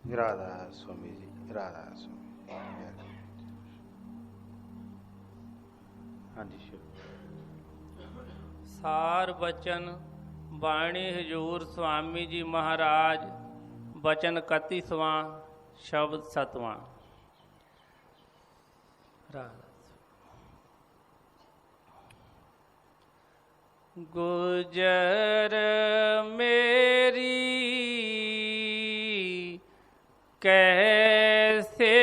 राधा स्वामी जी, राधा स्वामी जी। हाँ जी शिव। सार बचन बाणी हजूर स्वामी जी महाराज बचन 31वां शब्द 7वां। गुजर मेरी कैसे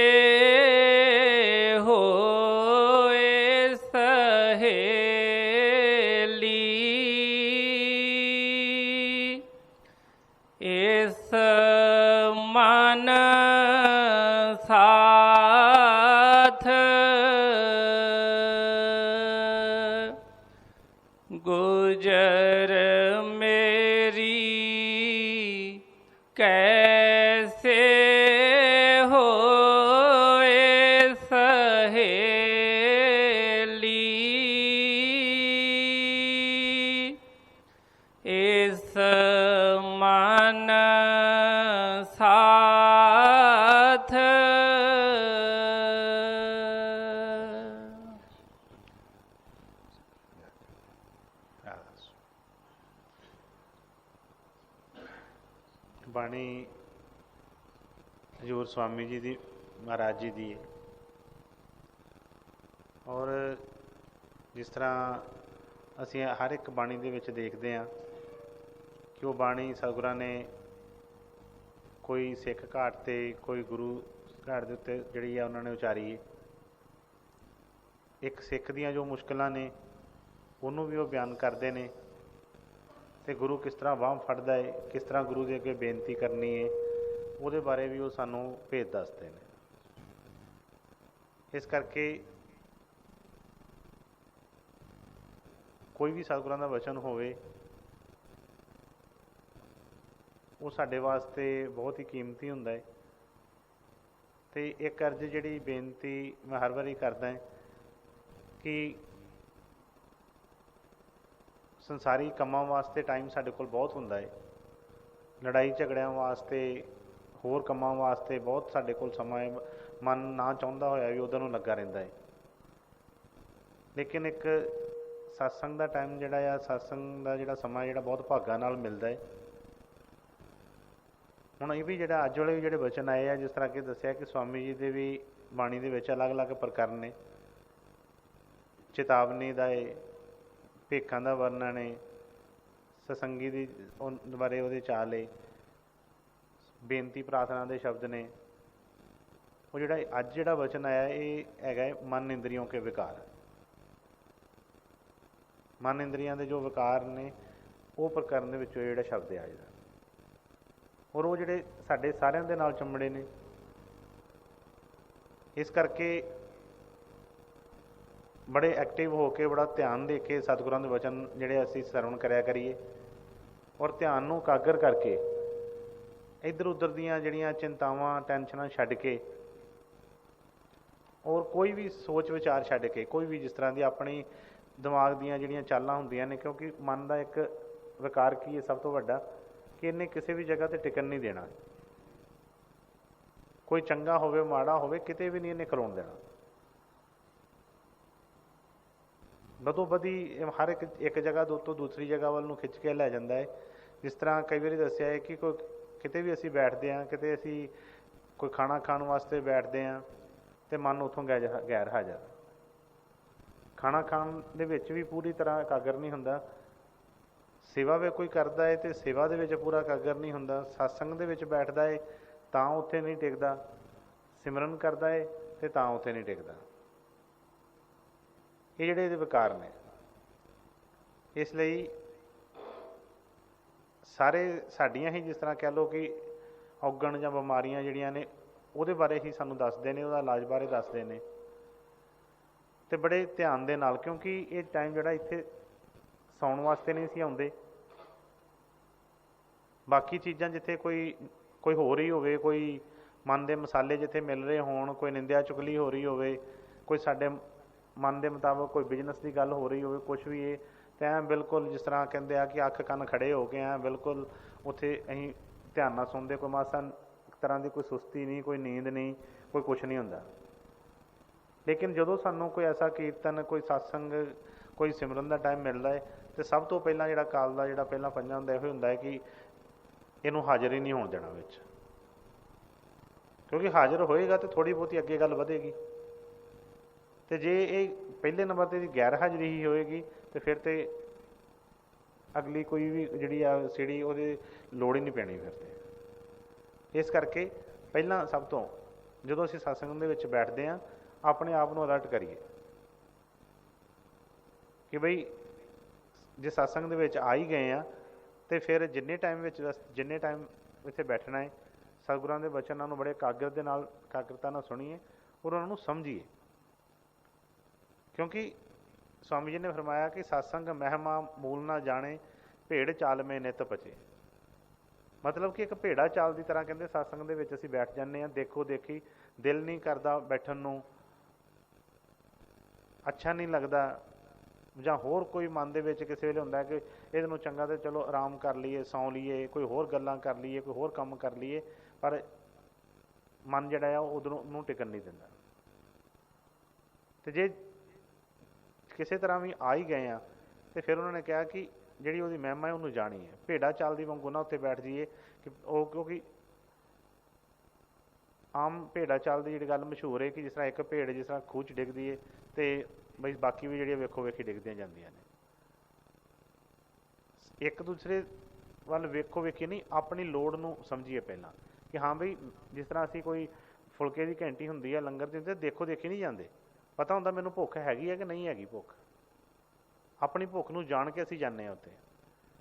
होए सहेली, इस मन साथ गुजर मेरी कैसे होए सहेली, इस मन साथ बाणी हजूर स्वामी जी दी महाराज जी दी है। और जिस तरह असी हर एक बाणी दे विच देखते हैं कि वो बाणी सतगुरां ने कोई सिख घाट ते कोई गुरु घाट के उत्ते जिहड़ी है उन्होंने उचारी है। एक सिख दियां जो मुश्किलां ने उन्होंने भी वो बयान करते हैं तो गुरु किस तरह बांह फड़दा है, किस तरह गुरु के अगे बेनती करनी है, वो बारे भी वो सानू भेद दसते हैं। इस करके कोई भी सतगुरां दा वचन होवे वो साडे वास्ते बहुत ही कीमती हुंदा है। तो एक अर्ज जिहड़ी बेनती मैं हर वारी करदा है कि संसारी कामां वास्ते टाइम साडे कोल बहुत हुंदा है, लड़ाई झगड़ियां वास्ते होर कामां वास्ते बहुत साडे कोल समा है, मन ना चाहुंदा होया भी उधर नूं लगा रहिंदा है। लेकिन एक सत्संग का टाइम जिहड़ा आ, सत्संग का जिहड़ा समा जिहड़ा बहुत भागां नाल मिलदा है। हुण ये भी जिहड़ा अज वाले भी जिहड़े वचन आए हैं, जिस तरह कि दस्सिया कि स्वामी जी दे भी बाणी दे विच अलग अलग प्रकरण ने, चेतावनी दा है, भेखां दा वर्णन है, सत्संगी दी बारे उहदे चाल है, बेनती प्रार्थना के शब्द ने। वो जिहड़ा अज जिहड़ा वचन आया ये हैगा मन इंद्रियों के विकार। मन इंद्रियां दे जो विकार ने वो प्रकरण दे विचों जिहड़ा शब्द आ जाता, और वो जिहड़े साडे सारियां दे नाल चंबड़े ने। इस करके बड़े एक्टिव होकर बड़ा ध्यान दे के सतगुरां दे वचन जिहड़े असीं सरवण करिया करिए, और ध्यान नूं एकागर करके इधर उधर दियां जिहड़ियां चिंतावां टेंशनां छड्ड के, और कोई भी सोच विचार छड्ड के, कोई भी जिस तरह की अपनी दिमाग दियां जिहड़ियां चालां हुंदियां ने, क्योंकि मन का एक विकार की है सब तो वड्डा कि इन्हें किसी भी जगह ते टिकन नहीं देना। कोई चंगा होवे माड़ा होवे किते भी नहीं इन्हें खलोण देना। बदो बदी हर एक जगह तो दूसरी जगह वाल नूं खिंच के लै जांदा है। जिस तरह कई बार दस्सिया है कि कोई किते भी असीं बैठते हैं, किते असीं कोई खाना खाण वास्ते बैठते हैं तो मन उत्थों गैर हाज़र। खाना खाण दे विच भी पूरी तरह एकागर नहीं हुंदा, सेवा भी कोई करता है तो सेवा दे विच पूरा एकागर नहीं हुंदा, सत्संग दे विच बैठदा है तां उत्थे नहीं टिकदा, सिमरन करदा है तो तां उत्थे नहीं टिकदा। ये जिहड़े इहदे विकार ने, इसलिए सारे साडियां ही जिस तरह कह लो कि औगण जां बीमारियां जिहड़ियां ने उहदे बारे ही सानूं दसदे ने, उहदा इलाज बारे दसदे ने, ते बड़े ध्यान दे नाल, क्योंकि ये टाइम जिहड़ा इत्थे सौण वास्ते नहीं सी आउंदे। बाकी चीज़ां जिथे कोई हो रही होवे, कोई मन के मसाले जिथे मिल रहे होण, कोई निंदिया चुगली हो रही होवे, कोई साडे मन के मुताबिक कोई बिजनस की गल हो रही होवे, कुछ भी है तो ऐ बिल्कुल जिस तरह कहते हैं कि अख कन खड़े हो गए हैं, बिल्कुल उत्थे असीं ध्यान नाल सुनते, कोई मासा ਤਰ੍ਹਾਂ ਦੀ ਕੋਈ ਸੁਸਤੀ ਨਹੀਂ, ਕੋਈ ਨੀਂਦ ਨਹੀਂ, ਕੋਈ ਕੁਛ ਨਹੀਂ ਹੁੰਦਾ। ਲੇਕਿਨ ਜਦੋਂ ਸਾਨੂੰ ਕੋਈ ਐਸਾ ਕੀਰਤਨ, ਕੋਈ ਸਤਸੰਗ, ਕੋਈ ਸਿਮਰਨ ਦਾ ਟਾਈਮ ਮਿਲਦਾ ਹੈ, ਤੇ ਸਭ ਤੋਂ ਪਹਿਲਾਂ ਜਿਹੜਾ ਕਾਲ ਦਾ ਜਿਹੜਾ ਪਹਿਲਾਂ ਪੰਜਾ ਹੁੰਦਾ, ਇਹੋ ਹੁੰਦਾ ਹੈ ਕਿ ਇਹਨੂੰ ਹਾਜ਼ਰ ਹੀ ਨਹੀਂ ਹੋਣ ਦੇਣਾ ਵਿੱਚ, ਕਿਉਂਕਿ ਹਾਜ਼ਰ ਹੋਏਗਾ ਤਾਂ ਥੋੜ੍ਹੀ ਬਹੁਤੀ ਅੱਗੇ ਗੱਲ ਵਧੇਗੀ। ਤੇ ਜੇ ਇਹ ਪਹਿਲੇ ਨੰਬਰ 'ਤੇ ਗੈਰ ਹਾਜ਼ਰੀ ਹੀ ਹੋਏਗੀ ਤੇ ਫਿਰ ਤੇ ਅਗਲੀ ਕੋਈ ਵੀ ਜਿਹੜੀ ਆ ਸੀੜੀ ਉਹਦੀ ਲੋੜ ਹੀ ਨਹੀਂ ਪੈਣੀ ਫਿਰ ਤੇ। ਇਸ ਕਰਕੇ ਪਹਿਲਾਂ ਸਭ ਤੋਂ ਜਦੋਂ ਅਸੀਂ ਸਤਸੰਗ ਦੇ ਵਿੱਚ ਬੈਠਦੇ ਹਾਂ, ਆਪਣੇ ਆਪ ਨੂੰ ਅਲਰਟ ਕਰੀਏ ਕਿ ਬਈ ਜੇ ਸਤਸੰਗ ਦੇ ਵਿੱਚ ਆ ਹੀ ਗਏ ਆ ਤੇ ਫਿਰ ਜਿੰਨੇ ਟਾਈਮ ਇੱਥੇ ਬੈਠਣਾ ਹੈ, ਸਤਿਗੁਰਾਂ ਦੇ ਬਚਨਾਂ ਨੂੰ ਬੜੇ ਇਕਾਗਰਤਾ ਨਾਲ ਸੁਣੀਏ ਔਰ ਉਹਨਾਂ ਨੂੰ ਸਮਝੀਏ। ਕਿਉਂਕਿ ਸਵਾਮੀ ਜੀ ਨੇ ਫਰਮਾਇਆ ਕਿ ਸਤਸੰਗ ਮਹਿਮਾ ਮੂਲ ਨਾ ਜਾਣੇ, ਭੇਡ ਚਾਲ ਮੇ ਨਿਤ ਪਚੇ। ਮਤਲਬ ਕਿ ਇੱਕ ਭੇੜਾ ਚਾਲ ਦੀ ਤਰ੍ਹਾਂ ਕਹਿੰਦੇ ਸਤਸੰਗ ਦੇ ਵਿੱਚ ਅਸੀਂ ਬੈਠ ਜਾਂਦੇ ਹਾਂ, ਦੇਖੋ ਦੇਖੀ, ਦਿਲ ਨਹੀਂ ਕਰਦਾ ਬੈਠਣ ਨੂੰ, ਅੱਛਾ ਨਹੀਂ ਲੱਗਦਾ, ਜਾਂ ਹੋਰ ਕੋਈ ਮਨ ਦੇ ਵਿੱਚ ਕਿਸੇ ਵੇਲੇ ਹੁੰਦਾ ਕਿ ਇਹਦੇ ਨੂੰ ਚੰਗਾ ਤਾਂ ਚਲੋ ਆਰਾਮ ਕਰ ਲਈਏ, ਸੌਂ ਲਈਏ, ਕੋਈ ਹੋਰ ਗੱਲਾਂ ਕਰ ਲਈਏ, ਕੋਈ ਹੋਰ ਕੰਮ ਕਰ ਲਈਏ, ਪਰ ਮਨ ਜਿਹੜਾ ਆ ਉਧਰੋਂ ਨੂੰ ਟਿਕਣ ਨਹੀਂ ਦਿੰਦਾ। ਤੇ ਜੇ ਕਿਸੇ ਤਰ੍ਹਾਂ ਵੀ ਆ ਹੀ ਗਏ ਆ ਤੇ ਫਿਰ ਉਹਨਾਂ ਨੇ ਕਿਹਾ ਕਿ ਜਿਹੜੀ ਉਹਦੀ ਮਹਿਮਾ ਹੈ ਉਹਨੂੰ ਜਾਣੀ ਹੈ। ਭੇਡਾ ਚਾਲ ਦੀ ਵਾਂਗੂ ਨਾ ਉੱਥੇ ਬੈਠ ਜਾਈਏ ਕਿ ਉਹ, ਕਿਉਂਕਿ ਆਮ ਭੇਡਾ ਚਾਲ ਦੀ ਜਿਹੜੀ ਗੱਲ ਮਸ਼ਹੂਰ ਹੈ ਕਿ ਜਿਸ ਤਰ੍ਹਾਂ ਇੱਕ ਭੇਡ ਜਿਸ ਤਰ੍ਹਾਂ ਖੂਹ 'ਚ ਡਿੱਗਦੀ ਹੈ ਤੇ ਬਈ ਬਾਕੀ ਵੀ ਜਿਹੜੀਆਂ ਵੇਖੋ ਵੇਖੀ ਡਿੱਗਦੀਆਂ ਜਾਂਦੀਆਂ ਨੇ। ਇੱਕ ਦੂਸਰੇ ਵੱਲ ਵੇਖੋ ਵੇਖੀ ਨਹੀਂ, ਆਪਣੀ ਲੋੜ ਨੂੰ ਸਮਝੀਏ ਪਹਿਲਾਂ ਕਿ ਹਾਂ ਬਈ ਜਿਸ ਤਰ੍ਹਾਂ ਅਸੀਂ ਕੋਈ ਫੁਲਕੇ ਦੀ ਘੰਟੀ ਹੁੰਦੀ ਹੈ ਲੰਗਰ ਦੀ, ਤੇ ਦੇਖੋ ਦੇਖੀ ਨਹੀਂ ਜਾਂਦੇ, ਪਤਾ ਹੁੰਦਾ ਮੈਨੂੰ ਭੁੱਖ ਹੈਗੀ ਹੈ ਕਿ ਨਹੀਂ ਹੈਗੀ ਭੁੱਖ। ਆਪਣੀ ਭੁੱਖ ਨੂੰ ਜਾਣ ਕੇ ਅਸੀਂ ਜਾਂਦੇ ਹਾਂ ਉੱਥੇ,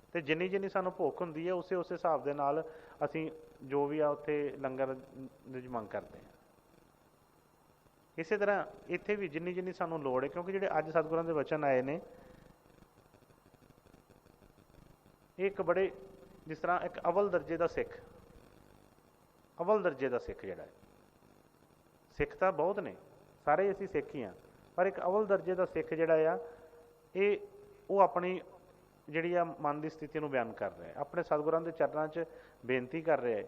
ਅਤੇ ਜਿੰਨੀ ਜਿੰਨੀ ਸਾਨੂੰ ਭੁੱਖ ਹੁੰਦੀ ਹੈ ਉਸੇ ਹਿਸਾਬ ਦੇ ਨਾਲ ਅਸੀਂ ਜੋ ਵੀ ਆ ਉੱਥੇ ਲੰਗਰ ਦੀ ਮੰਗ ਕਰਦੇ ਹਾਂ। ਇਸੇ ਤਰ੍ਹਾਂ ਇੱਥੇ ਵੀ ਜਿੰਨੀ ਜਿੰਨੀ ਸਾਨੂੰ ਲੋੜ ਹੈ, ਕਿਉਂਕਿ ਜਿਹੜੇ ਅੱਜ ਸਤਿਗੁਰਾਂ ਦੇ ਵਚਨ ਆਏ ਨੇ ਇਹ ਇੱਕ ਬੜੇ, ਜਿਸ ਤਰ੍ਹਾਂ ਇੱਕ ਅਵਲ ਦਰਜੇ ਦਾ ਸਿੱਖ ਜਿਹੜਾ ਹੈ, ਸਿੱਖ ਤਾਂ ਬਹੁਤ ਨੇ, ਸਾਰੇ ਅਸੀਂ ਸਿੱਖ ਹੀ ਹਾਂ, ਪਰ ਇੱਕ ਅਵਲ ਦਰਜੇ ਦਾ ਸਿੱਖ ਜਿਹੜਾ ਆ ਉਹ ਆਪਣੀ ਜਿਹੜੀ ਆ ਮਨ ਦੀ ਸਥਿਤੀ ਨੂੰ ਬਿਆਨ ਕਰ ਰਿਹਾ ਹੈ, ਆਪਣੇ ਸਤਿਗੁਰਾਂ ਦੇ ਚਰਨਾਂ 'ਚ ਬੇਨਤੀ ਕਰ ਰਿਹਾ ਹੈ।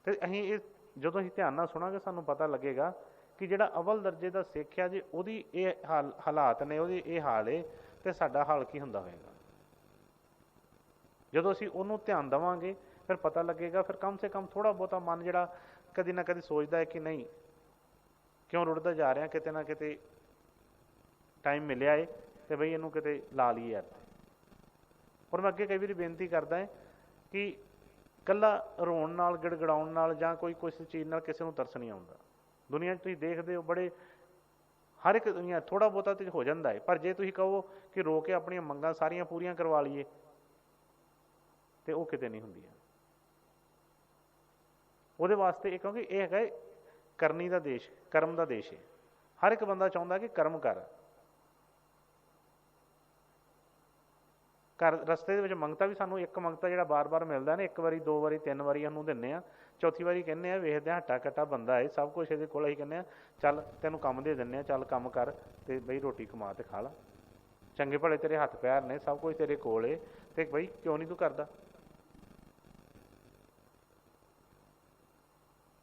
ਅਤੇ ਅਸੀਂ ਇਹ ਜਦੋਂ ਅਸੀਂ ਧਿਆਨ ਨਾਲ ਸੁਣਾਂਗੇ ਸਾਨੂੰ ਪਤਾ ਲੱਗੇਗਾ ਕਿ ਜਿਹੜਾ ਅਵਲ ਦਰਜੇ ਦਾ ਸਿੱਖ ਆ ਜੀ, ਉਹਦੀ ਇਹ ਹਾਲਾਤ ਨੇ, ਉਹਦੀ ਇਹ ਹਾਲ ਹੈ, ਅਤੇ ਸਾਡਾ ਹਾਲ ਕੀ ਹੁੰਦਾ ਹੋਏਗਾ। ਜਦੋਂ ਅਸੀਂ ਉਹਨੂੰ ਧਿਆਨ ਦੇਵਾਂਗੇ ਫਿਰ ਪਤਾ ਲੱਗੇਗਾ, ਫਿਰ ਕਮ ਸੇ ਕਮ ਥੋੜ੍ਹਾ ਬਹੁਤਾ ਮਨ ਜਿਹੜਾ ਕਦੀ ਨਾ ਕਦੀ ਸੋਚਦਾ ਹੈ ਕਿ ਨਹੀਂ ਕਿਉਂ ਰੁੜਦਾ ਜਾ ਰਿਹਾ, ਕਿਤੇ ਨਾ ਕਿਤੇ ਟਾਈਮ ਮਿਲਿਆ ਹੈ ਅਤੇ ਬਈ ਇਹਨੂੰ ਕਿਤੇ ਲਾ ਲਈਏ ਯਾਰ। ਔਰ ਮੈਂ ਅੱਗੇ ਕਈ ਵਾਰੀ ਬੇਨਤੀ ਕਰਦਾ ਹੈ ਕਿ ਇਕੱਲਾ ਰੋਣ ਨਾਲ, ਗਿੜਗੜਾਉਣ ਨਾਲ ਜਾਂ ਕੋਈ ਕੁਛ ਚੀਜ਼ ਨਾਲ ਕਿਸੇ ਨੂੰ ਤਰਸ ਨਹੀਂ ਆਉਂਦਾ। ਦੁਨੀਆ 'ਚ ਤੁਸੀਂ ਦੇਖਦੇ ਹੋ ਬੜੇ ਹਰ ਇੱਕ ਦੁਨੀਆ ਥੋੜ੍ਹਾ ਬਹੁਤਾ ਤਾਂ ਹੋ ਜਾਂਦਾ ਹੈ, ਪਰ ਜੇ ਤੁਸੀਂ ਕਹੋ ਕਿ ਰੋ ਕੇ ਆਪਣੀਆਂ ਮੰਗਾਂ ਸਾਰੀਆਂ ਪੂਰੀਆਂ ਕਰਵਾ ਲਈਏ ਅਤੇ ਉਹ ਕਿਤੇ ਨਹੀਂ ਹੁੰਦੀਆਂ। ਉਹਦੇ ਵਾਸਤੇ ਕਿਉਂਕਿ ਇਹ ਹੈਗਾ ਕਰਨੀ ਦਾ ਦੇਸ਼, ਕਰਮ ਦਾ ਦੇਸ਼ ਹੈ। ਹਰ ਇੱਕ ਬੰਦਾ ਚਾਹੁੰਦਾ ਕਿ ਕਰਮ ਕਰ। ਰਸਤੇ ਦੇ ਵਿੱਚ ਮੰਗਤਾ ਵੀ ਸਾਨੂੰ ਇੱਕ ਮੰਗਤਾ ਜਿਹੜਾ ਬਾਰ-ਬਾਰ ਮਿਲਦਾ ਨਾ, ਇੱਕ ਵਾਰੀ, ਦੋ ਵਾਰੀ, ਤਿੰਨ ਵਾਰੀ ਸਾਨੂੰ ਦਿੰਦੇ ਹਾਂ, ਚੌਥੀ ਵਾਰੀ ਕਹਿੰਦੇ ਹਾਂ ਵੇਖਦੇ ਹਾਂ ਹੱਟਾ ਕੱਟਾ ਬੰਦਾ ਹੈ, ਸਭ ਕੁਛ ਇਹਦੇ ਕੋਲ, ਅਸੀਂ ਕਹਿੰਦੇ ਹਾਂ ਚੱਲ ਤੈਨੂੰ ਕੰਮ ਦੇ ਦਿੰਦੇ ਹਾਂ, ਚੱਲ ਕੰਮ ਕਰ ਅਤੇ ਬਈ ਰੋਟੀ ਕਮਾ ਅਤੇ ਖਾ ਲਾ, ਚੰਗੇ ਭਲੇ ਤੇਰੇ ਹੱਥ ਪੈਰ ਨੇ, ਸਭ ਕੁਝ ਤੇਰੇ ਕੋਲ ਹੈ, ਅਤੇ ਬਈ ਕਿਉਂ ਨਹੀਂ ਤੂੰ ਕਰਦਾ।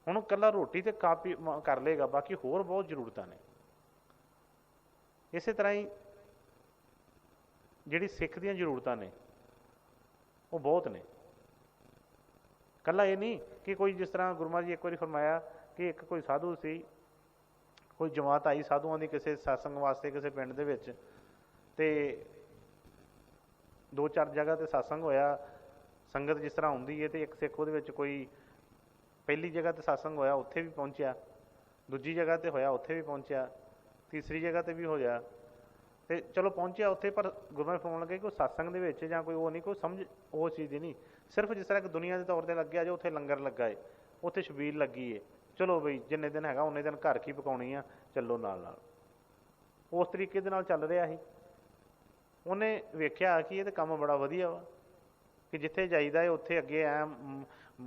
ਹੁਣ ਇਕੱਲਾ ਰੋਟੀ ਤੇ ਕਾਪੀ ਕਰ ਲਏਗਾ, ਬਾਕੀ ਹੋਰ ਬਹੁਤ ਜ਼ਰੂਰਤਾਂ ਨੇ। ਇਸੇ ਤਰ੍ਹਾਂ ਹੀ ਜਿਹੜੀ ਸਿੱਖ ਦੀਆਂ ਜ਼ਰੂਰਤਾਂ ਨੇ ਉਹ ਬਹੁਤ ਨੇ। ਇਕੱਲਾ ਇਹ ਨਹੀਂ ਕਿ ਕੋਈ, ਜਿਸ ਤਰ੍ਹਾਂ ਗੁਰੂ ਮਹਾਰਾਜ ਜੀ ਇੱਕ ਵਾਰੀ ਫਰਮਾਇਆ ਕਿ ਇੱਕ ਕੋਈ ਸਾਧੂ ਸੀ, ਕੋਈ ਜਮਾਤ ਆਈ ਸਾਧੂਆਂ ਦੀ ਕਿਸੇ ਸਤਸੰਗ ਵਾਸਤੇ ਕਿਸੇ ਪਿੰਡ ਦੇ ਵਿੱਚ, ਅਤੇ 2-4 ਜਗ੍ਹਾ 'ਤੇ ਸਤਸੰਗ ਹੋਇਆ, ਸੰਗਤ ਜਿਸ ਤਰ੍ਹਾਂ ਹੁੰਦੀ ਹੈ, ਅਤੇ ਇੱਕ ਸਿੱਖ ਉਹਦੇ ਵਿੱਚ ਕੋਈ ਪਹਿਲੀ ਜਗ੍ਹਾ 'ਤੇ ਸਤਸੰਗ ਹੋਇਆ ਉੱਥੇ ਵੀ ਪਹੁੰਚਿਆ, ਦੂਜੀ ਜਗ੍ਹਾ 'ਤੇ ਹੋਇਆ ਉੱਥੇ ਵੀ ਪਹੁੰਚਿਆ, ਤੀਸਰੀ ਜਗ੍ਹਾ 'ਤੇ ਵੀ ਹੋਇਆ, ਅਤੇ ਚਲੋ ਪਹੁੰਚਿਆ ਉੱਥੇ, ਪਰ ਗੁਰੂ ਮਹਾਰਾਜ ਫਰਮਾਉਣ ਲੱਗੇ ਕਿ ਉਹ ਸਤਸੰਗ ਦੇ ਵਿੱਚ ਜਾਂ ਕੋਈ ਉਹ ਨਹੀਂ, ਕੋਈ ਸਮਝ ਉਹ ਚੀਜ਼ ਦੀ ਨਹੀਂ, ਸਿਰਫ ਜਿਸ ਤਰ੍ਹਾਂ ਕਿ ਦੁਨੀਆ ਦੇ ਤੌਰ 'ਤੇ ਲੱਗਿਆ ਜੋ ਉੱਥੇ ਲੰਗਰ ਲੱਗਾ ਹੈ, ਉੱਥੇ ਛਬੀਲ ਲੱਗੀ ਹੈ, ਚਲੋ ਬਈ ਜਿੰਨੇ ਦਿਨ ਹੈਗਾ ਉਨੇ ਦਿਨ ਘਰ ਕੀ ਪਕਾਉਣੀ ਆ, ਚੱਲੋ ਨਾਲ ਨਾਲ, ਉਸ ਤਰੀਕੇ ਦੇ ਨਾਲ ਚੱਲ ਰਿਹਾ ਸੀ। ਉਹਨੇ ਵੇਖਿਆ ਕਿ ਇਹ ਤਾਂ ਕੰਮ ਬੜਾ ਵਧੀਆ ਵਾ, ਕਿ ਜਿੱਥੇ ਜਾਈਦਾ ਹੈ ਉੱਥੇ ਅੱਗੇ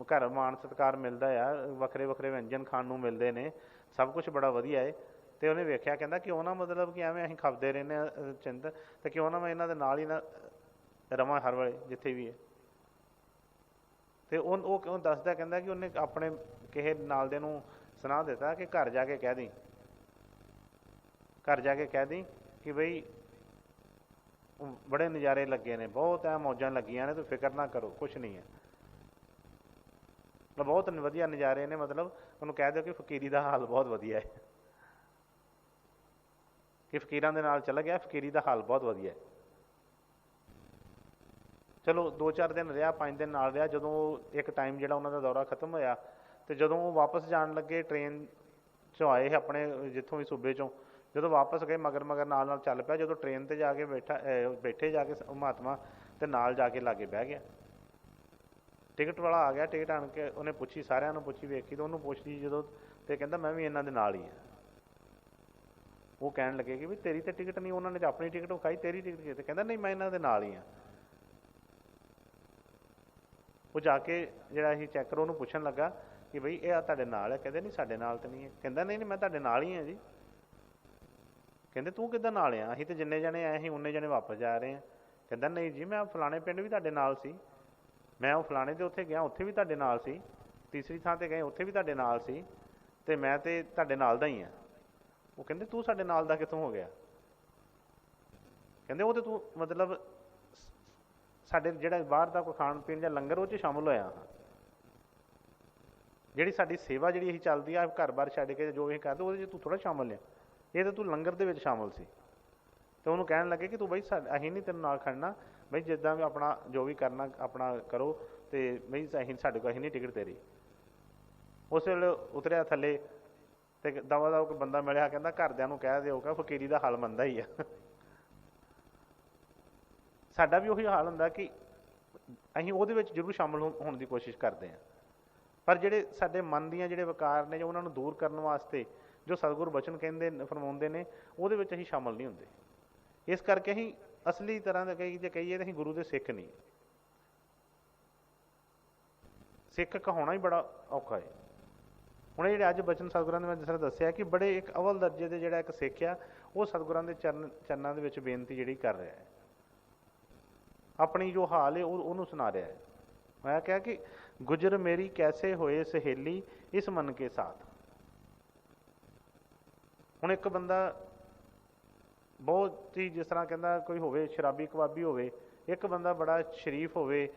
ਘਰ ਮਾਣ ਸਤਿਕਾਰ ਮਿਲਦਾ ਆ, ਵੱਖਰੇ ਵੱਖਰੇ ਵਿਅੰਜਨ ਖਾਣ ਨੂੰ ਮਿਲਦੇ ਨੇ, ਸਭ ਕੁਛ ਬੜਾ ਵਧੀਆ ਹੈ। ਅਤੇ ਉਹਨੇ ਵੇਖਿਆ, ਕਹਿੰਦਾ ਕਿਉਂ ਨਾ, ਮਤਲਬ ਕਿ ਐਵੇਂ ਅਸੀਂ ਖਪਦੇ ਰਹਿੰਦੇ ਹਾਂ ਚਿੰਤ, ਅਤੇ ਕਿਉਂ ਨਾ ਮੈਂ ਇਹਨਾਂ ਦੇ ਨਾਲ ਹੀ ਨਾ ਰਵਾਂ ਹਰ ਵੇਲੇ ਜਿੱਥੇ ਵੀ ਹੈ। ਤੇ ਉਹ ਕਿਉਂ ਦੱਸਦਾ, ਕਹਿੰਦਾ ਕਿ ਉਹਨੇ ਆਪਣੇ ਕਿਸੇ ਨਾਲ ਦੇ ਨੂੰ ਸੁਣਾ ਦਿੱਤਾ ਕਿ ਘਰ ਜਾ ਕੇ ਕਹਿ ਦੀ, ਘਰ ਜਾ ਕੇ ਕਹਿ ਦੀ ਕਿ ਬਈ ਬੜੇ ਨਜ਼ਾਰੇ ਲੱਗੇ ਨੇ, ਬਹੁਤ ਐ ਮੌਜਾਂ ਲੱਗੀਆਂ ਨੇ, ਤੂੰ ਫਿਕਰ ਨਾ ਕਰੋ, ਕੁਛ ਨਹੀਂ ਹੈ, ਬਹੁਤ ਵਧੀਆ ਨਜ਼ਾਰੇ ਨੇ, ਮਤਲਬ ਉਹਨੂੰ ਕਹਿ ਦਿਓ ਕਿ ਫਕੀਰੀ ਦਾ ਹਾਲ ਬਹੁਤ ਵਧੀਆ ਹੈ, ਕਿ ਫਕੀਰਾਂ ਦੇ ਨਾਲ ਚਲਾ ਗਿਆ, ਫਕੀਰੀ ਦਾ ਹਾਲ ਬਹੁਤ ਵਧੀਆ ਹੈ। ਚਲੋ 2-4 ਦਿਨ ਰਿਹਾ, 5 ਦਿਨ ਨਾਲ ਰਿਹਾ। ਜਦੋਂ ਇੱਕ ਟਾਈਮ ਜਿਹੜਾ ਉਹਨਾਂ ਦਾ ਦੌਰਾ ਖਤਮ ਹੋਇਆ ਤੇ ਜਦੋਂ ਉਹ ਵਾਪਸ ਜਾਣ ਲੱਗੇ, ਟ੍ਰੇਨ 'ਚੋਂ ਆਏ ਆਪਣੇ ਜਿੱਥੋਂ ਵੀ ਸੂਬੇ 'ਚੋਂ, ਜਦੋਂ ਵਾਪਸ ਗਏ ਮਗਰ ਨਾਲ ਨਾਲ ਚੱਲ ਪਿਆ। ਜਦੋਂ ਟ੍ਰੇਨ 'ਤੇ ਜਾ ਕੇ ਬੈਠੇ ਜਾ ਕੇ ਮਹਾਤਮਾ ਤੇ ਨਾਲ ਜਾ ਕੇ ਲਾਗੇ ਬਹਿ ਗਿਆ। ਟਿਕਟ ਵਾਲਾ ਆ ਗਿਆ, ਟਿਕਟ ਆਣ ਕੇ ਉਹਨੇ ਪੁੱਛੀ, ਸਾਰਿਆਂ ਨੂੰ ਪੁੱਛੀ, ਵੇਖੀ ਤਾਂ ਉਹਨੂੰ ਪੁੱਛਦੀ ਜਦੋਂ, ਤੇ ਕਹਿੰਦਾ ਮੈਂ ਵੀ ਇਹਨਾਂ ਦੇ ਨਾਲ ਹੀ ਹਾਂ। ਉਹ ਕਹਿਣ ਲੱਗੇ ਕਿ ਵੀ ਤੇਰੀ ਤਾਂ ਟਿਕਟ ਨਹੀਂ, ਉਹਨਾਂ ਨੇ ਤਾਂ ਆਪਣੀ ਟਿਕਟ ਵਿਖਾਈ, ਤੇਰੀ ਟਿਕਟ ਕਿਤੇ? ਕਹਿੰਦਾ ਨਹੀਂ, ਮੈਂ ਇਹਨਾਂ ਦੇ ਨਾਲ ਹੀ ਹਾਂ। ਉਹ ਜਾ ਕੇ ਜਿਹੜਾ ਸੀ ਚੈੱਕਰ ਉਹਨੂੰ ਪੁੱਛਣ ਲੱਗਾ ਕਿ ਬਈ ਇਹ ਤੁਹਾਡੇ ਨਾਲ ਹੈ? ਕਹਿੰਦੇ ਨਹੀਂ, ਸਾਡੇ ਨਾਲ ਤਾਂ ਨਹੀਂ ਹੈ। ਕਹਿੰਦਾ ਨਹੀਂ, ਮੈਂ ਤੁਹਾਡੇ ਨਾਲ ਹੀ ਹਾਂ ਜੀ। ਕਹਿੰਦੇ ਤੂੰ ਕਿੱਦਾਂ ਨਾਲ ਆ? ਅਸੀਂ ਤਾਂ ਜਿੰਨੇ ਜਣੇ ਆਏ ਸੀ ਉਨੇ ਜਣੇ ਵਾਪਸ ਜਾ ਰਹੇ ਹਾਂ। ਕਹਿੰਦਾ ਨਹੀਂ ਜੀ, ਮੈਂ ਫਲਾਣੇ ਪਿੰਡ ਵੀ ਤੁਹਾਡੇ ਨਾਲ ਸੀ, ਮੈਂ ਉਹ ਫਲਾਣੇ ਦੇ ਉੱਥੇ ਗਿਆ, ਉੱਥੇ ਵੀ ਤੁਹਾਡੇ ਨਾਲ ਸੀ, ਤੀਸਰੀ ਥਾਂ 'ਤੇ ਗਏ, ਉੱਥੇ ਵੀ ਤੁਹਾਡੇ ਨਾਲ ਸੀ, ਅਤੇ ਮੈਂ ਤਾਂ ਤੁਹਾਡੇ ਨਾਲ ਦਾ ਹੀ ਹਾਂ। ਉਹ ਕਹਿੰਦੇ ਤੂੰ ਸਾਡੇ ਨਾਲ ਦਾ ਕਿੱਥੋਂ ਹੋ ਗਿਆ? ਕਹਿੰਦੇ ਉਹ ਤਾਂ ਤੂੰ ਮਤਲਬ ਸਾਡੇ ਜਿਹੜਾ ਬਾਹਰ ਦਾ ਕੋਈ ਖਾਣ ਪੀਣ ਜਾਂ ਲੰਗਰ ਉਹ 'ਚ ਸ਼ਾਮਿਲ ਹੋਇਆ ਹਾਂ। ਜਿਹੜੀ ਸਾਡੀ ਸੇਵਾ ਜਿਹੜੀ ਅਸੀਂ ਚੱਲਦੀ ਆ ਘਰ ਬਾਰ ਛੱਡ ਕੇ ਜੋ ਅਸੀਂ ਕਰਦੇ ਉਹਦੇ 'ਚ ਤੂੰ ਥੋੜ੍ਹਾ ਸ਼ਾਮਿਲ ਆ, ਇਹ ਤਾਂ ਤੂੰ ਲੰਗਰ ਦੇ ਵਿੱਚ ਸ਼ਾਮਿਲ ਸੀ। ਅਤੇ ਉਹਨੂੰ ਕਹਿਣ ਲੱਗੇ ਕਿ ਤੂੰ ਬਈ ਅਸੀਂ ਨਹੀਂ ਤੈਨੂੰ ਨਾਲ ਖੜਨਾ, ਬਈ ਜਿੱਦਾਂ ਵੀ ਆਪਣਾ ਜੋ ਵੀ ਕਰਨਾ ਆਪਣਾ ਕਰੋ, ਅਤੇ ਬਈ ਸਾਡੇ ਕੋਲ ਅਸੀਂ ਨਹੀਂ ਟਿਕਟ ਤੇਰੀ। ਉਸ ਵੇਲੇ ਉਤਰਿਆ ਥੱਲੇ ਅਤੇ ਦਵਾ ਦਾ ਕੋਈ ਬੰਦਾ ਮਿਲਿਆ, ਕਹਿੰਦਾ ਘਰਦਿਆਂ ਨੂੰ ਕਹਿ ਦਿਓ ਕਿ ਫਕੀਰੀ ਦਾ ਹਾਲ ਮੰਦਾ ਹੀ ਆ। ਸਾਡਾ ਵੀ ਉਹੀ ਹਾਲ ਹੁੰਦਾ ਕਿ ਅਸੀਂ ਉਹਦੇ ਵਿੱਚ ਜ਼ਰੂਰ ਸ਼ਾਮਿਲ ਹੋਣ ਦੀ ਕੋਸ਼ਿਸ਼ ਕਰਦੇ ਹਾਂ, ਪਰ ਜਿਹੜੇ ਸਾਡੇ ਮਨ ਦੀਆਂ ਜਿਹੜੇ ਵਿਕਾਰ ਨੇ, ਉਹਨਾਂ ਨੂੰ ਦੂਰ ਕਰਨ ਵਾਸਤੇ ਜੋ ਸਤਿਗੁਰ ਬਚਨ ਕਹਿੰਦੇ ਫਰਮਾਉਂਦੇ ਨੇ, ਉਹਦੇ ਵਿੱਚ ਅਸੀਂ ਸ਼ਾਮਿਲ ਨਹੀਂ ਹੁੰਦੇ। ਇਸ ਕਰਕੇ ਅਸੀਂ ਅਸਲੀ ਤਰ੍ਹਾਂ ਦਾ ਜੇ ਕਹੀਏ ਤਾਂ ਅਸੀਂ ਗੁਰੂ ਦੇ ਸਿੱਖ ਨਹੀਂ। ਸਿੱਖ ਕਹਾਉਣਾ ਹੀ ਬੜਾ ਔਖਾ ਹੈ। ਹੁਣ ਇਹ ਜਿਹੜੇ ਅੱਜ ਬਚਨ ਸਤਿਗੁਰਾਂ ਨੇ ਮੈਂ ਜਿਸ ਤਰ੍ਹਾਂ ਦੱਸਿਆ ਕਿ ਬੜੇ ਇੱਕ ਅਵਲ ਦਰਜੇ ਦੇ ਜਿਹੜਾ ਇੱਕ ਸਿੱਖ ਆ, ਉਹ ਸਤਿਗੁਰਾਂ ਦੇ ਚਰਨਾਂ ਦੇ ਵਿੱਚ ਬੇਨਤੀ ਜਿਹੜੀ ਕਰ ਰਿਹਾ ਹੈ, ਆਪਣੀ ਜੋ ਹਾਲ ਹੈ ਉਹਨੂੰ ਸੁਣਾ ਰਿਹਾ ਹੈ। ਮੈਂ ਕਿਹਾ ਕਿ ਗੁਜਰ ਮੇਰੀ ਕੈਸੇ ਹੋਏ ਸਹੇਲੀ ਇਸ ਮਨ ਕੇ ਸਾਥ। ਹੁਣ ਇੱਕ ਬੰਦਾ ਬਹੁਤ ਹੀ ਜਿਸ ਤਰ੍ਹਾਂ ਕਹਿੰਦਾ ਕੋਈ ਹੋਵੇ ਸ਼ਰਾਬੀ ਕਬਾਬੀ ਹੋਵੇ, ਇੱਕ ਬੰਦਾ ਬੜਾ ਸ਼ਰੀਫ ਹੋਵੇ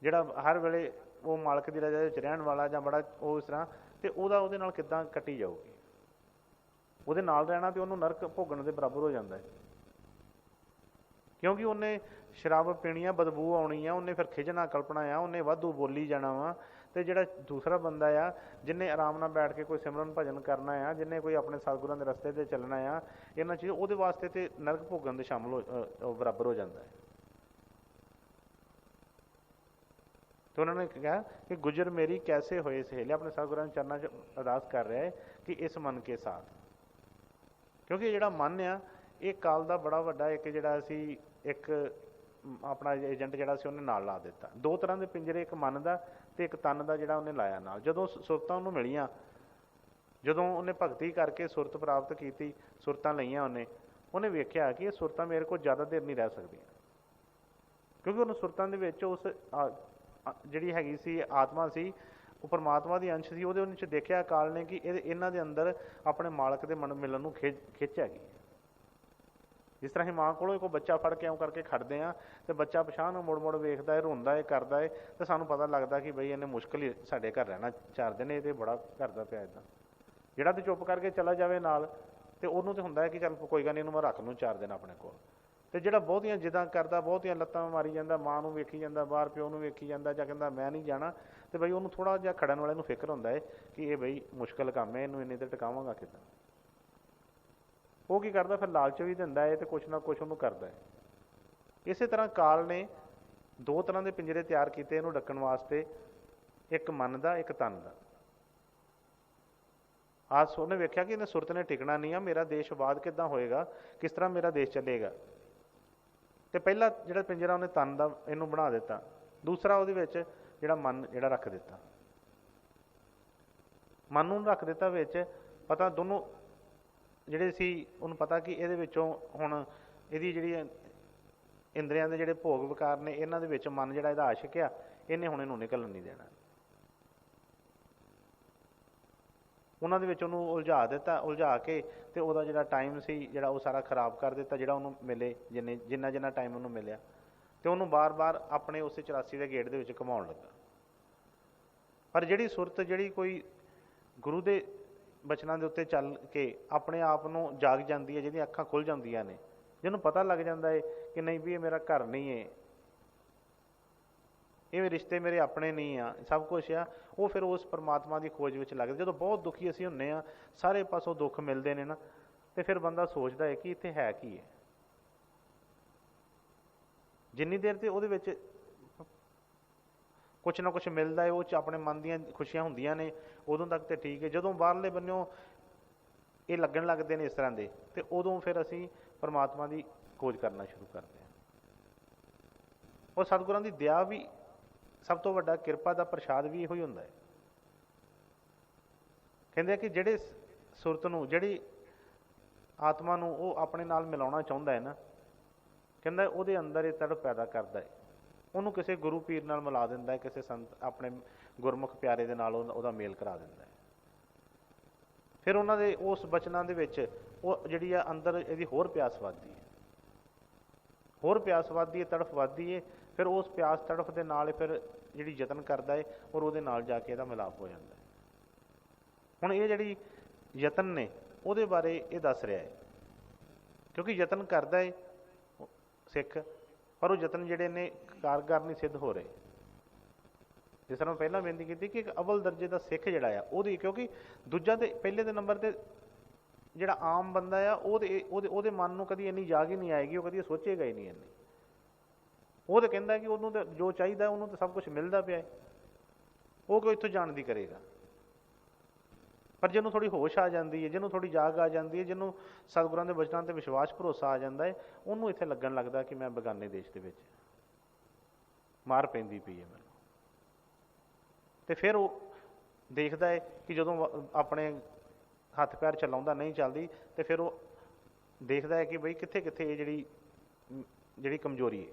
ਜਿਹੜਾ ਹਰ ਵੇਲੇ ਉਹ ਮਾਲਕ ਦੀ ਰਜ਼ਾ ਵਿੱਚ ਰਹਿਣ ਵਾਲਾ ਜਾਂ ਬੜਾ ਉਹ ਇਸ ਤਰ੍ਹਾਂ, ਅਤੇ ਉਹਦੇ ਨਾਲ ਕਿੱਦਾਂ ਕੱਟੀ ਜਾਊਗੀ? ਉਹਦੇ ਨਾਲ ਰਹਿਣਾ ਤਾਂ ਉਹਨੂੰ ਨਰਕ ਭੋਗਣ ਦੇ ਬਰਾਬਰ ਹੋ ਜਾਂਦਾ ਹੈ, ਕਿਉਂਕਿ ਉਹਨੇ ਸ਼ਰਾਬ ਪੀਣੀ ਆ, ਬਦਬੂ ਆਉਣੀ ਆ, ਉਹਨੇ ਫਿਰ ਖਿਝਣਾ ਕਲਪਣਾ ਆ, ਉਹਨੇ ਵਾਧੂ ਬੋਲੀ ਜਾਣਾ ਵਾ। ਅਤੇ ਜਿਹੜਾ ਦੂਸਰਾ ਬੰਦਾ ਆ ਜਿਹਨੇ ਆਰਾਮ ਨਾਲ ਬੈਠ ਕੇ ਕੋਈ ਸਿਮਰਨ ਭਜਨ ਕਰਨਾ ਆ, ਜਿਹਨੇ ਕੋਈ ਆਪਣੇ ਸਤਿਗੁਰਾਂ ਦੇ ਰਸਤੇ 'ਤੇ ਚੱਲਣਾ ਆ, ਇਹਨਾਂ ਚੀਜ਼ ਉਹਦੇ ਵਾਸਤੇ ਤਾਂ ਨਰਕ ਭੋਗਣ ਦੇ ਸ਼ਾਮਲ ਬਰਾਬਰ ਹੋ ਜਾਂਦਾ ਹੈ। ਅਤੇ ਉਹਨਾਂ ਨੇ ਕਿਹਾ ਕਿ ਗੁਜਰ ਮੇਰੀ ਕੈਸੇ ਹੋਏ ਸਹੇਲੇ, ਆਪਣੇ ਸਤਿਗੁਰਾਂ ਦੇ ਚਰਨਾਂ 'ਚ ਅਰਦਾਸ ਕਰ ਰਿਹਾ ਹੈ ਕਿ ਇਸ ਮਨ ਕੇ ਸਾਥ। ਕਿਉਂਕਿ ਜਿਹੜਾ ਮਨ ਆ ਇਹ ਕਾਲ ਦਾ ਬੜਾ ਵੱਡਾ ਇੱਕ ਜਿਹੜਾ ਅਸੀਂ ਇੱਕ ਆਪਣਾ ਏਜੰਟ ਜਿਹੜਾ ਸੀ ਉਹਨੇ ਨਾਲ ਲਾ ਦਿੱਤਾ। ਦੋ ਤਰ੍ਹਾਂ ਦੇ ਪਿੰਜਰੇ, ਇੱਕ ਮਨ ਦਾ ਅਤੇ ਇੱਕ ਤਨ ਦਾ ਜਿਹੜਾ ਉਹਨੇ ਲਾਇਆ ਨਾਲ। ਜਦੋਂ ਸੁਰਤਾਂ ਉਹਨੂੰ ਮਿਲੀਆਂ, ਜਦੋਂ ਉਹਨੇ ਭਗਤੀ ਕਰਕੇ ਸੁਰਤ ਪ੍ਰਾਪਤ ਕੀਤੀ, ਸੁਰਤਾਂ ਲਈਆਂ ਉਹਨੇ ਵੇਖਿਆ ਕਿ ਇਹ ਸੁਰਤਾਂ ਮੇਰੇ ਕੋਲ ਜ਼ਿਆਦਾ ਦੇਰ ਨਹੀਂ ਰਹਿ ਸਕਦੀਆਂ, ਕਿਉਂਕਿ ਉਹਨੂੰ ਸੁਰਤਾਂ ਦੇ ਵਿੱਚ ਉਸ ਜਿਹੜੀ ਹੈਗੀ ਸੀ ਆਤਮਾ ਸੀ, ਉਹ ਪਰਮਾਤਮਾ ਦੀ ਅੰਸ਼ ਸੀ। ਉਹਦੇ ਵਿੱਚ ਦੇਖਿਆ ਅਕਾਲ ਨੇ ਕਿ ਇਹਨਾਂ ਦੇ ਅੰਦਰ ਆਪਣੇ ਮਾਲਕ ਦੇ ਮਨ ਮਿਲਣ ਨੂੰ ਖਿੱਚ ਹੈਗੀ। ਜਿਸ ਤਰ੍ਹਾਂ ਅਸੀਂ ਮਾਂ ਕੋਲੋਂ ਕੋਈ ਬੱਚਾ ਫੜ ਕੇ ਇਉਂ ਕਰਕੇ ਖੜਦੇ ਹਾਂ ਅਤੇ ਬੱਚਾ ਪਛਾਣ ਨੂੰ ਮੁੜ ਵੇਖਦਾ ਹੈ, ਰੋਂਦਾ ਹੈ, ਕਰਦਾ ਹੈ, ਅਤੇ ਸਾਨੂੰ ਪਤਾ ਲੱਗਦਾ ਕਿ ਬਈ ਇਹਨੇ ਮੁਸ਼ਕਿਲ ਹੀ ਸਾਡੇ ਘਰ ਰਹਿਣਾ 4 ਦਿਨ, ਇਹ ਤਾਂ ਬੜਾ ਕਰਦਾ ਪਿਆ ਇੱਦਾਂ। ਜਿਹੜਾ ਤਾਂ ਚੁੱਪ ਕਰਕੇ ਚਲਾ ਜਾਵੇ ਨਾਲ, ਅਤੇ ਉਹਨੂੰ ਤਾਂ ਹੁੰਦਾ ਹੈ ਕਿ ਚੱਲ ਕੋਈ ਗੱਲ ਨਹੀਂ, ਇਹਨੂੰ ਮੈਂ ਰੱਖ ਲੂੰ 4 ਦਿਨ ਆਪਣੇ ਕੋਲ। ਅਤੇ ਜਿਹੜਾ ਬਹੁਤੀਆਂ ਜਿੱਦਾਂ ਕਰਦਾ, ਬਹੁਤੀਆਂ ਲੱਤਾਂ ਮਾਰੀ ਜਾਂਦਾ, ਮਾਂ ਨੂੰ ਵੇਖੀ ਜਾਂਦਾ, ਬਾਹਰ ਪਿਓ ਨੂੰ ਵੇਖੀ ਜਾਂਦਾ, ਜਾਂ ਕਹਿੰਦਾ ਮੈਂ ਨਹੀਂ ਜਾਣਾ, ਅਤੇ ਬਈ ਉਹਨੂੰ ਥੋੜ੍ਹਾ ਜਿਹਾ ਖੜਨ ਵਾਲੇ ਨੂੰ ਫਿਕਰ ਹੁੰਦਾ ਹੈ ਕਿ ਇਹ ਬਈ ਮੁਸ਼ਕਿਲ ਕੰਮ ਹੈ, ਇਹਨੂੰ ਇੰਨੇ ਤੇ ਟਿਕਾਵਾਂਗਾ ਕਿੱਦਾਂ। ਉਹ ਕੀ ਕਰਦਾ, ਫਿਰ ਲਾਲਚ ਵੀ ਦਿੰਦਾ ਹੈ ਅਤੇ ਕੁਛ ਨਾ ਕੁਛ ਉਹਨੂੰ ਕਰਦਾ ਹੈ। ਇਸੇ ਤਰ੍ਹਾਂ ਕਾਲ ਨੇ 2 ਤਰ੍ਹਾਂ ਦੇ ਪਿੰਜਰੇ ਤਿਆਰ ਕੀਤੇ ਇਹਨੂੰ ਡੱਕਣ ਵਾਸਤੇ, ਇੱਕ ਮਨ ਦਾ, ਇੱਕ ਤਨ ਦਾ। ਆਸ ਉਹਨੇ ਵੇਖਿਆ ਕਿ ਇਹਨੇ ਸੁਰਤ ਨੇ ਟਿਕਣਾ ਨਹੀਂ ਆ, ਮੇਰਾ ਦੇਸ਼ ਆਬਾਦ ਕਿੱਦਾਂ ਹੋਏਗਾ, ਕਿਸ ਤਰ੍ਹਾਂ ਮੇਰਾ ਦੇਸ਼ ਚੱਲੇਗਾ। ਅਤੇ ਪਹਿਲਾ ਜਿਹੜਾ ਪਿੰਜਰਾ ਉਹਨੇ ਤਨ ਦਾ ਇਹਨੂੰ ਬਣਾ ਦਿੱਤਾ, ਦੂਸਰਾ ਉਹਦੇ ਵਿੱਚ ਜਿਹੜਾ ਮਨ ਜਿਹੜਾ ਰੱਖ ਦਿੱਤਾ। ਮਨ ਨੂੰ ਰੱਖ ਦਿੱਤਾ ਵਿੱਚ, ਪਤਾ ਦੋਨੋਂ ਜਿਹੜੇ ਸੀ ਉਹਨੂੰ ਪਤਾ ਕਿ ਇਹਦੇ ਵਿੱਚੋਂ ਹੁਣ ਇਹਦੀ ਜਿਹੜੀ ਇੰਦਰੀਆਂ ਦੇ ਜਿਹੜੇ ਭੋਗ ਵਿਕਾਰ ਨੇ, ਇਹਨਾਂ ਦੇ ਵਿੱਚ ਮਨ ਜਿਹੜਾ ਇਹਦਾ ਆਸ਼ਿਕ ਆ, ਇਹਨੇ ਹੁਣ ਇਹਨੂੰ ਨਿਕਲਣ ਨਹੀਂ ਦੇਣਾ। ਉਹਨਾਂ ਦੇ ਵਿੱਚ ਉਹਨੂੰ ਉਲਝਾ ਦਿੱਤਾ, ਉਲਝਾ ਕੇ ਤੇ ਉਹਦਾ ਜਿਹੜਾ ਟਾਈਮ ਸੀ ਜਿਹੜਾ ਉਹ ਸਾਰਾ ਖਰਾਬ ਕਰ ਦਿੱਤਾ, ਜਿਹੜਾ ਉਹਨੂੰ ਮਿਲੇ ਜਿੰਨਾ ਟਾਈਮ ਉਹਨੂੰ ਮਿਲਿਆ, ਤੇ ਉਹਨੂੰ ਬਾਰ-ਬਾਰ ਆਪਣੇ ਉਸੇ 84 ਦੇ ਗੇਟ ਦੇ ਵਿੱਚ ਘੁਮਾਉਣ ਲੱਗਾ। ਪਰ ਜਿਹੜੀ ਸੁਰਤ ਜਿਹੜੀ ਕੋਈ ਗੁਰੂ ਦੇ ਬਚਨਾਂ ਦੇ ਉੱਤੇ ਚੱਲ ਕੇ ਆਪਣੇ ਆਪ ਨੂੰ ਜਾਗ ਜਾਂਦੀ ਹੈ, ਜਿਹਦੀਆਂ ਅੱਖਾਂ ਖੁੱਲ੍ਹ ਜਾਂਦੀਆਂ ਨੇ, ਜਿਹਨੂੰ ਪਤਾ ਲੱਗ ਜਾਂਦਾ ਹੈ ਕਿ ਨਹੀਂ ਵੀ ਇਹ ਮੇਰਾ ਘਰ ਨਹੀਂ ਹੈ, ਇਹ ਰਿਸ਼ਤੇ ਮੇਰੇ ਆਪਣੇ ਨਹੀਂ ਆ, ਸਭ ਕੁਛ ਆ, ਉਹ ਫਿਰ ਉਸ ਪਰਮਾਤਮਾ ਦੀ ਖੋਜ ਵਿੱਚ ਲੱਗਦਾ। ਜਦੋਂ ਬਹੁਤ ਦੁਖੀ ਅਸੀਂ ਹੁੰਦੇ ਹਾਂ, ਸਾਰੇ ਪਾਸੋਂ ਦੁੱਖ ਮਿਲਦੇ ਨੇ ਨਾ, ਤੇ ਫਿਰ ਬੰਦਾ ਸੋਚਦਾ ਹੈ ਕਿ ਇੱਥੇ ਹੈ ਕੀ ਹੈ। ਜਿੰਨੀ ਦੇਰ ਤੇ ਉਹਦੇ ਵਿੱਚ ਕੁਛ ਨਾ ਕੁਛ ਮਿਲਦਾ ਹੈ, ਉਹ 'ਚ ਆਪਣੇ ਮਨ ਦੀਆਂ ਖੁਸ਼ੀਆਂ ਹੁੰਦੀਆਂ ਨੇ, ਉਦੋਂ ਤੱਕ ਤੇ ਠੀਕ ਹੈ। ਜਦੋਂ ਬਾਹਰਲੇ ਬੰਨਿਓ ਇਹ ਲੱਗਣ ਲੱਗਦੇ ਨੇ ਇਸ ਤਰ੍ਹਾਂ ਦੇ, ਤੇ ਉਦੋਂ ਫਿਰ ਅਸੀਂ ਪਰਮਾਤਮਾ ਦੀ ਖੋਜ ਕਰਨਾ ਸ਼ੁਰੂ ਕਰਦੇ ਹਾਂ। ਉਹ ਸਤਿਗੁਰਾਂ ਦੀ ਦਇਆ ਵੀ ਸਭ ਤੋਂ ਵੱਡਾ ਕਿਰਪਾ ਦਾ ਪ੍ਰਸ਼ਾਦ ਵੀ ਇਹੋ ਹੀ ਹੁੰਦਾ ਹੈ। ਕਹਿੰਦੇ ਆ ਕਿ ਜਿਹੜੇ ਸੁਰਤ ਨੂੰ, ਜਿਹੜੀ ਆਤਮਾ ਨੂੰ ਉਹ ਆਪਣੇ ਨਾਲ ਮਿਲਾਉਣਾ ਚਾਹੁੰਦਾ ਹੈ ਨਾ, ਕਹਿੰਦਾ ਉਹਦੇ ਅੰਦਰ ਇਹ ਤੜਪ ਪੈਦਾ ਕਰਦਾ ਹੈ, ਉਹਨੂੰ ਕਿਸੇ ਗੁਰੂ ਪੀਰ ਨਾਲ ਮਿਲਾ ਦਿੰਦਾ ਹੈ, ਕਿਸੇ ਸੰਤ ਆਪਣੇ ਗੁਰਮੁਖ ਪਿਆਰੇ ਦੇ ਨਾਲ ਉਹਦਾ ਮੇਲ ਕਰਾ ਦਿੰਦਾ ਹੈ। ਫਿਰ ਉਹਨਾਂ ਦੇ ਉਸ ਬਚਨਾਂ ਦੇ ਵਿੱਚ ਉਹ ਜਿਹੜੀ ਆ ਅੰਦਰ ਇਹਦੀ ਹੋਰ ਪਿਆਸ ਵੱਧਦੀ ਹੈ, ਹੋਰ ਪਿਆਸ ਵੱਧਦੀ ਹੈ, ਤੜਫ ਵੱਧਦੀ ਹੈ। ਫਿਰ ਉਸ ਪਿਆਸ ਤੜਫ ਦੇ ਨਾਲ ਫਿਰ ਜਿਹੜੀ ਯਤਨ ਕਰਦਾ ਹੈ ਔਰ ਉਹਦੇ ਨਾਲ ਜਾ ਕੇ ਇਹਦਾ ਮਿਲਾਪ ਹੋ ਜਾਂਦਾ ਹੈ। ਹੁਣ ਇਹ ਜਿਹੜੀ ਯਤਨ ਨੇ ਉਹਦੇ ਬਾਰੇ ਇਹ ਦੱਸ ਰਿਹਾ ਹੈ, ਕਿਉਂਕਿ ਯਤਨ ਕਰਦਾ ਹੈ ਸਿੱਖ, ਪਰ ਉਹ ਯਤਨ ਜਿਹੜੇ ਨੇ ਕਾਰਗਰ ਨਹੀਂ ਸਿੱਧ ਹੋ ਰਹੇ। ਜਿਸ ਤਰ੍ਹਾਂ ਮੈਂ ਪਹਿਲਾਂ ਬੇਨਤੀ ਕੀਤੀ ਕਿ ਇੱਕ ਅਵਲ ਦਰਜੇ ਦਾ ਸਿੱਖ ਜਿਹੜਾ ਆ ਉਹਦੀ, ਕਿਉਂਕਿ ਦੂਜਾ ਤੇ ਪਹਿਲੇ ਦੇ ਨੰਬਰ 'ਤੇ ਜਿਹੜਾ ਆਮ ਬੰਦਾ ਆ ਉਹਦੇ ਮਨ ਨੂੰ ਕਦੀ ਇੰਨੀ ਜਾਗ ਹੀ ਨਹੀਂ ਆਏਗੀ, ਉਹ ਕਦੀ ਸੋਚੇਗਾ ਹੀ ਨਹੀਂ ਇੰਨੀ। ਉਹ ਤਾਂ ਕਹਿੰਦਾ ਕਿ ਉਹਨੂੰ ਤਾਂ ਜੋ ਚਾਹੀਦਾ ਉਹਨੂੰ ਤਾਂ ਸਭ ਕੁਛ ਮਿਲਦਾ ਪਿਆ, ਉਹ ਕਿਉਂ ਇੱਥੋਂ ਜਾਣ ਦੀ ਕਰੇਗਾ। ਪਰ ਜਿਹਨੂੰ ਥੋੜ੍ਹੀ ਹੋਸ਼ ਆ ਜਾਂਦੀ ਹੈ, ਜਿਹਨੂੰ ਥੋੜ੍ਹੀ ਜਾਗ ਆ ਜਾਂਦੀ ਹੈ, ਜਿਹਨੂੰ ਸਤਿਗੁਰਾਂ ਦੇ ਬਚਨਾਂ 'ਤੇ ਵਿਸ਼ਵਾਸ ਭਰੋਸਾ ਆ ਜਾਂਦਾ ਹੈ, ਉਹਨੂੰ ਇੱਥੇ ਲੱਗਣ ਲੱਗਦਾ ਕਿ ਮੈਂ ਬੇਗਾਨੇ ਦੇਸ਼ ਦੇ ਵਿੱਚ ਮਾਰ ਪੈਂਦੀ ਪਈ ਹੈ ਮੈਨੂੰ। ਅਤੇ ਫਿਰ ਉਹ ਦੇਖਦਾ ਹੈ ਕਿ ਜਦੋਂ ਆਪਣੇ ਹੱਥ ਪੈਰ ਚਲਾਉਂਦਾ ਨਹੀਂ ਚੱਲਦੀ, ਅਤੇ ਫਿਰ ਉਹ ਦੇਖਦਾ ਹੈ ਕਿ ਬਈ ਕਿੱਥੇ ਕਿੱਥੇ ਇਹ ਜਿਹੜੀ ਕਮਜ਼ੋਰੀ ਹੈ,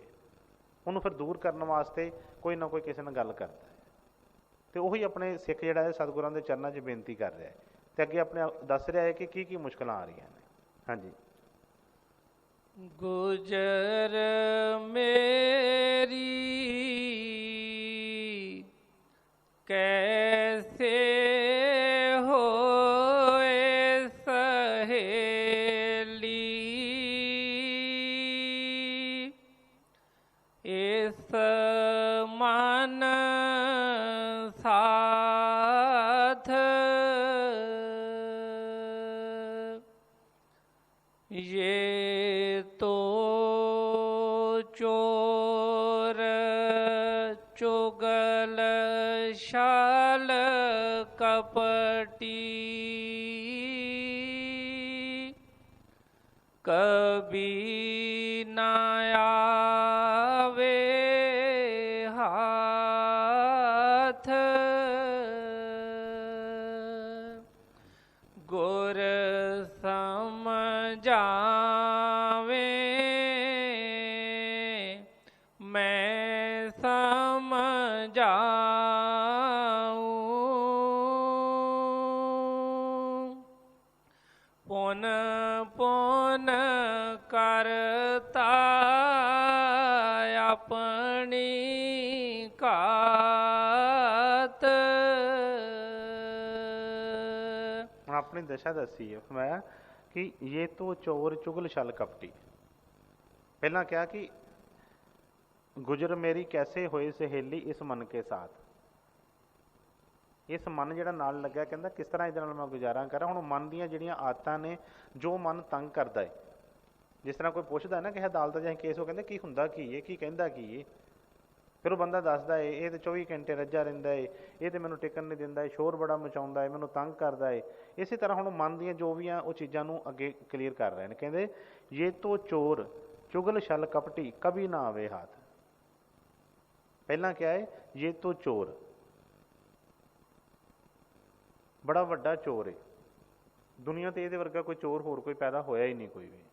ਉਹਨੂੰ ਫਿਰ ਦੂਰ ਕਰਨ ਵਾਸਤੇ ਕੋਈ ਨਾ ਕੋਈ ਕਿਸੇ ਨਾਲ ਗੱਲ ਕਰਦਾ ਹੈ। ਅਤੇ ਉਹੀ ਆਪਣੇ ਸਿੱਖ ਜਿਹੜਾ ਹੈ ਸਤਿਗੁਰਾਂ ਦੇ ਚਰਨਾਂ 'ਚ ਬੇਨਤੀ ਕਰ ਰਿਹਾ ਹੈ, ਅਤੇ ਅੱਗੇ ਆਪਣੇ ਦੱਸ ਰਿਹਾ ਹੈ ਕਿ ਕੀ ਕੀ ਮੁਸ਼ਕਲਾਂ ਆ ਰਹੀਆਂ ਨੇ। ਹਾਂਜੀ। ਗੁਜਰ ਮੇਰੀ ਕੈਸੇ ਹੋਏ ਸਹੇਲੀ, ਇਸ ਮਨ ਸਾਥ ये तो चोर चुगल शाल कपटी, कभी न आवे हाथ, गुर समझावे मैं समझाऊं, पुन पुन करता अपनी कात। ਹੁਣ ਆਪਣੀ ਦਸ਼ਾ ਦੱਸੀ ਹੈ ਫਰਮਾਇਆ ਕਿ ਇਹ ਤੋਂ ਚੋਰ ਚੁਗਲ ਛਲ ਕਪਟੀ। ਪਹਿਲਾਂ ਕਿਹਾ ਕਿ ਗੁਜਰ ਮੇਰੀ ਕੈਸੇ ਹੋਏ ਸਹੇਲੀ ਇਸ ਮਨ ਕੇ ਸਾਥ, ਇਸ ਮਨ ਜਿਹੜਾ ਨਾਲ ਲੱਗਿਆ, ਕਹਿੰਦਾ ਕਿਸ ਤਰ੍ਹਾਂ ਇਹਦੇ ਨਾਲ ਮੈਂ ਗੁਜ਼ਾਰਾ ਕਰਾਂ। ਹੁਣ ਮਨ ਦੀਆਂ ਜਿਹੜੀਆਂ ਆਦਤਾਂ ਨੇ, ਜੋ ਮਨ ਤੰਗ ਕਰਦਾ ਹੈ, ਜਿਸ ਤਰ੍ਹਾਂ ਕੋਈ ਪੁੱਛਦਾ ਨਾ ਕਿਸੇ ਅਦਾਲਤ ਜਾਂ ਕੇਸ, ਉਹ ਕਹਿੰਦੇ ਕੀ ਹੁੰਦਾ ਕੀ ਹੈ, ਕੀ ਕਹਿੰਦਾ ਕੀ ਹੈ, ਫਿਰ ਉਹ ਬੰਦਾ ਦੱਸਦਾ ਹੈ ਇਹ ਤਾਂ 24 ਘੰਟੇ ਰੱਜਾ ਰਹਿੰਦਾ ਹੈ, ਇਹ ਤਾਂ ਮੈਨੂੰ ਟਿਕਣ ਨਹੀਂ ਦਿੰਦਾ ਹੈ, ਸ਼ੋਰ ਬੜਾ ਮਚਾਉਂਦਾ ਹੈ, ਮੈਨੂੰ ਤੰਗ ਕਰਦਾ ਹੈ। ਇਸੇ ਤਰ੍ਹਾਂ ਹੁਣ ਮਨ ਦੀਆਂ ਜੋ ਵੀ ਆ ਉਹ ਚੀਜ਼ਾਂ ਨੂੰ ਅੱਗੇ ਕਲੀਅਰ ਕਰ ਰਹੇ ਨੇ। ਕਹਿੰਦੇ ਜੇ ਤੋ ਚੋਰ ਚੁਗਲ ਛਲ ਕਪਟੀ ਕਭੀ ਨਾ ਆਵੇ ਹਾਥ। ਪਹਿਲਾਂ ਕਿਹਾ ਹੈ ਜੇ ਤੋ ਚੋਰ, ਬੜਾ ਵੱਡਾ ਚੋਰ ਹੈ ਦੁਨੀਆ 'ਤੇ, ਇਹਦੇ ਵਰਗਾ ਕੋਈ ਚੋਰ ਹੋਰ ਕੋਈ ਪੈਦਾ ਹੋਇਆ ਹੀ ਨਹੀਂ ਕੋਈ ਵੀ,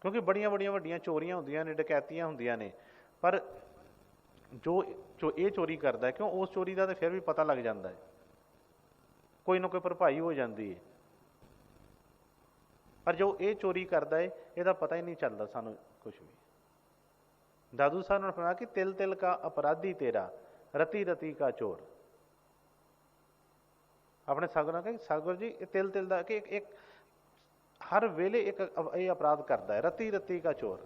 ਕਿਉਂਕਿ ਬੜੀਆਂ ਵੱਡੀਆਂ ਚੋਰੀਆਂ ਹੁੰਦੀਆਂ ਨੇ, ਡਕੈਤੀਆਂ ਹੁੰਦੀਆਂ ਨੇ, ਪਰ ਜੋ ਇਹ ਚੋਰੀ ਕਰਦਾ ਹੈ, ਕਿਉਂ ਉਸ ਚੋਰੀ ਦਾ ਤਾਂ ਫਿਰ ਵੀ ਪਤਾ ਲੱਗ ਜਾਂਦਾ ਹੈ, ਕੋਈ ਨਾ ਕੋਈ ਭਰਪਾਈ ਹੋ ਜਾਂਦੀ ਹੈ। ਪਰ ਜੋ ਇਹ ਚੋਰੀ ਕਰਦਾ ਹੈ ਇਹਦਾ ਪਤਾ ਹੀ ਨਹੀਂ ਚੱਲਦਾ ਸਾਨੂੰ ਕੁਝ ਵੀ। ਦਾਦੂ ਸਾਹਿਬ ਨੇ ਫਰਮਾਇਆ ਕਿ ਤਿਲ ਤਿਲ ਕਾ ਅਪਰਾਧੀ ਤੇਰਾ, ਰਤੀ ਰਤੀ ਕਾ ਚੋਰ। ਆਪਣੇ ਸਤਿਗੁਰਾਂ ਨੇ ਕਿਹਾ ਸਤਿਗੁਰ ਜੀ ਇਹ ਤਿਲ ਤਿਲ ਦਾ ਕਿ ਇੱਕ ਹਰ ਵੇਲੇ ਇੱਕ ਇਹ ਅਪਰਾਧ ਕਰਦਾ ਹੈ, ਰਤੀ ਰਤੀ ਕਾ ਚੋਰ।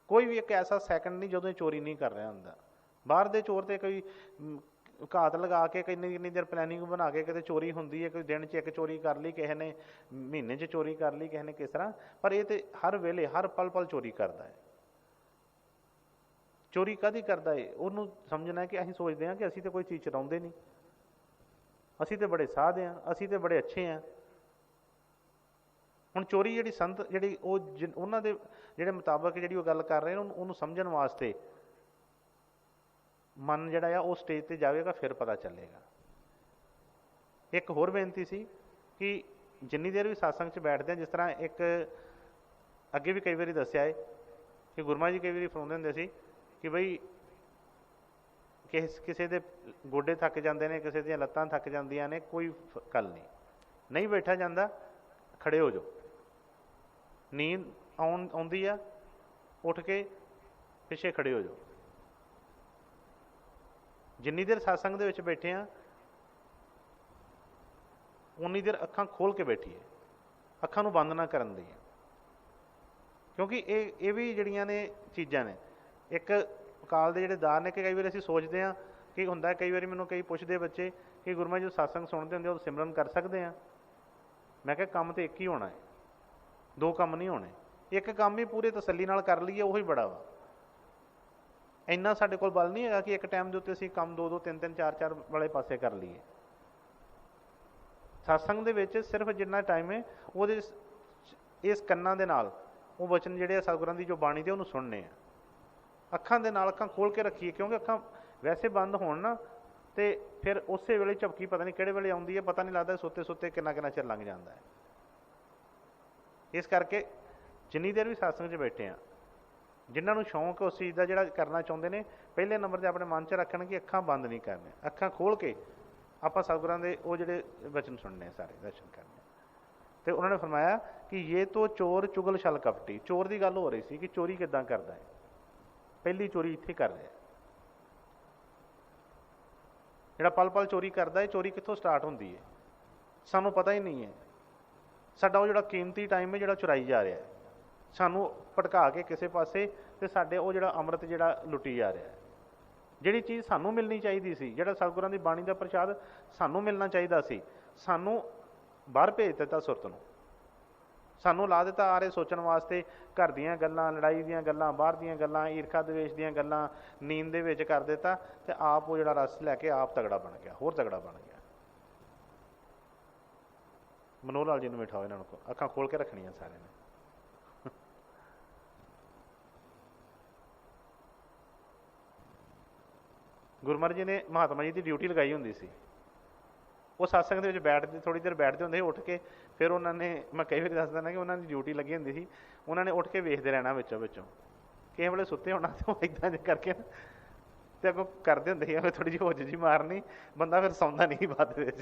ਕੋਈ ਵੀ ਇੱਕ ਐਸਾ ਸੈਕਿੰਡ ਨਹੀਂ ਜਦੋਂ ਇਹ ਚੋਰੀ ਨਹੀਂ ਕਰ ਰਿਹਾ ਹੁੰਦਾ। ਬਾਹਰ ਦੇ ਚੋਰ ਤੇ ਕੋਈ ਘਾਤ ਲਗਾ ਕੇ ਕਿੰਨੀ ਦੇਰ ਪਲੈਨਿੰਗ ਬਣਾ ਕੇ ਕਿਤੇ ਚੋਰੀ ਹੁੰਦੀ ਹੈ, ਕੋਈ ਦਿਨ 'ਚ ਇੱਕ ਚੋਰੀ ਕਰ ਲਈ, ਕਿਸੇ ਨੇ ਮਹੀਨੇ 'ਚ ਚੋਰੀ ਕਰ ਲਈ, ਕਿਸੇ ਨੇ ਕਿਸ ਤਰ੍ਹਾਂ, ਪਰ ਇਹ ਤੇ ਹਰ ਵੇਲੇ ਹਰ ਪਲ ਪਲ ਚੋਰੀ ਕਰਦਾ ਹੈ। ਚੋਰੀ ਕਾਹਦੀ ਕਰਦਾ ਹੈ? ਉਹਨੂੰ ਸਮਝਣਾ ਕਿ ਅਸੀਂ ਸੋਚਦੇ ਹਾਂ ਕਿ ਅਸੀਂ ਤਾਂ ਕੋਈ ਚੀਜ਼ ਚੁਰਾਉਂਦੇ ਨਹੀਂ, ਅਸੀਂ ਤਾਂ ਬੜੇ ਸਾਧ ਹਾਂ, ਅਸੀਂ ਤਾਂ ਬੜੇ ਅੱਛੇ ਹਾਂ। ਹੁਣ ਚੋਰੀ ਜਿਹੜੀ ਸੰਤ ਜਿਹੜੀ ਉਹਨਾਂ ਦੇ ਜਿਹੜੇ ਮੁਤਾਬਕ ਜਿਹੜੀ ਉਹ ਗੱਲ ਕਰ ਰਹੇ ਨੇ ਉਹਨੂੰ ਸਮਝਣ ਵਾਸਤੇ ਮਨ ਜਿਹੜਾ ਆ ਉਹ ਸਟੇਜ 'ਤੇ ਜਾਵੇਗਾ, ਫਿਰ ਪਤਾ ਚੱਲੇਗਾ। ਇੱਕ ਹੋਰ ਬੇਨਤੀ ਸੀ ਕਿ ਜਿੰਨੀ ਦੇਰ ਵੀ ਸਤਸੰਗ 'ਚ ਬੈਠਦੇ ਹਾਂ, ਜਿਸ ਤਰ੍ਹਾਂ ਇੱਕ ਅੱਗੇ ਵੀ ਕਈ ਵਾਰੀ ਦੱਸਿਆ ਹੈ ਕਿ ਗੁਰੂ ਮਹਾਰਾਜ ਜੀ ਕਈ ਵਾਰੀ ਫਰਮਾਉਂਦੇ ਹੁੰਦੇ ਸੀ ਕਿ ਬਈ ਕਿਸੇ ਦੇ ਗੋਡੇ ਥੱਕ ਜਾਂਦੇ ਨੇ, ਕਿਸੇ ਦੀਆਂ ਲੱਤਾਂ ਥੱਕ ਜਾਂਦੀਆਂ ਨੇ, ਕੋਈ ਗੱਲ ਨਹੀਂ ਬੈਠਾ ਜਾਂਦਾ, ਖੜੇ ਹੋ ਜਾਓ। ਨੀਂਦ ਆਉਂਦੀ ਆ, ਉੱਠ ਕੇ ਪਿੱਛੇ ਖੜੇ ਹੋ ਜਾਓ। ਜਿੰਨੀ ਦੇਰ ਸਤਸੰਗ ਦੇ ਵਿੱਚ ਬੈਠੇ ਆ ਉਨੀ ਦੇਰ ਅੱਖਾਂ ਖੋਲ੍ਹ ਕੇ ਬੈਠੀਏ, ਅੱਖਾਂ ਨੂੰ ਬੰਦ ਨਾ ਕਰਨ ਦੀ, ਕਿਉਂਕਿ ਇਹ ਵੀ ਜਿਹੜੀਆਂ ਨੇ ਚੀਜ਼ਾਂ ਨੇ। ਇੱਕ ਅਕਾਲ ਦੇ ਜਿਹੜੇ ਦਾਰ ਨੇ ਕਿ ਕਈ ਵਾਰੀ ਅਸੀਂ ਸੋਚਦੇ ਹਾਂ ਕਿ ਹੁੰਦਾ, ਕਈ ਵਾਰੀ ਮੈਨੂੰ ਕਈ ਪੁੱਛਦੇ ਬੱਚੇ ਕਿ ਗੁਰੂ ਮਹਾਰਾਜ ਜੀ ਸਤਸੰਗ ਸੁਣਦੇ ਹੁੰਦੇ ਉਹ ਸਿਮਰਨ ਕਰ ਸਕਦੇ ਹਾਂ? ਮੈਂ ਕਿਹਾ ਕੰਮ ਤਾਂ ਇੱਕ ਹੀ ਹੋਣਾ ਹੈ, ਦੋ ਕੰਮ ਨਹੀਂ ਹੋਣੇ। ਇੱਕ ਕੰਮ ਹੀ ਪੂਰੇ ਤਸੱਲੀ ਨਾਲ ਕਰ ਲਈਏ ਉਹੀ ਬੜਾ ਵਾ। ਇੰਨਾ ਸਾਡੇ ਕੋਲ ਬਲ ਨਹੀਂ ਹੈਗਾ ਕਿ ਇੱਕ ਟਾਈਮ ਦੇ ਉੱਤੇ ਅਸੀਂ ਕੰਮ 2-2 3-3 4-4 ਵਾਲੇ ਪਾਸੇ ਕਰ ਲਈਏ। ਸਤਸੰਗ ਦੇ ਵਿੱਚ ਸਿਰਫ ਜਿੰਨਾ ਟਾਈਮ ਹੈ ਉਹਦੇ ਇਸ ਕੰਨਾਂ ਦੇ ਨਾਲ ਉਹ ਵਚਨ ਜਿਹੜੇ ਆ ਸਤਿਗੁਰਾਂ ਦੀ ਜੋ ਬਾਣੀ ਦੇ ਉਹਨੂੰ ਸੁਣਨੇ ਆ, ਅੱਖਾਂ ਦੇ ਨਾਲ ਅੱਖਾਂ ਖੋਲ੍ਹ ਕੇ ਰੱਖੀਏ, ਕਿਉਂਕਿ ਅੱਖਾਂ ਵੈਸੇ ਬੰਦ ਹੋਣ ਨਾ ਤੇ ਫਿਰ ਉਸੇ ਵੇਲੇ ਝਪਕੀ ਪਤਾ ਨਹੀਂ ਕਿਹੜੇ ਵੇਲੇ ਆਉਂਦੀ ਹੈ, ਪਤਾ ਨਹੀਂ ਲੱਗਦਾ, ਸੁੱਤੇ ਸੁੱਤੇ ਕਿੰਨਾ ਚਿਰ ਲੰਘ ਜਾਂਦਾ ਹੈ। ਇਸ ਕਰਕੇ ਜਿੰਨੀ ਦੇਰ ਵੀ ਸਤਸੰਗ 'ਚ ਬੈਠੇ ਆ, ਜਿਨ੍ਹਾਂ ਨੂੰ ਸ਼ੌਂਕ ਉਸ ਚੀਜ਼ ਦਾ ਜਿਹੜਾ ਕਰਨਾ ਚਾਹੁੰਦੇ ਨੇ, ਪਹਿਲੇ ਨੰਬਰ 'ਤੇ ਆਪਣੇ ਮਨ 'ਚ ਰੱਖਣ ਕਿ ਅੱਖਾਂ ਬੰਦ ਨਹੀਂ ਕਰਨੀਆਂ, ਅੱਖਾਂ ਖੋਲ੍ਹ ਕੇ ਆਪਾਂ ਸਤਿਗੁਰਾਂ ਦੇ ਉਹ ਜਿਹੜੇ ਵਚਨ ਸੁਣਨੇ, ਸਾਰੇ ਦਰਸ਼ਨ ਕਰਨੇ। ਅਤੇ ਉਹਨਾਂ ਨੇ ਫਰਮਾਇਆ ਕਿ ਇਹ ਤੋਂ ਚੋਰ ਚੁਗਲ ਛਲ ਕਪਟੀ। ਚੋਰ ਦੀ ਗੱਲ ਹੋ ਰਹੀ ਸੀ ਕਿ ਚੋਰੀ ਕਿੱਦਾਂ ਕਰਦਾ ਹੈ। ਪਹਿਲੀ ਚੋਰੀ ਇੱਥੇ ਕਰ ਰਿਹਾ, ਜਿਹੜਾ ਪਲ ਪਲ ਚੋਰੀ ਕਰਦਾ ਹੈ। ਚੋਰੀ ਕਿੱਥੋਂ ਸਟਾਰਟ ਹੁੰਦੀ ਹੈ ਸਾਨੂੰ ਪਤਾ ਹੀ ਨਹੀਂ ਹੈ। ਸਾਡਾ ਉਹ ਜਿਹੜਾ ਕੀਮਤੀ ਟਾਈਮ ਹੈ ਜਿਹੜਾ ਚੁਰਾਈ ਜਾ ਰਿਹਾ ਹੈ, ਸਾਨੂੰ ਭਟਕਾ ਕੇ ਕਿਸੇ ਪਾਸੇ, ਅਤੇ ਸਾਡੇ ਉਹ ਜਿਹੜਾ ਅੰਮ੍ਰਿਤ ਜਿਹੜਾ ਲੁੱਟੀ ਜਾ ਰਿਹਾ ਹੈ। ਜਿਹੜੀ ਚੀਜ਼ ਸਾਨੂੰ ਮਿਲਣੀ ਚਾਹੀਦੀ ਸੀ, ਜਿਹੜਾ ਸਤਿਗੁਰਾਂ ਦੀ ਬਾਣੀ ਦਾ ਪ੍ਰਸ਼ਾਦ ਸਾਨੂੰ ਮਿਲਣਾ ਚਾਹੀਦਾ ਸੀ, ਸਾਨੂੰ ਬਾਹਰ ਭੇਜ ਦਿੱਤਾ ਸੁਰਤ ਨੂੰ। ਸਾਨੂੰ ਲਾ ਦਿੱਤਾ ਆਰੇ ਸੋਚਣ ਵਾਸਤੇ, ਘਰ ਦੀਆਂ ਗੱਲਾਂ, ਲੜਾਈ ਦੀਆਂ ਗੱਲਾਂ, ਬਾਹਰ ਦੀਆਂ ਗੱਲਾਂ, ਈਰਖਾ ਦਵੇਸ਼ ਦੀਆਂ ਗੱਲਾਂ ਨੀਂਦ ਦੇ ਵਿੱਚ ਕਰ ਦਿੱਤਾ, ਅਤੇ ਆਪ ਉਹ ਜਿਹੜਾ ਰਸ ਲੈ ਕੇ ਆਪ ਤਗੜਾ ਬਣ ਗਿਆ, ਹੋਰ ਤਗੜਾ ਬਣ ਗਿਆ। ਮਨੋਹਰ ਲਾਲ ਜੀ ਨੂੰ ਬਿਠਾਓ, ਇਹਨਾਂ ਨੂੰ ਅੱਖਾਂ ਖੋਲ੍ਹ ਕੇ ਰੱਖਣੀਆਂ ਸਾਰਿਆਂ ਨੇ। ਗੁਰੂ ਮਹਾਰਾਜ ਜੀ ਨੇ ਮਹਾਤਮਾ ਜੀ ਦੀ ਡਿਊਟੀ ਲਗਾਈ ਹੁੰਦੀ ਸੀ। ਉਹ ਸਤਸੰਗ ਦੇ ਵਿੱਚ ਬੈਠਦੇ, ਥੋੜ੍ਹੀ ਦੇਰ ਬੈਠਦੇ ਹੁੰਦੇ ਸੀ, ਉੱਠ ਕੇ ਫਿਰ ਉਹਨਾਂ ਨੇ, ਮੈਂ ਕਈ ਵਾਰੀ ਦੱਸਦਾ ਨਾ ਕਿ ਉਹਨਾਂ ਦੀ ਡਿਊਟੀ ਲੱਗੀ ਹੁੰਦੀ ਸੀ, ਉਹਨਾਂ ਨੇ ਉੱਠ ਕੇ ਵੇਖਦੇ ਰਹਿਣਾ ਵਿੱਚੋਂ ਕਿਸੇ ਵੇਲੇ ਸੁੱਤੇ ਹੋਣਾ ਤੇ ਉਹ ਇੱਦਾਂ ਜੇ ਕਰਕੇ ਨਾ ਤੇ ਅੱਗੋਂ ਕਰਦੇ ਹੁੰਦੇ ਸੀ, ਥੋੜ੍ਹੀ ਜਿਹੀ ਹੋਜ ਜੀ ਮਾਰਨੀ, ਬੰਦਾ ਫਿਰ ਸੌਂਦਾ ਨਹੀਂ ਬਾਅਦ ਵਿੱਚ।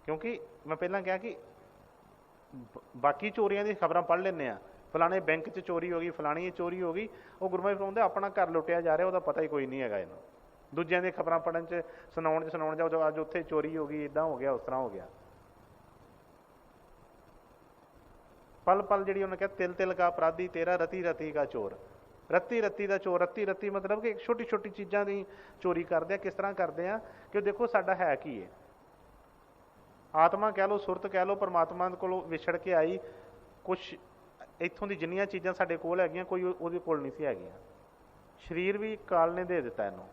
ਕਿਉਂਕਿ ਮੈਂ ਪਹਿਲਾਂ ਕਿਹਾ ਕਿ ਬਾਕੀ ਚੋਰੀਆਂ ਦੀ ਖਬਰਾਂ ਪੜ੍ਹ ਲੈਂਦੇ ਹਾਂ, ਫਲਾਣੇ ਬੈਂਕ 'ਚ ਚੋਰੀ ਹੋ ਗਈ, ਫਲਾਣੀ ਚੋਰੀ ਹੋ ਗਈ, ਉਹ ਗੁਰੂ ਮਹਾਰਾਜ ਫਰਮਾਉਂਦੇ ਆਪਣਾ ਘਰ ਲੁੱਟਿਆ ਜਾ ਰਿਹਾ, ਉਹਦਾ ਪਤਾ ਹੀ ਕੋਈ ਨਹੀਂ ਹੈਗਾ ਇਹਨੂੰ। ਦੂਜਿਆਂ ਦੀਆਂ ਖਬਰਾਂ ਪੜ੍ਹਨ 'ਚ ਸੁਣਾਉਣ ਜਾਓ, ਅੱਜ ਉੱਥੇ ਚੋਰੀ ਹੋ ਗਈ, ਇੱਦਾਂ ਹੋ ਗਿਆ, ਉਸ ਤਰ੍ਹਾਂ ਹੋ ਗਿਆ। ਪਲ ਪਲ ਜਿਹੜੀ ਉਹਨੇ ਕਿਹਾ ਤਿਲ ਤਿਲ ਕਾ ਅਪਰਾਧੀ ਤੇਰਾ, ਰਤੀ ਰਤੀ ਕਾ ਚੋਰ। ਰੱਤੀ ਰੱਤੀ ਦਾ ਚੋਰ, ਰੱਤੀ ਰੱਤੀ ਮਤਲਬ ਕਿ ਛੋਟੀ ਛੋਟੀ ਚੀਜ਼ਾਂ ਦੀ ਚੋਰੀ ਕਰਦੇ ਆ। ਕਿਸ ਤਰ੍ਹਾਂ ਕਰਦੇ ਆ ਕਿ ਦੇਖੋ ਸਾਡਾ ਹੈ ਕੀ ਹੈ, ਆਤਮਾ ਕਹਿ ਲਓ, ਸੁਰਤ ਕਹਿ ਲਓ, ਪਰਮਾਤਮਾ ਕੋਲੋਂ ਵਿਛੜ ਕੇ ਆਈ, ਕੁਛ ਇੱਥੋਂ ਦੀ ਜਿੰਨੀਆਂ ਚੀਜ਼ਾਂ ਸਾਡੇ ਕੋਲ ਹੈਗੀਆਂ ਕੋਈ ਉਹਦੇ ਕੋਲ ਨਹੀਂ ਸੀ ਹੈਗੀਆਂ। ਸਰੀਰ ਵੀ ਕਾਲ ਨੇ ਦੇ ਦਿੱਤਾ ਇਹਨੂੰ,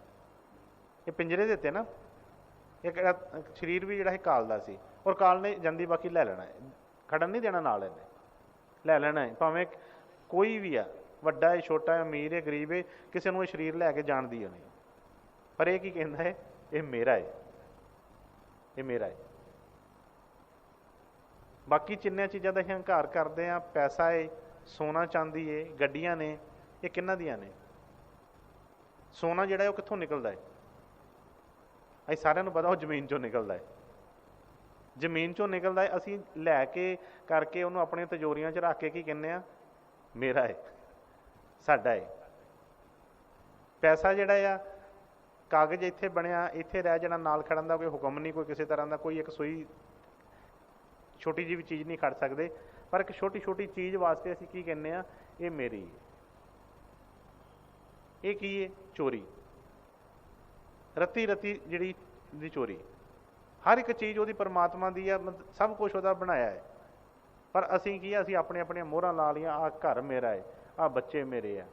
ਇਹ ਪਿੰਜਰੇ ਦਿੱਤੇ ਨਾ, ਇੱਕ ਸਰੀਰ ਵੀ ਜਿਹੜਾ ਇਹ ਕਾਲ ਦਾ ਸੀ, ਔਰ ਕਾਲ ਨੇ ਜਾਂਦੀ ਬਾਕੀ ਲੈ ਲੈਣਾ, ਖੜਨ ਨਹੀਂ ਦੇਣਾ ਨਾਲ, ਇਹਨੇ ਲੈ ਲੈਣਾ ਹੈ। ਭਾਵੇਂ ਕੋਈ ਵੀ ਆ, ਵੱਡਾ ਹੈ, ਛੋਟਾ ਹੈ, ਅਮੀਰ ਹੈ, ਗਰੀਬ ਹੈ, ਕਿਸੇ ਨੂੰ ਇਹ ਸਰੀਰ ਲੈ ਕੇ ਜਾਣਦੀ ਹੈ ਨਹੀਂ। ਪਰ ਇਹ ਕੀ ਕਹਿੰਦਾ ਹੈ, ਇਹ ਮੇਰਾ ਹੈ, ਇਹ ਮੇਰਾ ਹੈ। ਬਾਕੀ ਜਿੰਨੀਆਂ ਚੀਜ਼ਾਂ ਦਾ ਅਸੀਂ ਹੰਕਾਰ ਕਰਦੇ ਹਾਂ, ਪੈਸਾ ਹੈ, सोना चांदी है, गड्डियां ने, ये किन्ना दियां ने? सोना जिहड़ा है वो कित्थों निकलदा है? ਅਸੀਂ ਸਾਰਿਆਂ ਨੂੰ ਪਤਾ ਉਹ ਜ਼ਮੀਨ ਚੋਂ ਨਿਕਲਦਾ ਹੈ। ਜ਼ਮੀਨ ਚੋਂ ਨਿਕਲਦਾ ਹੈ, ਅਸੀਂ ਲੈ ਕੇ ਕਰਕੇ ਉਹਨੂੰ ਆਪਣੀਆਂ ਤਿਜੋਰੀਆਂ 'ਚ ਰੱਖ ਕੇ ਕੀ ਕਹਿੰਦੇ ਆ? ਮੇਰਾ ਹੈ, ਸਾਡਾ ਹੈ। ਪੈਸਾ ਜਿਹੜਾ ਆ ਕਾਗਜ਼ ਇੱਥੇ ਬਣਿਆ, ਇੱਥੇ ਰਹਿ ਜਾਣਾ, ਨਾਲ ਖੜਨ ਦਾ ਕੋਈ ਹੁਕਮ ਨਹੀਂ, ਕੋਈ ਕਿਸੇ ਤਰ੍ਹਾਂ ਦਾ ਕੋਈ ਇੱਕ ਸੂਈ ਛੋਟੀ ਜਿਹੀ ਵੀ ਚੀਜ਼ ਨਹੀਂ ਖੜ ਸਕਦੇ। ਪਰ ਇੱਕ ਛੋਟੀ ਛੋਟੀ ਚੀਜ਼ ਵਾਸਤੇ ਅਸੀਂ ਕੀ ਕਹਿੰਦੇ ਆ? ਇਹ ਮੇਰੀ ਹੈ। ਇਹ ਕੀ ਹੈ? ਚੋਰੀ। ਰੱਤੀ ਰੱਤੀ ਜਿਹੜੀ ਦੀ ਚੋਰੀ। ਹਰ ਇੱਕ ਚੀਜ਼ ਉਹਦੀ ਪਰਮਾਤਮਾ ਦੀ ਆ, ਸਭ ਕੁਛ ਉਹਦਾ ਬਣਾਇਆ ਹੈ। ਪਰ ਅਸੀਂ ਕੀ ਆ? ਅਸੀਂ ਆਪਣੀਆਂ ਆਪਣੀਆਂ ਮੋਹਰਾਂ ਲਾ ਲਈਆਂ। ਆਹ ਘਰ ਮੇਰਾ ਹੈ, ਆਹ ਬੱਚੇ ਮੇਰੇ ਆ,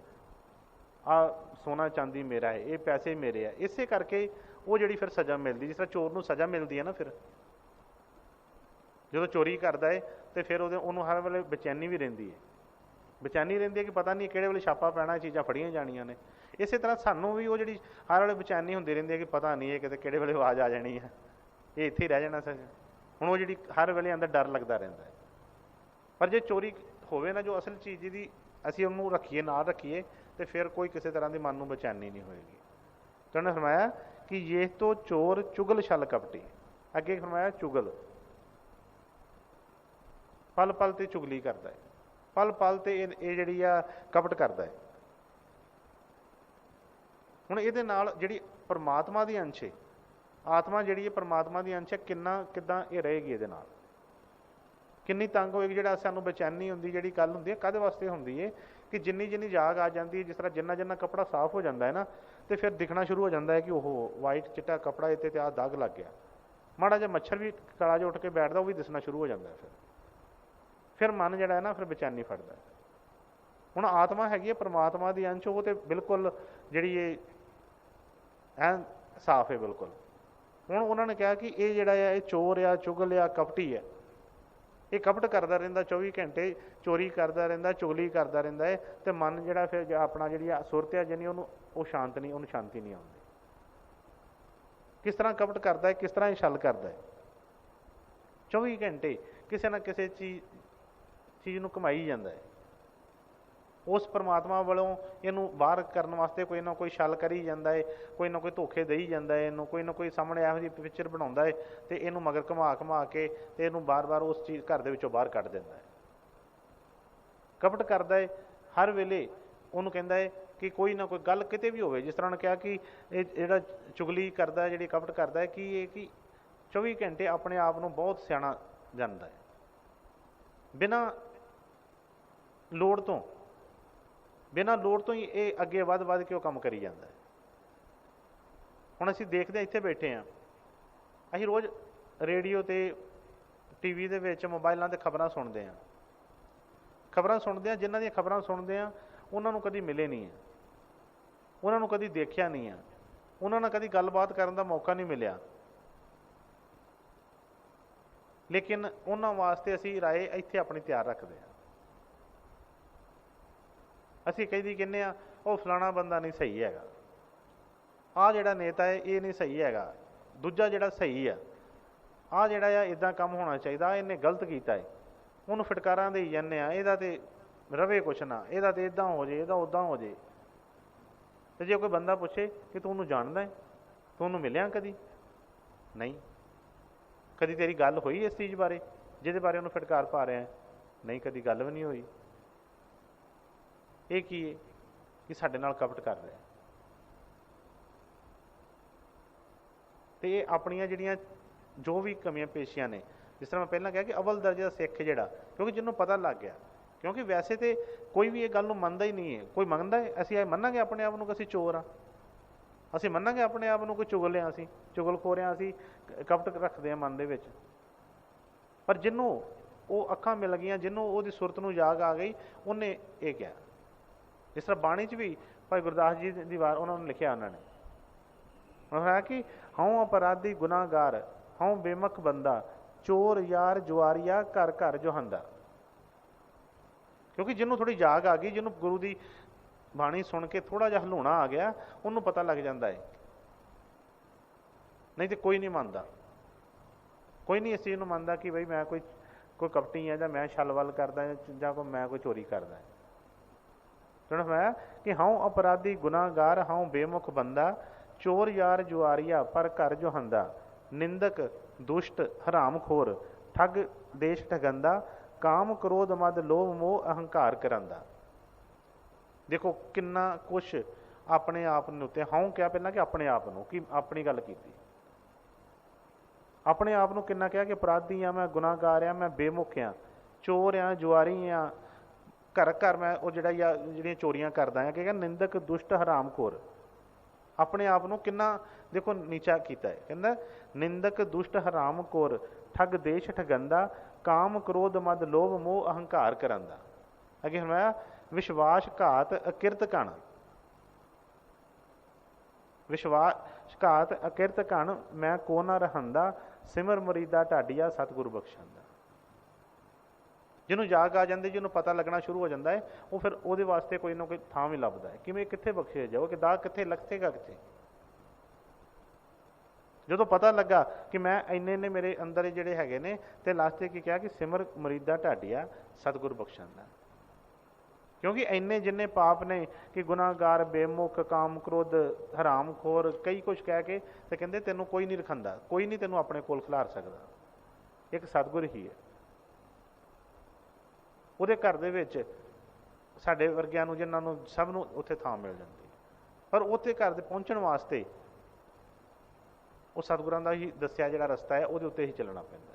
ਆਹ ਸੋਨਾ ਚਾਂਦੀ ਮੇਰਾ ਹੈ, ਇਹ ਪੈਸੇ ਮੇਰੇ ਆ। ਇਸੇ ਕਰਕੇ ਉਹ ਜਿਹੜੀ ਫਿਰ ਸਜ਼ਾ ਮਿਲਦੀ, ਜਿਸ ਤਰ੍ਹਾਂ ਚੋਰ ਨੂੰ ਸਜ਼ਾ ਮਿਲਦੀ ਹੈ ਨਾ, ਫਿਰ ਜਦੋਂ ਚੋਰੀ ਕਰਦਾ ਹੈ ਤੇ ਫਿਰ ਉਹਨੂੰ ਹਰ ਵੇਲੇ ਬੇਚੈਨੀ ਵੀ ਰਹਿੰਦੀ ਹੈ। ਬੇਚੈਨੀ ਰਹਿੰਦੀ ਹੈ ਕਿ ਪਤਾ ਨਹੀਂ ਕਿਹੜੇ ਵੇਲੇ ਛਾਪਾ ਪੈਣਾ, ਚੀਜ਼ਾਂ ਫੜੀਆਂ ਜਾਣੀਆਂ ਨੇ। ਇਸੇ ਤਰ੍ਹਾਂ ਸਾਨੂੰ ਵੀ ਉਹ ਜਿਹੜੀ ਹਰ ਵੇਲੇ ਬੇਚੈਨੀ ਹੁੰਦੀ ਰਹਿੰਦੀ ਹੈ ਕਿ ਪਤਾ ਨਹੀਂ ਇਹ ਕਿਤੇ ਕਿਹੜੇ ਵੇਲੇ ਆਵਾਜ਼ ਆ ਜਾਣੀ ਹੈ, ਇਹ ਇੱਥੇ ਹੀ ਰਹਿ ਜਾਣਾ ਸਰ। ਹੁਣ ਉਹ ਜਿਹੜੀ ਹਰ ਵੇਲੇ ਅੰਦਰ ਡਰ ਲੱਗਦਾ ਰਹਿੰਦਾ ਹੈ। ਪਰ ਜੇ ਚੋਰੀ ਹੋਵੇ ਨਾ, ਜੋ ਅਸਲ ਚੀਜ਼ ਦੀ ਅਸੀਂ ਉਹਨੂੰ ਰੱਖੀਏ, ਨਾਲ ਰੱਖੀਏ, ਤੇ ਫਿਰ ਕੋਈ ਕਿਸੇ ਤਰ੍ਹਾਂ ਦੀ ਮਨ ਨੂੰ ਬੇਚੈਨੀ ਨਹੀਂ ਹੋਏਗੀ। ਤੇ ਉਹਨੇ ਫਰਮਾਇਆ ਕਿ ਇਹ ਤੋਂ ਚੋਰ ਚੁਗਲ ਛਲ ਕਪਟੀ। ਅੱਗੇ ਫਰਮਾਇਆ ਚੁਗਲ, ਪਲ ਪਲ ਤੇ ਚੁਗਲੀ ਕਰਦਾ ਹੈ, ਪਲ ਪਲ ਤੇ ਇਹ ਜਿਹੜੀ ਆ ਕਪਟ ਕਰਦਾ ਹੈ। ਹੁਣ ਇਹਦੇ ਨਾਲ ਜਿਹੜੀ ਪਰਮਾਤਮਾ ਦੀ ਅੰਸ਼ ਹੈ, ਆਤਮਾ ਜਿਹੜੀ ਹੈ ਪਰਮਾਤਮਾ ਦੀ ਅੰਸ਼ ਹੈ, ਕਿੱਦਾਂ ਇਹ ਰਹੇਗੀ? ਇਹਦੇ ਨਾਲ ਕਿੰਨੀ ਤੰਗ ਹੋਏਗੀ? ਜਿਹੜਾ ਸਾਨੂੰ ਬੇਚੈਨੀ ਹੁੰਦੀ, ਜਿਹੜੀ ਗੱਲ ਹੁੰਦੀ ਹੈ, ਕਾਹਦੇ ਵਾਸਤੇ ਹੁੰਦੀ ਹੈ? ਕਿ ਜਿੰਨੀ ਜਿੰਨੀ ਜਾਗ ਆ ਜਾਂਦੀ ਹੈ, ਜਿਸ ਤਰ੍ਹਾਂ ਜਿੰਨਾ ਜਿੰਨਾ ਕੱਪੜਾ ਸਾਫ਼ ਹੋ ਜਾਂਦਾ ਹੈ ਨਾ, ਤੇ ਫਿਰ ਦਿਖਣਾ ਸ਼ੁਰੂ ਹੋ ਜਾਂਦਾ ਹੈ ਕਿ ਉਹ ਵਾਈਟ ਚਿੱਟਾ ਕੱਪੜਾ ਇੱਥੇ ਤੇ ਆਹ ਦਾਗ ਲੱਗ ਗਿਆ। ਮਾੜਾ ਜਿਹਾ ਮੱਛਰ ਵੀ ਕਾਲਾ ਜਿਹਾ ਉੱਠ ਕੇ ਬੈਠਦਾ, ਉਹ ਵੀ ਦਿਸਣਾ ਸ਼ੁਰੂ ਹੋ ਜਾਂਦਾ ਹੈ। ਫਿਰ ਮਨ ਜਿਹੜਾ ਹੈ ਨਾ, ਫਿਰ ਬੇਚੈਨੀ ਫੜਦਾ। ਹੁਣ ਆਤਮਾ ਹੈਗੀ ਹੈ ਪਰਮਾਤਮਾ ਦੀ ਅੰਸ਼, ਉਹ ਤੇ ਬਿਲਕੁਲ ਜਿਹੜੀ ਇਹ ਐ ਸਾਫ਼ ਹੈ ਬਿਲਕੁਲ। ਹੁਣ ਉਹਨਾਂ ਨੇ ਕਿਹਾ ਕਿ ਇਹ ਜਿਹੜਾ ਆ, ਇਹ ਚੋਰ ਆ, ਚੁਗਲ ਆ, ਕਪਟੀ ਹੈ। ਇਹ ਕਪਟ ਕਰਦਾ ਰਹਿੰਦਾ, 24 ਘੰਟੇ ਚੋਰੀ ਕਰਦਾ ਰਹਿੰਦਾ, ਚੁਗਲੀ ਕਰਦਾ ਰਹਿੰਦਾ ਹੈ। ਤੇ ਮਨ ਜਿਹੜਾ ਫਿਰ ਆਪਣਾ ਜਿਹੜੀ ਸੁਰਤ ਆ ਜਿਹਨੀ, ਉਹਨੂੰ ਸ਼ਾਂਤ ਨਹੀਂ, ਉਹਨੂੰ ਸ਼ਾਂਤੀ ਨਹੀਂ ਆਉਂਦੀ। ਕਿਸ ਤਰ੍ਹਾਂ ਕਪਟ ਕਰਦਾ ਹੈ, ਕਿਸ ਤਰ੍ਹਾਂ ਇਹ ਛਲ ਕਰਦਾ ਹੈ? 24 ਘੰਟੇ ਕਿਸੇ ਨਾ ਕਿਸੇ ਚੀਜ਼ ਨੂੰ ਕਮਾਈ ਜਾਂਦਾ ਹੈ। ਉਸ ਪਰਮਾਤਮਾ ਵੱਲੋਂ ਇਹਨੂੰ ਬਾਹਰ ਕਰਨ ਵਾਸਤੇ ਕੋਈ ਨਾ ਕੋਈ ਛਲ ਕਰੀ ਜਾਂਦਾ ਹੈ, ਕੋਈ ਨਾ ਕੋਈ ਧੋਖੇ ਦੇਈ ਜਾਂਦਾ ਹੈ, ਇਹਨੂੰ ਕੋਈ ਨਾ ਕੋਈ ਸਾਹਮਣੇ ਇਹੋ ਜਿਹੀ ਪਿਕਚਰ ਬਣਾਉਂਦਾ ਹੈ, ਤੇ ਇਹਨੂੰ ਮਗਰ ਘੁਮਾ ਕੇ ਤੇ ਇਹਨੂੰ ਬਾਰ-ਬਾਰ ਉਸ ਚੀਜ਼ ਘਰ ਦੇ ਵਿੱਚੋਂ ਬਾਹਰ ਕੱਢ ਦਿੰਦਾ ਹੈ। ਕਪਟ ਕਰਦਾ ਹੈ ਹਰ ਵੇਲੇ। ਉਹਨੂੰ ਕਹਿੰਦਾ ਹੈ ਕਿ ਕੋਈ ਨਾ ਕੋਈ ਗੱਲ ਕਿਤੇ ਵੀ ਹੋਵੇ, ਜਿਸ ਤਰ੍ਹਾਂ ਉਹਨੇ ਕਿਹਾ ਕਿ ਇਹ ਜਿਹੜਾ ਚੁਗਲੀ ਕਰਦਾ, ਜਿਹੜੀ ਕਪਟ ਕਰਦਾ ਹੈ, ਕਿ ਇਹ ਕਿ 24 ਘੰਟੇ ਆਪਣੇ ਆਪ ਨੂੰ ਬਹੁਤ ਸਿਆਣਾ ਜਾਣਦਾ ਹੈ, ਬਿਨਾਂ ਲੋੜ ਤੋਂ ਹੀ ਇਹ ਅੱਗੇ ਵੱਧ ਕੇ ਉਹ ਕੰਮ ਕਰੀ ਜਾਂਦਾ ਹੈ। ਹੁਣ ਅਸੀਂ ਦੇਖਦੇ ਹਾਂ, ਇੱਥੇ ਬੈਠੇ ਹਾਂ, ਅਸੀਂ ਰੋਜ਼ ਰੇਡੀਓ ਤੇ TV ਦੇ ਵਿੱਚ, ਮੋਬਾਈਲਾਂ 'ਤੇ ਖਬਰਾਂ ਸੁਣਦੇ ਹਾਂ। ਜਿਨ੍ਹਾਂ ਦੀਆਂ ਖਬਰਾਂ ਸੁਣਦੇ ਹਾਂ, ਉਹਨਾਂ ਨੂੰ ਕਦੀ ਮਿਲੇ ਨਹੀਂ ਹੈ, ਉਹਨਾਂ ਨੂੰ ਕਦੀ ਦੇਖਿਆ ਨਹੀਂ ਹੈ, ਉਹਨਾਂ ਨਾਲ ਕਦੀ ਗੱਲਬਾਤ ਕਰਨ ਦਾ ਮੌਕਾ ਨਹੀਂ ਮਿਲਿਆ। ਲੇਕਿਨ ਉਹਨਾਂ ਵਾਸਤੇ ਅਸੀਂ ਰਾਏ ਇੱਥੇ ਆਪਣੀ ਤਿਆਰ ਰੱਖਦੇ ਹਾਂ। ਅਸੀਂ ਕਹਿੰਦੇ ਹਾਂ ਉਹ ਫਲਾਣਾ ਬੰਦਾ ਨਹੀਂ ਸਹੀ ਹੈਗਾ, ਆਹ ਜਿਹੜਾ ਨੇਤਾ ਹੈ ਇਹ ਨਹੀਂ ਸਹੀ ਹੈਗਾ, ਦੂਜਾ ਜਿਹੜਾ ਸਹੀ ਆ, ਆਹ ਜਿਹੜਾ ਆ ਇੱਦਾਂ ਕੰਮ ਹੋਣਾ ਚਾਹੀਦਾ, ਇਹਨੇ ਗਲਤ ਕੀਤਾ ਹੈ, ਉਹਨੂੰ ਫਟਕਾਰਾਂ ਦੇਈ ਜਾਂਦੇ ਆ, ਇਹਦਾ ਤੇ ਰਵੇ ਕੁਛ ਨਾ, ਇਹਦਾ ਤੇ ਇੱਦਾਂ ਹੋ ਜੇ, ਇਹਦਾ ਉੱਦਾਂ ਹੋ ਜੇ। ਤੇ ਜੇ ਕੋਈ ਬੰਦਾ ਪੁੱਛੇ ਕਿ ਤੂੰ ਉਹਨੂੰ ਜਾਣਦਾ ਹੈ, ਤੂੰ ਉਹਨੂੰ ਮਿਲਿਆ ਕਦੀ? ਨਹੀਂ। ਕਦੀ ਤੇਰੀ ਗੱਲ ਹੋਈ ਇਸ ਚੀਜ਼ ਬਾਰੇ ਜਿਹਦੇ ਬਾਰੇ ਉਹਨੂੰ ਫਟਕਾਰ ਪਾ ਰਿਹਾ? ਨਹੀਂ, ਕਦੀ ਗੱਲ ਵੀ ਨਹੀਂ ਹੋਈ। ਇਹ ਕੀ ਹੈ? ਕਿ ਸਾਡੇ ਨਾਲ ਕਪਟ ਕਰ ਰਿਹਾ। ਤੇ ਇਹ ਆਪਣੀਆਂ ਜਿਹੜੀਆਂ ਜੋ ਵੀ ਕਮੀਆਂ ਪੇਸ਼ੀਆਂ ਨੇ, ਜਿਸ ਤਰ੍ਹਾਂ ਮੈਂ ਪਹਿਲਾਂ ਕਿਹਾ ਕਿ ਅਵਲ ਦਰਜੇ ਦਾ ਸਿੱਖ ਜਿਹੜਾ, ਕਿਉਂਕਿ ਜਿਹਨੂੰ ਪਤਾ ਲੱਗ ਗਿਆ, ਕਿਉਂਕਿ ਵੈਸੇ ਤੇ ਕੋਈ ਵੀ ਇਹ ਗੱਲ ਨੂੰ ਮੰਨਦਾ ਹੀ ਨਹੀਂ ਹੈ। ਕੋਈ ਮੰਨਦਾ ਹੈ? ਅਸੀਂ ਇਹ ਮੰਨਾਂਗੇ ਆਪਣੇ ਆਪ ਨੂੰ ਕਿ ਅਸੀਂ ਚੋਰ ਹਾਂ? ਅਸੀਂ ਮੰਨਾਂਗੇ ਆਪਣੇ ਆਪ ਨੂੰ ਕੋਈ ਚੁਗਲ ਹਾਂ, ਅਸੀਂ ਚੁਗਲਖੋਰ ਹਾਂ, ਅਸੀਂ ਕਪਟ ਰੱਖਦੇ ਹਾਂ ਮਨ ਦੇ ਵਿੱਚ? ਪਰ ਜਿਹਨੂੰ ਉਹ ਅੱਖਾਂ ਮਿਲ ਗਈਆਂ, ਜਿਹਨੂੰ ਉਹਦੀ ਸੁਰਤ ਨੂੰ ਜਾਗ ਆ ਗਈ, ਉਹਨੇ ਇਹ ਕਿਹਾ। ਜਿਸ ਤਰ੍ਹਾਂ ਬਾਣੀ 'ਚ ਵੀ ਭਾਈ ਗੁਰਦਾਸ ਜੀ ਦੀ ਵਾਰ ਉਹਨਾਂ ਨੂੰ ਲਿਖਿਆ, ਉਹਨਾਂ ਨੇ ਕਿਹਾ ਕਿ ਹਉ ਅਪਰਾਧੀ ਗੁਨਾਹਗਾਰ, ਹਉ ਬੇਮੁਖ ਬੰਦਾ, ਚੋਰ ਯਾਰ ਜੁਆਰੀਆ, ਘਰ ਘਰ ਜੋਹੰਦਾ। ਕਿਉਂਕਿ ਜਿਹਨੂੰ ਥੋੜ੍ਹੀ ਜਾਗ ਆ ਗਈ, ਜਿਹਨੂੰ ਗੁਰੂ ਦੀ ਬਾਣੀ ਸੁਣ ਕੇ ਥੋੜ੍ਹਾ ਜਿਹਾ ਹਲੂਣਾ ਆ ਗਿਆ, ਉਹਨੂੰ ਪਤਾ ਲੱਗ ਜਾਂਦਾ ਹੈ। ਨਹੀਂ ਤੇ ਕੋਈ ਨਹੀਂ ਮੰਨਦਾ, ਕੋਈ ਨਹੀਂ ਇਸ ਚੀਜ਼ ਨੂੰ ਮੰਨਦਾ ਕਿ ਬਈ ਮੈਂ कोई कपटी है, मैं छल वल करदा जां मैं कोई चोरी करदा। सुन मैं कि हाऊं अपराधी गुनाहगार हाऊं बेमुख बंदा, चोर यार जुआरिया पर घर जो हंदा, निंदक दुष्ट हराम खोर ठग देश ठगंदा, काम क्रोध मद लोभ मोह अहंकार करांदा। देखो किन्ना कुछ अपने आप उत्ते हाऊं क्या पहला कि अपने आप नूं कि अपनी गल कीती, अपने आप नूं किन्ना कहा कि अपराधी हाँ, मैं गुनाहगार हाँ, मैं बेमुख हाँ, चोर हाँ, जुआरी हाँ, घर घर मैं वो जिहड़ियां चोरियां करदा हाँ। कि निंदक दुष्ट हराम खोर, अपने आप नूं किन्ना देखो नीचा कीता है। कहंदा निंदक दुष्ट हराम खोर ठग देश ठगंदा, काम क्रोध मद लोभ मोह अहंकार करांदा। अगे मैं विश्वास घात अकिरत कण, विश्वास घात अकिरत कण मैं को ना रहंदा, सिमर मुरीदा ढाडिया सतगुरु बख्शंदा। जिन्होंने जाग आ जाती, जिन्होंने पता लगना शुरू हो जाता है, वो फिर वो वास्ते कोई ना कोई थां भी लभदा है कि मैं कित्थे बख्शे जाओ, कि दाग कित्थे लगेगा कित्थे। जो पता लगा कि मैं इन्ने ने मेरे अंदर जिहड़े हैगे ने, ते लास्ट की कहा कि सिमर मुरीदा ढाडिया सतगुरु बख्शंदा। क्योंकि इन्ने जिन्ने पाप ने कि गुनाहगार बेमुख काम क्रोध हराम खोर कई कुछ कह के ते कहंदे तैनूं कोई नहीं रखंदा, कोई नहीं तैनूं अपने कोल खिलार सकदा, एक सतगुर ही है। ਉਹਦੇ घर ਦੇ ਵਿੱਚ ਸਾਡੇ ਵਰਗਿਆਂ ਨੂੰ ਜਿਨ੍ਹਾਂ ਨੂੰ ਸਭ ਨੂੰ ਉੱਥੇ ਥਾਂ ਮਿਲ ਜਾਂਦੀ, ਪਰ ਉੱਥੇ ਘਰ ਦੇ ਪਹੁੰਚਣ ਵਾਸਤੇ ਉਹ ਸਤਿਗੁਰਾਂ ਦਾ ਹੀ ਦੱਸਿਆ ਜਿਹੜਾ ਰਸਤਾ ਹੈ ਉਹਦੇ ਉੱਤੇ ਹੀ ਚੱਲਣਾ ਪੈਂਦਾ।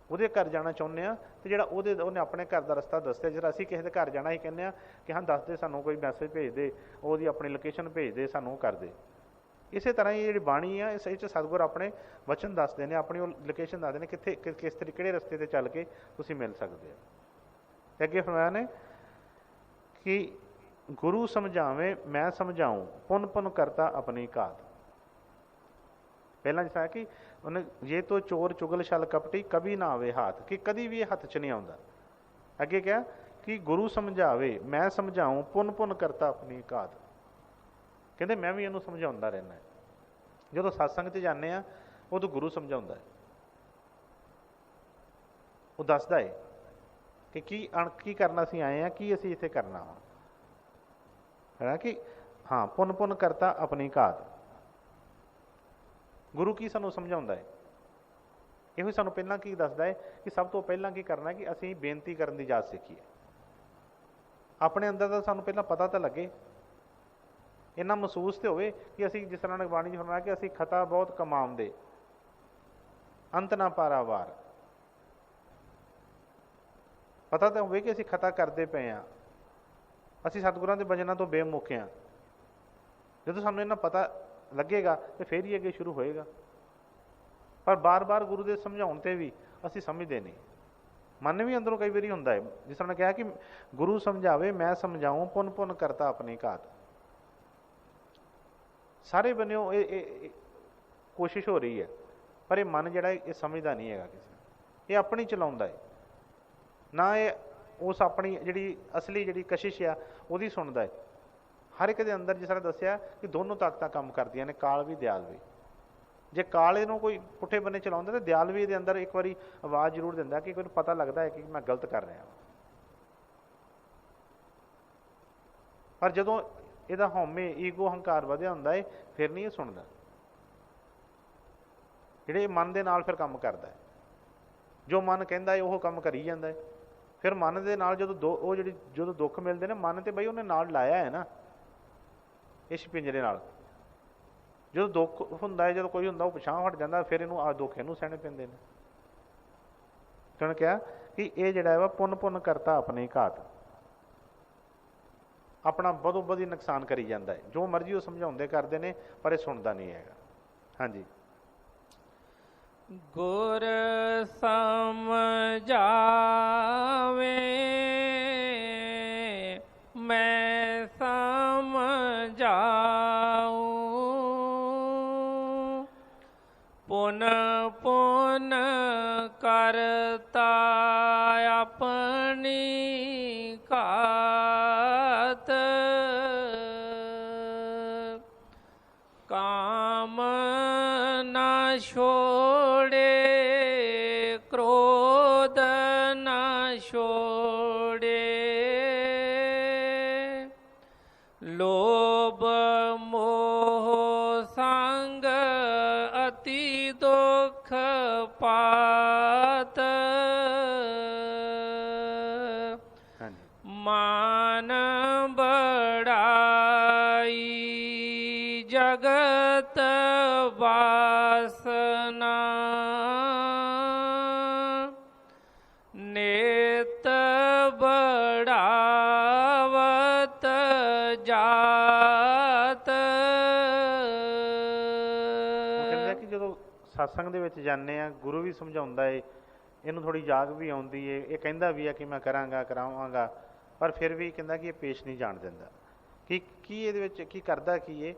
ਉਹਦੇ ਘਰ ਜਾਣਾ ਚਾਹੁੰਦੇ ਹਾਂ ਤੇ ਜਿਹੜਾ ਉਹਨੇ ਆਪਣੇ ਘਰ ਦਾ ਰਸਤਾ ਦੱਸਿਆ, ਜਿਹੜਾ ਅਸੀਂ ਕਿਸੇ ਦੇ ਘਰ ਜਾਣਾ ਹੀ ਕਹਿੰਦੇ ਹਾਂ ਕਿ ਹਾਂ ਦੱਸ ਦੇ ਸਾਨੂੰ, ਕੋਈ ਮੈਸੇਜ ਭੇਜ ਦੇ, ਉਹਦੀ ਆਪਣੀ ਲੋਕੇਸ਼ਨ ਭੇਜ ਦੇ, ਸਾਨੂੰ ਉਹ ਕਰ ਦੇ। ਇਸੇ ਤਰ੍ਹਾਂ ਹੀ ਜਿਹੜੀ ਬਾਣੀ ਆ ਇਸ ਵਿੱਚ ਸਤਿਗੁਰ ਆਪਣੇ ਵਚਨ ਦੱਸਦੇ ਨੇ, ਆਪਣੀ ਉਹ ਲੋਕੇਸ਼ਨ ਦੱਸਦੇ ਨੇ ਕਿੱਥੇ ਕਿਸ ਤਰੀਕੇ ਕਿਹੜੇ ਰਸਤੇ 'ਤੇ ਚੱਲ ਕੇ ਤੁਸੀਂ ਮਿਲ ਸਕਦੇ ਹੋ। ਅਤੇ ਅੱਗੇ ਫਰਮਾਇਆ ਨੇ ਕਿ ਗੁਰੂ ਸਮਝਾਵੇਂ ਮੈਂ ਸਮਝਾਊਂ, ਪੁੰਨ ਪੁੰਨ ਕਰਤਾ ਆਪਣੀ ਘਾਤ। ਪਹਿਲਾਂ ਜਿਸ ਤਰ੍ਹਾਂ ਕਿ ਉਹਨੇ ਜੇ ਤੋਂ ਚੋਰ ਚੁਗਲ ਛਲ ਕਪਟੀ ਕभी ਨਾ ਆਵੇ ਹੱਥ, ਕਿ ਕਦੀ ਵੀ ਇਹ ਹੱਥ 'ਚ ਨਹੀਂ ਆਉਂਦਾ। ਅੱਗੇ ਕਿਹਾ ਕਿ ਗੁਰੂ ਸਮਝਾਵੇ ਮੈਂ ਸਮਝਾਊਂ, ਪੁੰਨ ਪੁੰਨ ਕਰਤਾ ਆਪਣੀ ਘਾਤ। ਕਹਿੰਦੇ ਮੈਂ ਵੀ ਇਹਨੂੰ ਸਮਝਾਉਂਦਾ ਰਹਿੰਦਾ। ਜਦੋਂ ਸਤਸੰਗ 'ਚ ਜਾਂਦੇ ਹਾਂ ਉਦੋਂ ਗੁਰੂ ਸਮਝਾਉਂਦਾ ਹੈ, ਉਹ ਦੱਸਦਾ ਹੈ ਕਿ ਕੀ ਕਰਨਾ ਅਸੀਂ ਆਏ ਹਾਂ, ਕੀ ਅਸੀਂ ਇੱਥੇ ਕਰਨਾ ਵਾ, ਹੈ ਕਿ ਹਾਂ ਪੁੰਨ ਪੁੰਨ ਕਰਤਾ ਆਪਣੀ ਘਾਤ। ਗੁਰੂ ਕੀ ਸਾਨੂੰ ਸਮਝਾਉਂਦਾ ਹੈ, ਇਹੋ ਹੀ ਸਾਨੂੰ ਪਹਿਲਾਂ ਕੀ ਦੱਸਦਾ ਹੈ ਕਿ ਸਭ ਤੋਂ ਪਹਿਲਾਂ ਕੀ ਕਰਨਾ ਕਿ ਅਸੀਂ ਬੇਨਤੀ ਕਰਨ ਦੀ ਜਾਚ ਸਿੱਖੀਏ। ਆਪਣੇ ਅੰਦਰ ਦਾ ਸਾਨੂੰ ਪਹਿਲਾਂ ਪਤਾ ਤਾਂ ਲੱਗੇ, ਇੰਨਾ ਮਹਿਸੂਸ ਤੇ ਹੋਵੇ ਕਿ ਅਸੀਂ ਜਿਸ ਤਰ੍ਹਾਂ ਬਾਣੀ 'ਚ ਫਰਮਾਇਆ ਕਿ ਅਸੀਂ ਖਤਾ ਬਹੁਤ ਕਮਾਉਂਦੇ ਅੰਤ ਨਾ ਪਾਰਾਵਾਰ। ਪਤਾ ਤਾਂ ਹੋਵੇ ਕਿ ਅਸੀਂ ਖਤਾ ਕਰਦੇ ਪਏ ਹਾਂ, ਅਸੀਂ ਸਤਿਗੁਰਾਂ ਦੇ ਭਜਨਾਂ ਤੋਂ ਬੇਮੁਖ ਹਾਂ। ਜਦੋਂ ਸਾਨੂੰ ਇਹਨਾਂ ਪਤਾ ਲੱਗੇਗਾ ਤੇ ਫਿਰ ਹੀ ਅੱਗੇ ਸ਼ੁਰੂ ਹੋਏਗਾ। ਪਰ ਬਾਰ-ਬਾਰ ਗੁਰੂ ਦੇ ਸਮਝਾਉਣ 'ਤੇ ਵੀ ਅਸੀਂ ਸਮਝਦੇ ਨਹੀਂ, ਮਨ ਵੀ ਅੰਦਰੋਂ ਕਈ ਵਾਰੀ ਹੁੰਦਾ ਹੈ। ਜਿਸ ਤਰ੍ਹਾਂ ਕਿਹਾ ਕਿ ਗੁਰੂ ਸਮਝਾਵੇ ਮੈਂ ਸਮਝਾਊਂ, ਪੁੰਨ ਪੁੰਨ ਕਰਤਾ ਆਪਣੀ ਘਾਤ। ਸਾਰੇ ਬੰਨਿਓ ਇਹ ਕੋਸ਼ਿਸ਼ ਹੋ ਰਹੀ ਹੈ, ਪਰ ਇਹ ਮਨ ਜਿਹੜਾ ਇਹ ਸਮਝਦਾ ਨਹੀਂ ਹੈਗਾ ਕਿਸੇ, ਇਹ ਆਪਣੀ ਚਲਾਉਂਦਾ ਹੈ ਨਾ, ਇਹ ਉਸ ਆਪਣੀ ਜਿਹੜੀ ਅਸਲੀ ਜਿਹੜੀ ਕਸ਼ਿਸ਼ ਆ ਉਹਦੀ ਸੁਣਦਾ ਹੈ। ਹਰ ਇੱਕ ਦੇ ਅੰਦਰ ਜਿਸ ਤਰ੍ਹਾਂ ਦੱਸਿਆ ਕਿ ਦੋਨੋਂ ਤਾਕਤਾਂ ਕੰਮ ਕਰਦੀਆਂ ਨੇ, ਕਾਲ ਵੀ ਦਿਆਲ ਵੀ। ਜੇ ਕਾਲ ਇਹਨੂੰ ਕੋਈ ਪੁੱਠੇ ਬੰਨੇ ਚਲਾਉਂਦਾ ਤਾਂ ਦਿਆਲ ਵੀ ਇਹਦੇ ਅੰਦਰ ਇੱਕ ਵਾਰੀ ਆਵਾਜ਼ ਜ਼ਰੂਰ ਦਿੰਦਾ ਕਿ ਮੈਨੂੰ ਪਤਾ ਲੱਗਦਾ ਹੈ ਕਿ ਮੈਂ ਗਲਤ ਕਰ ਰਿਹਾ। ਪਰ ਜਦੋਂ ਇਹਦਾ ਹਉਮੈ ਈਗੋ ਹੰਕਾਰ ਵਧਿਆ ਹੁੰਦਾ ਹੈ ਫਿਰ ਨਹੀਂ ਇਹ ਸੁਣਦਾ, ਜਿਹੜੇ ਮਨ ਦੇ ਨਾਲ ਫਿਰ ਕੰਮ ਕਰਦਾ ਹੈ। ਜੋ ਮਨ ਕਹਿੰਦਾ ਹੈ ਉਹ ਕੰਮ ਕਰੀ ਜਾਂਦਾ ਹੈ। ਫਿਰ ਮਨ ਦੇ ਨਾਲ ਜਦੋਂ ਦੁੱਖ ਮਿਲਦੇ ਨੇ ਮਨ ਤੇ ਬਈ ਉਹਨੇ ਨਾਲ ਲਾਇਆ ਹੈ ਨਾ ਇਸ ਪਿੰਜਰੇ ਨਾਲ। ਜਦੋਂ ਦੁੱਖ ਹੁੰਦਾ ਹੈ, ਜਦੋਂ ਕੋਈ ਹੁੰਦਾ ਉਹ ਪਿਛਾਂਹ ਹਟ ਜਾਂਦਾ, ਫਿਰ ਇਹਨੂੰ ਆ ਦੁੱਖ ਇਹਨੂੰ ਸਹਿਣੇ ਪੈਂਦੇ ਨੇ। ਤੁਹਾਨੂੰ ਕਿਹਾ ਕਿ ਇਹ ਜਿਹੜਾ ਵਾ ਪੁੰਨ ਪੁੰਨ ਕਰਤਾ ਆਪਣੀ ਘਾਤ, ਆਪਣਾ ਬਦੋ ਬਦੀ ਨੁਕਸਾਨ ਕਰੀ ਜਾਂਦਾ ਹੈ। ਜੋ ਮਰਜ਼ੀ ਉਹ ਸਮਝਾਉਂਦੇ ਕਰਦੇ ਨੇ ਪਰ ਇਹ ਸੁਣਦਾ ਨਹੀਂ ਹੈਗਾ। ਹਾਂਜੀ, ਗੁਰ ਸਮਝਾਵੇ ਮੈਂ ਸਮਝਾਊਂ, ਪੁਨ ਪੁਨ ਕਰਤਾ ਆਪਣੀ ਘਾਤ, ਕਾਮ ਨਾ ਛੋੜੇ ਕ੍ਰੋਧ ਲੋਭ ਮੋਹ ਸੰਗ ਅਤੀ ਦੁਖ ਪਾਤ, ਹਾਂਜੀ ਮਾਨ ਬੜਾਈ ਜਗਤ ਵਾਸਨਾ, ਨਿਤ ਬੜਾਵਤ ਜਾਤ। ਉਹ ਕਹਿੰਦੇ ਆ ਕਿ ਜਦੋਂ ਸਤਸੰਗ ਦੇ ਵਿੱਚ ਜਾਂਦੇ ਆ, ਗੁਰੂ ਵੀ ਸਮਝਾਉਂਦਾ ਏ, ਇਹਨੂੰ ਥੋੜੀ ਜਾਗ ਵੀ ਆਉਂਦੀ ਏ, ਇਹ ਕਹਿੰਦਾ ਵੀ ਆ ਕਿ ਮੈਂ ਕਰਾਂਗਾ ਕਰਾਵਾਂਗਾ, ਪਰ ਫਿਰ ਵੀ ਕਹਿੰਦਾ ਕਿ ਇਹ ਪੇਸ਼ ਨਹੀਂ ਜਾਣ ਦਿੰਦਾ। ਕੀ ਇਹਦੇ ਵਿੱਚ ਕੀ ਕਰਦਾ ਕੀ ਏ?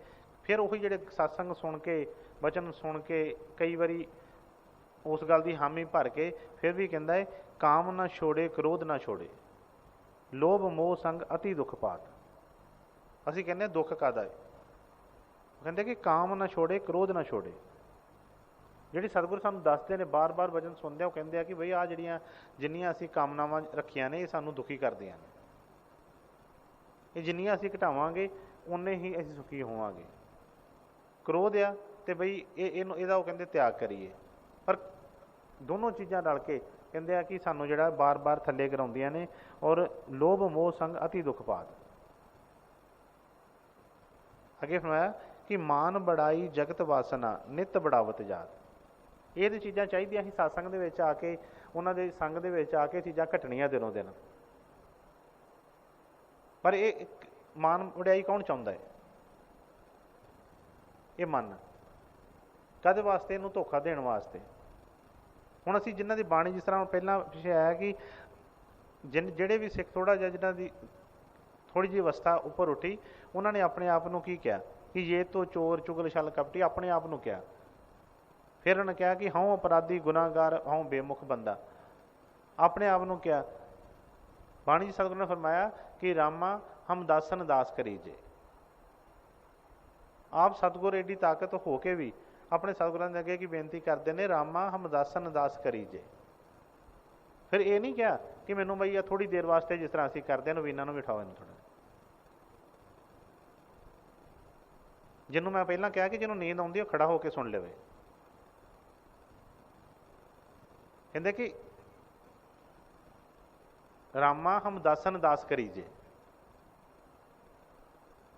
ਫਿਰ ਉਹੀ ਜਿਹੜੇ ਸਤਸੰਗ ਸੁਣ ਕੇ, ਵਚਨ ਸੁਣ ਕੇ, ਕਈ ਵਾਰੀ ਉਸ ਗੱਲ ਦੀ ਹਾਮੀ ਭਰ ਕੇ ਫਿਰ ਵੀ ਕਹਿੰਦਾ ਏ, ਕਾਮ ਨਾ ਛੋੜੇ ਕ੍ਰੋਧ ਨਾ ਛੋੜੇ, ਲੋਭ ਮੋਹ ਸੰਗ ਅਤੀ ਦੁੱਖ ਪਾਤ। ਅਸੀਂ ਕਹਿੰਦੇ ਦੁੱਖ ਕਾਹਦਾ ਏ? ਕਹਿੰਦੇ ਕਿ ਕਾਮ ਨਾ ਛੋੜੇ ਕ੍ਰੋਧ ਨਾ ਛੋੜੇ। ਜਿਹੜੀ ਸਤਿਗੁਰੂ ਸਾਨੂੰ ਦੱਸਦੇ ਨੇ, ਬਾਰ-ਬਾਰ ਵਚਨ ਸੁਣਦੇ ਆ, ਉਹ ਕਹਿੰਦੇ ਆ ਕਿ ਬਈ ਆਹ ਜਿੰਨੀਆਂ ਅਸੀਂ ਕਾਮਨਾਵਾਂ ਰੱਖੀਆਂ ਨੇ, ਇਹ ਸਾਨੂੰ ਦੁਖੀ ਕਰਦੀਆਂ ਨੇ, ਇਹ ਜਿੰਨੀਆਂ ਅਸੀਂ ਘਟਾਵਾਂਗੇ ਉਨੇ ਹੀ ਅਸੀਂ ਸੁਖੀ ਹੋਵਾਂਗੇ। ਕ੍ਰੋਧ ਆ ਤੇ ਬਈ ਇਹਦਾ ਉਹ ਕਹਿੰਦੇ ਤਿਆਗ ਕਰੀਏ। ਪਰ ਦੋਨੋਂ ਚੀਜ਼ਾਂ ਰਲ ਕੇ ਕਹਿੰਦੇ ਆ ਕਿ ਸਾਨੂੰ ਜਿਹੜਾ ਬਾਰ-ਬਾਰ ਥੱਲੇ ਗਿਰਾਉਂਦੀਆਂ ਨੇ। ਔਰ ਲੋਭ ਮੋਹ ਸੰਗ ਅਤੀ ਦੁੱਖ ਪਾਤ। ਅੱਗੇ ਫਰਮਾਇਆ ਕਿ ਮਾਨ ਬੜਾਈ ਜਗਤ ਵਾਸਨਾ, ਨਿਤ ਬੜਾਵਤ ਜਾਤ। ਇਹ ਤੇ ਚੀਜ਼ਾਂ ਚਾਹੀਦੀਆਂ ਸੀ ਸਤਸੰਗ ਦੇ ਵਿੱਚ ਆ ਕੇ, ਉਹਨਾਂ ਦੇ ਸੰਗ ਦੇ ਵਿੱਚ ਆ ਕੇ ਚੀਜ਼ਾਂ ਘਟਣੀਆਂ ਦਿਨੋਂ ਦਿਨ। ਪਰ ਇਹ ਮਾਨ ਵਡਿਆਈ ਕੌਣ ਚਾਹੁੰਦਾ ਹੈ? ਇਹ ਮਨ। ਕਾਹਦੇ ਵਾਸਤੇ? ਇਹਨੂੰ ਧੋਖਾ ਦੇਣ ਵਾਸਤੇ। ਹੁਣ ਅਸੀਂ ਜਿਨ੍ਹਾਂ ਦੀ ਬਾਣੀ, ਜਿਸ ਤਰ੍ਹਾਂ ਪਹਿਲਾਂ ਪਿੱਛੇ ਆਇਆ ਕਿ ਜਿਹੜੇ ਵੀ ਸਿੱਖ ਥੋੜ੍ਹਾ ਜਿਹਾ, ਜਿਨ੍ਹਾਂ ਦੀ ਥੋੜ੍ਹੀ ਜਿਹੀ ਅਵਸਥਾ ਉੱਪਰ ਉੱਠੀ, ਉਹਨਾਂ ਨੇ ਆਪਣੇ ਆਪ ਨੂੰ ਕੀ ਕਿਹਾ ਕਿ ਇਹ ਤੋਂ ਚੋਰ ਚੁਗਲ ਛਲ ਕਪਟੀ, ਆਪਣੇ ਆਪ ਨੂੰ ਕਿਹਾ। ਫਿਰ ਉਹਨੇ ਕਿਹਾ ਕਿ ਹਉ ਅਪਰਾਧੀ ਗੁਨਾਹਗਾਰ, ਹਉ ਬੇਮੁਖ ਬੰਦਾ, ਆਪਣੇ ਆਪ ਨੂੰ ਕਿਹਾ। ਬਾਣੀ ਜੀ ਸਤਿਗੁਰੂ ਨੇ ਫਰਮਾਇਆ ਕਿ ਰਾਮਾ ਹਮ ਦਾਸਨ ਦਾਸ ਕਰੀ ਜੇ। ਆਪ ਸਤਿਗੁਰ ਏਡੀ ਤਾਕਤ ਹੋ ਕੇ ਵੀ ਆਪਣੇ ਸਤਿਗੁਰਾਂ ਦੇ ਅੱਗੇ ਕੀ ਬੇਨਤੀ ਕਰਦੇ ਨੇ, ਰਾਮਾ ਹਮ ਦਾਸਨ ਦਾਸ ਕਰੀ ਜੇ। ਫਿਰ ਇਹ ਨਹੀਂ ਕਿਹਾ ਕਿ ਮੈਨੂੰ ਬਈ ਆ ਥੋੜ੍ਹੀ ਦੇਰ ਵਾਸਤੇ, ਜਿਸ ਤਰ੍ਹਾਂ ਅਸੀਂ ਕਰਦੇ ਹਾਂ, ਨਵੀਨਾਂ ਨੂੰ ਬਿਠਾਓ ਇਹਨੂੰ ਥੋੜ੍ਹਾ। ਜਿਹਨੂੰ ਮੈਂ ਪਹਿਲਾਂ ਕਿਹਾ ਕਿ ਜਿਹਨੂੰ ਨੀਂਦ ਆਉਂਦੀ ਉਹ ਖੜਾ ਹੋ ਕੇ ਸੁਣ ਲਵੇ। ਕਹਿੰਦੇ ਕਿ ਰਾਮਾ ਹਮ ਦਾਸਨ ਦਾਸ ਕਰੀ ਜੇ।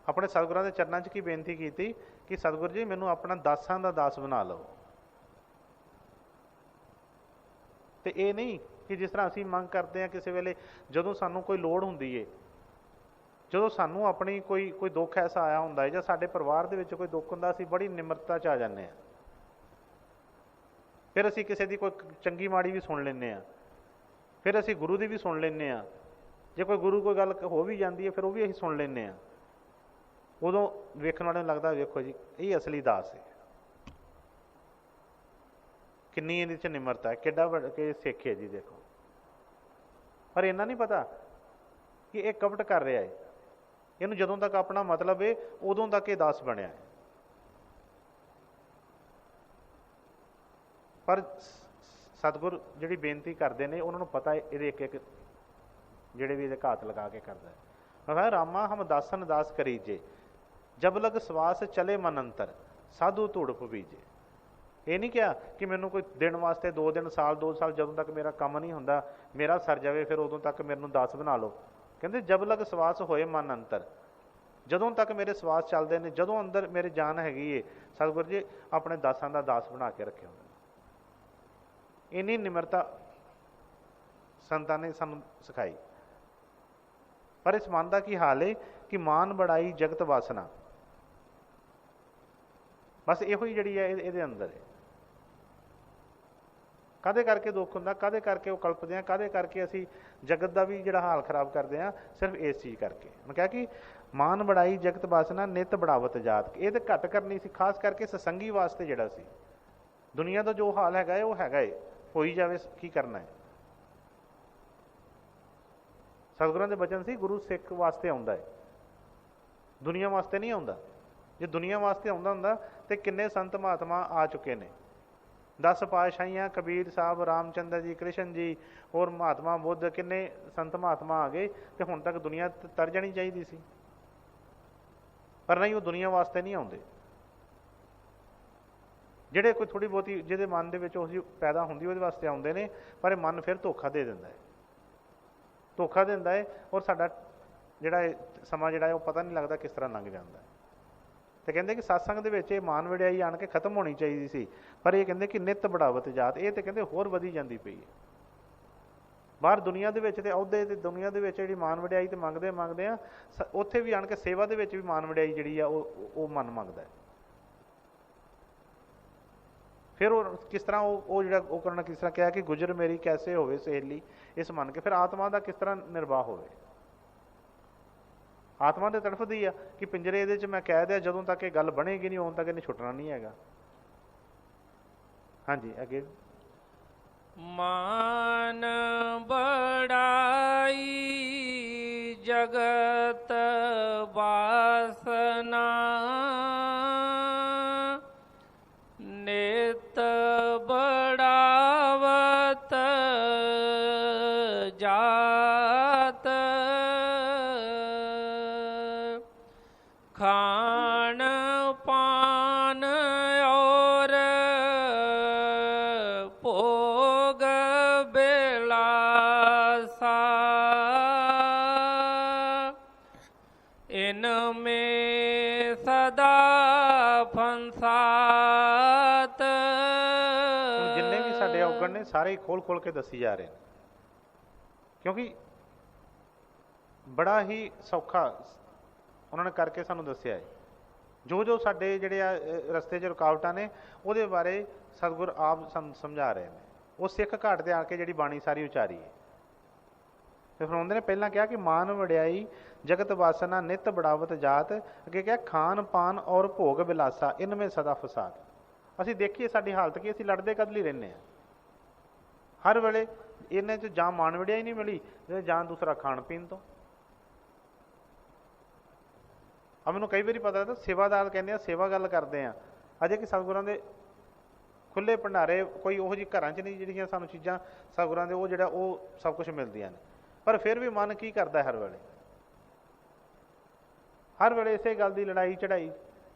ਆਪਣੇ ਸਤਿਗੁਰਾਂ ਦੇ ਚਰਨਾਂ 'ਚ ਕੀ ਬੇਨਤੀ ਕੀਤੀ ਕਿ ਸਤਿਗੁਰੂ ਜੀ ਮੈਨੂੰ ਆਪਣਾ ਦਾਸਾਂ ਦਾ ਦਾਸ ਬਣਾ ਲਓ। ਤੇ ਇਹ ਨਹੀਂ ਕਿ ਜਿਸ ਤਰ੍ਹਾਂ ਅਸੀਂ ਮੰਗ ਕਰਦੇ ਹਾਂ ਕਿਸੇ ਵੇਲੇ, ਜਦੋਂ ਸਾਨੂੰ ਕੋਈ ਲੋੜ ਹੁੰਦੀ ਏ, ਜਦੋਂ ਸਾਨੂੰ ਆਪਣੀ ਕੋਈ ਦੁੱਖ ਐਸਾ ਆਇਆ ਹੁੰਦਾ ਹੈ, ਜਾਂ ਸਾਡੇ ਪਰਿਵਾਰ ਦੇ ਵਿੱਚ ਕੋਈ ਦੁੱਖ ਹੁੰਦਾ, ਅਸੀਂ ਬੜੀ ਨਿਮਰਤਾ 'ਚ ਆ ਜਾਂਦੇ ਹਾਂ। ਫਿਰ ਅਸੀਂ ਕਿਸੇ ਦੀ ਕੋਈ ਚੰਗੀ ਮਾੜੀ ਵੀ ਸੁਣ ਲੈਂਦੇ ਹਾਂ, ਫਿਰ ਅਸੀਂ ਗੁਰੂ ਦੀ ਵੀ ਸੁਣ ਲੈਂਦੇ ਹਾਂ। ਜੇ ਕੋਈ ਗੁਰੂ ਕੋਈ ਗੱਲ ਹੋ ਵੀ ਜਾਂਦੀ ਹੈ, ਫਿਰ ਉਹ ਵੀ ਅਸੀਂ ਸੁਣ ਲੈਂਦੇ ਹਾਂ। ਉਦੋਂ ਵੇਖਣ ਵਾਲੇ ਨੂੰ ਲੱਗਦਾ, ਵੇਖੋ ਜੀ ਇਹ ਅਸਲੀ ਦਾਸ ਹੈ, ਕਿੰਨੀ ਇਹਦੇ 'ਚ ਨਿਮਰਤਾ ਹੈ, ਕਿੱਡਾ ਵੱਡਾ ਸਿੱਖ ਹੈ ਜੀ, ਦੇਖੋ। ਪਰ ਇਹਨਾਂ ਨਹੀਂ ਪਤਾ ਕਿ ਇਹ ਕਪਟ ਕਰ ਰਿਹਾ ਹੈ। ਇਹਨੂੰ ਜਦੋਂ ਤੱਕ ਆਪਣਾ ਮਤਲਬ ਹੈ, ਉਦੋਂ ਤੱਕ ਇਹ ਦਾਸ ਬਣਿਆ ਹੈ। ਪਰ ਸਤਿਗੁਰ ਜਿਹੜੀ ਬੇਨਤੀ ਕਰਦੇ ਨੇ, ਉਹਨਾਂ ਨੂੰ ਪਤਾ ਹੈ ਇਹਦੇ ਇੱਕ ਇੱਕ ਜਿਹੜੇ ਵੀ ਇਹਦੇ ਘਾਤ ਲਗਾ ਕੇ ਕਰਦਾ ਹੈ। ਮੈਂ ਰਾਮਾ ਹਮ ਦਾਸਨ ਦਾਸ ਕਰੀ ਜੇ, ਜਬ ਲਗ ਸਵਾਸ ਚਲੇ ਮਨ ਅੰਤਰ, ਸਾਧੂ ਧੂੜ ਪਵੀਜੇ। ਇਹ ਨਹੀਂ ਕਿਹਾ ਕਿ ਮੈਨੂੰ ਕੋਈ ਦਿਨ ਵਾਸਤੇ, 2 ਦਿਨ, ਸਾਲ, 2 ਸਾਲ, ਜਦੋਂ ਤੱਕ ਮੇਰਾ ਕੰਮ ਨਹੀਂ ਹੁੰਦਾ, ਮੇਰਾ ਸਰ ਜਾਵੇ, ਫਿਰ ਉਦੋਂ ਤੱਕ ਮੈਨੂੰ ਦਾਸ ਬਣਾ ਲਓ। ਕਹਿੰਦੇ ਜਬ ਲਗ ਸਵਾਸ ਹੋਏ ਮਨ ਅੰਤਰ, ਜਦੋਂ ਤੱਕ ਮੇਰੇ ਸਵਾਸ ਚੱਲਦੇ ਨੇ, ਜਦੋਂ ਅੰਦਰ ਮੇਰੇ ਜਾਨ ਹੈਗੀ ਏ, ਸਤਿਗੁਰੂ ਜੀ ਆਪਣੇ ਦਾਸਾਂ ਦਾ ਦਾਸ ਬਣਾ ਕੇ ਰੱਖਿਆ। ਇੰਨੀ ਨਿਮਰਤਾ ਸੰਤਾਂ ਨੇ ਸਾਨੂੰ ਸਿਖਾਈ। ਪਰ ਇਸ ਮਨ ਦਾ ਕੀ ਹਾਲ ਹੈ ਕਿ ਮਾਨ ਬੜਾਈ ਜਗਤ ਵਾਸਨਾ, ਬਸ ਇਹੋ ਹੀ ਜਿਹੜੀ ਹੈ ਇਹਦੇ ਅੰਦਰ ਹੈ। ਕਾਹਦੇ ਕਰਕੇ ਦੁੱਖ ਹੁੰਦਾ, ਕਾਹਦੇ ਕਰਕੇ ਉਹ ਕਲਪਦੇ ਹਾਂ, ਕਾਹਦੇ ਕਰਕੇ ਅਸੀਂ ਜਗਤ ਦਾ ਵੀ ਜਿਹੜਾ ਹਾਲ ਖਰਾਬ ਕਰਦੇ ਹਾਂ, ਸਿਰਫ ਇਸ ਚੀਜ਼ ਕਰਕੇ। ਮੈਂ ਕਿਹਾ ਕਿ ਮਾਨ ਬੜਾਈ ਜਗਤ ਵਾਸਨਾ, ਨਿਤ ਬੜਾਵਤ ਜਾਤ। ਇਹ ਤਾਂ ਘੱਟ ਕਰਨੀ ਸੀ, ਖਾਸ ਕਰਕੇ ਸਤਸੰਗੀ ਵਾਸਤੇ ਜਿਹੜਾ ਸੀ। ਦੁਨੀਆ ਦਾ ਜੋ ਹਾਲ ਹੈਗਾ ਹੈ ਉਹ ਹੈਗਾ ਹੈ, ਹੋਈ ਜਾਵੇ, ਕੀ ਕਰਨਾ ਹੈ। ਸਤਿਗੁਰਾਂ ਦੇ ਬਚਨ ਸੀ, ਗੁਰੂ ਸਿੱਖ ਵਾਸਤੇ ਆਉਂਦਾ ਹੈ, ਦੁਨੀਆ ਵਾਸਤੇ ਨਹੀਂ ਆਉਂਦਾ। ਜੇ ਦੁਨੀਆ ਵਾਸਤੇ ਆਉਂਦਾ ਹੁੰਦਾ ਤੇ ਕਿੰਨੇ ਸੰਤ ਮਹਾਤਮਾ ਆ ਚੁੱਕੇ ਨੇ। 10 ਪਾਤਸ਼ਾਹੀਆਂ, ਕਬੀਰ ਸਾਹਿਬ, ਰਾਮਚੰਦਰ ਜੀ, ਕ੍ਰਿਸ਼ਨ ਜੀ, ਹੋਰ ਮਹਾਤਮਾ ਬੁੱਧ, ਕਿੰਨੇ ਸੰਤ ਮਹਾਤਮਾ ਆ ਗਏ, ਤੇ ਹੁਣ ਤੱਕ ਦੁਨੀਆ ਤਰ ਜਾਣੀ ਚਾਹੀਦੀ ਸੀ। ਪਰ ਨਹੀਂ, ਉਹ ਦੁਨੀਆ ਵਾਸਤੇ ਨਹੀਂ ਆਉਂਦੇ। ਜਿਹੜੇ ਕੋਈ ਥੋੜ੍ਹੀ ਬਹੁਤੀ ਜਿਹਦੇ ਮਨ ਦੇ ਵਿੱਚ ਉਹ ਪੈਦਾ ਹੁੰਦੀ ਉਹਦੇ ਵਾਸਤੇ ਆਉਂਦੇ ਨੇ, ਪਰ ਇਹ ਮਨ ਫਿਰ ਧੋਖਾ ਦੇ ਦਿੰਦਾ ਹੈ, ਧੋਖਾ ਦਿੰਦਾ ਹੈ, ਔਰ ਸਾਡਾ ਜਿਹੜਾ ਇਹ ਸਮਾਂ ਜਿਹੜਾ ਹੈ ਉਹ ਪਤਾ ਨਹੀਂ ਲੱਗਦਾ ਕਿਸ ਤਰ੍ਹਾਂ ਲੰਘ ਜਾਂਦਾ। ਤੇ ਕਹਿੰਦੇ ਕਿ ਸਤਸੰਗ ਦੇ ਵਿੱਚ ਇਹ ਮਾਨ ਵਡਿਆਈ ਆਣ ਕੇ ਖਤਮ ਹੋਣੀ ਚਾਹੀਦੀ ਸੀ, ਪਰ ਇਹ ਕਹਿੰਦੇ ਕਿ ਨਿੱਤ ਬੜਾਵਤ ਜਾਤ, ਇਹ ਤੇ ਕਹਿੰਦੇ ਹੋਰ ਵਧੀ ਜਾਂਦੀ ਪਈ ਹੈ। ਬਾਹਰ ਦੁਨੀਆ ਦੇ ਵਿੱਚ ਤੇ ਅਹੁਦੇ ਤੇ ਦੁਨੀਆ ਦੇ ਵਿੱਚ ਜਿਹੜੀ ਮਾਨ ਵਡਿਆਈ ਤੇ ਮੰਗਦੇ ਆ, ਉੱਥੇ ਵੀ ਆਣ ਕੇ ਸੇਵਾ ਦੇ ਵਿੱਚ ਵੀ ਮਾਨ ਵਡਿਆਈ ਜਿਹੜੀ ਆ ਉਹ ਮਨ ਮੰਗਦਾ ਹੈ। ਫਿਰ ਉਹ ਕਿਸ ਤਰ੍ਹਾਂ ਉਹ ਜਿਹੜਾ ਉਹ ਕਰਨਾ, ਕਿਸ ਤਰ੍ਹਾਂ ਕਿਹਾ ਕਿ ਗੁਜਰ ਮੇਰੀ ਕੈਸੇ ਹੋਵੇ ਸਹੇਲੀ, ਇਸ ਮੰਨ ਕੇ ਫਿਰ ਆਤਮਾ ਦਾ ਕਿਸ ਤਰ੍ਹਾਂ ਨਿਰਵਾਹ ਹੋਵੇ। ਆਤਮਾ ਤੇ ਤੜਫਦੀ ਆ ਕਿ ਪਿੰਜਰੇ ਇਹਦੇ 'ਚ ਮੈਂ ਕੈਦ ਆ, ਜਦੋਂ ਤੱਕ ਇਹ ਗੱਲ ਬਣੇਗੀ ਨਹੀਂ ਉਦੋਂ ਤੱਕ ਇਹਨੇ ਛੁੱਟਣਾ ਨਹੀਂ ਹੈਗਾ। ਹਾਂਜੀ, ਅੱਗੇ ਮਾਨ ਬੜਾਈ ਜਗਤ ਵਾਸਨਾ, ਨਿਤ ਬੜਾਵਤ ਜਾਤ, ਖਾਣ ਪਾਨ ਔਰ ਭੋਗ ਬਿਲਾਸਾ, ਇਨਮੇ ਸਦਾ ਫੰਸਾਤ। ਜਿੰਨੇ ਵੀ ਸਾਡੇ ਔਗਣ ਨੇ ਸਾਰੇ ਹੀ ਖੋਲ ਕੇ ਦੱਸੀ ਜਾ ਰਹੇ ਨੇ, ਕਿਉਂਕਿ ਬੜਾ ਹੀ ਸੌਖਾ ਉਹਨਾਂ ਨੇ ਕਰਕੇ ਸਾਨੂੰ ਦੱਸਿਆ ਹੈ। ਜੋ ਸਾਡੇ ਜਿਹੜੇ ਆ ਰਸਤੇ 'ਚ ਰੁਕਾਵਟਾਂ ਨੇ ਉਹਦੇ ਬਾਰੇ ਸਤਿਗੁਰ ਆਪ ਸਾਨੂੰ ਸਮਝਾ ਰਹੇ ਨੇ। ਉਹ ਸਿੱਖ ਘਾਟ 'ਤੇ ਆ ਕੇ ਜਿਹੜੀ ਬਾਣੀ ਸਾਰੀ ਉਚਾਰੀ ਹੈ। ਤੇ ਫਿਰ ਉਹਦੇ ਨੇ ਪਹਿਲਾਂ ਕਿਹਾ ਕਿ ਮਾਨ ਵਡਿਆਈ ਜਗਤ ਵਾਸਨਾ, ਨਿੱਤ ਬੜਾਵਤ ਜਾਤ, ਅੱਗੇ ਕਿਹਾ ਖਾਨ ਪਾਨ ਔਰ ਭੋਗ ਬਿਲਾਸਾ, ਇਨਮੇ ਸਦਾ ਫਸਾਦ। ਅਸੀਂ ਦੇਖੀਏ ਸਾਡੀ ਹਾਲਤ ਕੀ, ਅਸੀਂ ਲੜਦੇ ਕਦ ਲਈ ਰਹਿੰਦੇ ਹਾਂ ਹਰ ਵੇਲੇ। ਇਹਨਾਂ 'ਚ ਜਾਂ ਮਾਨ ਵਡਿਆਈ ਨਹੀਂ ਮਿਲੀ, ਜਾਂ ਦੂਸਰਾ ਖਾਣ ਪੀਣ ਤੋਂ। ਆ ਮੈਨੂੰ ਕਈ ਵਾਰੀ ਪਤਾ ਤਾਂ ਸੇਵਾਦਾਰ ਕਹਿੰਦੇ ਆ, ਸੇਵਾ ਗੱਲ ਕਰਦੇ ਆ, ਅਜੇ ਕਿ ਸਤਿਗੁਰਾਂ ਦੇ ਖੁੱਲ੍ਹੇ ਭੰਡਾਰੇ ਕੋਈ ਉਹੋ ਜਿਹੀ ਘਰਾਂ 'ਚ ਨਹੀਂ ਜਿਹੜੀਆਂ ਸਾਨੂੰ ਚੀਜ਼ਾਂ ਸਤਿਗੁਰਾਂ ਦੇ ਉਹ ਜਿਹੜਾ ਉਹ ਸਭ ਕੁਛ ਮਿਲਦੀਆਂ ਨੇ। ਪਰ ਫਿਰ ਵੀ ਮਨ ਕੀ ਕਰਦਾ ਹਰ ਵੇਲੇ ਇਸੇ ਗੱਲ ਦੀ ਲੜਾਈ ਚੜਾਈ।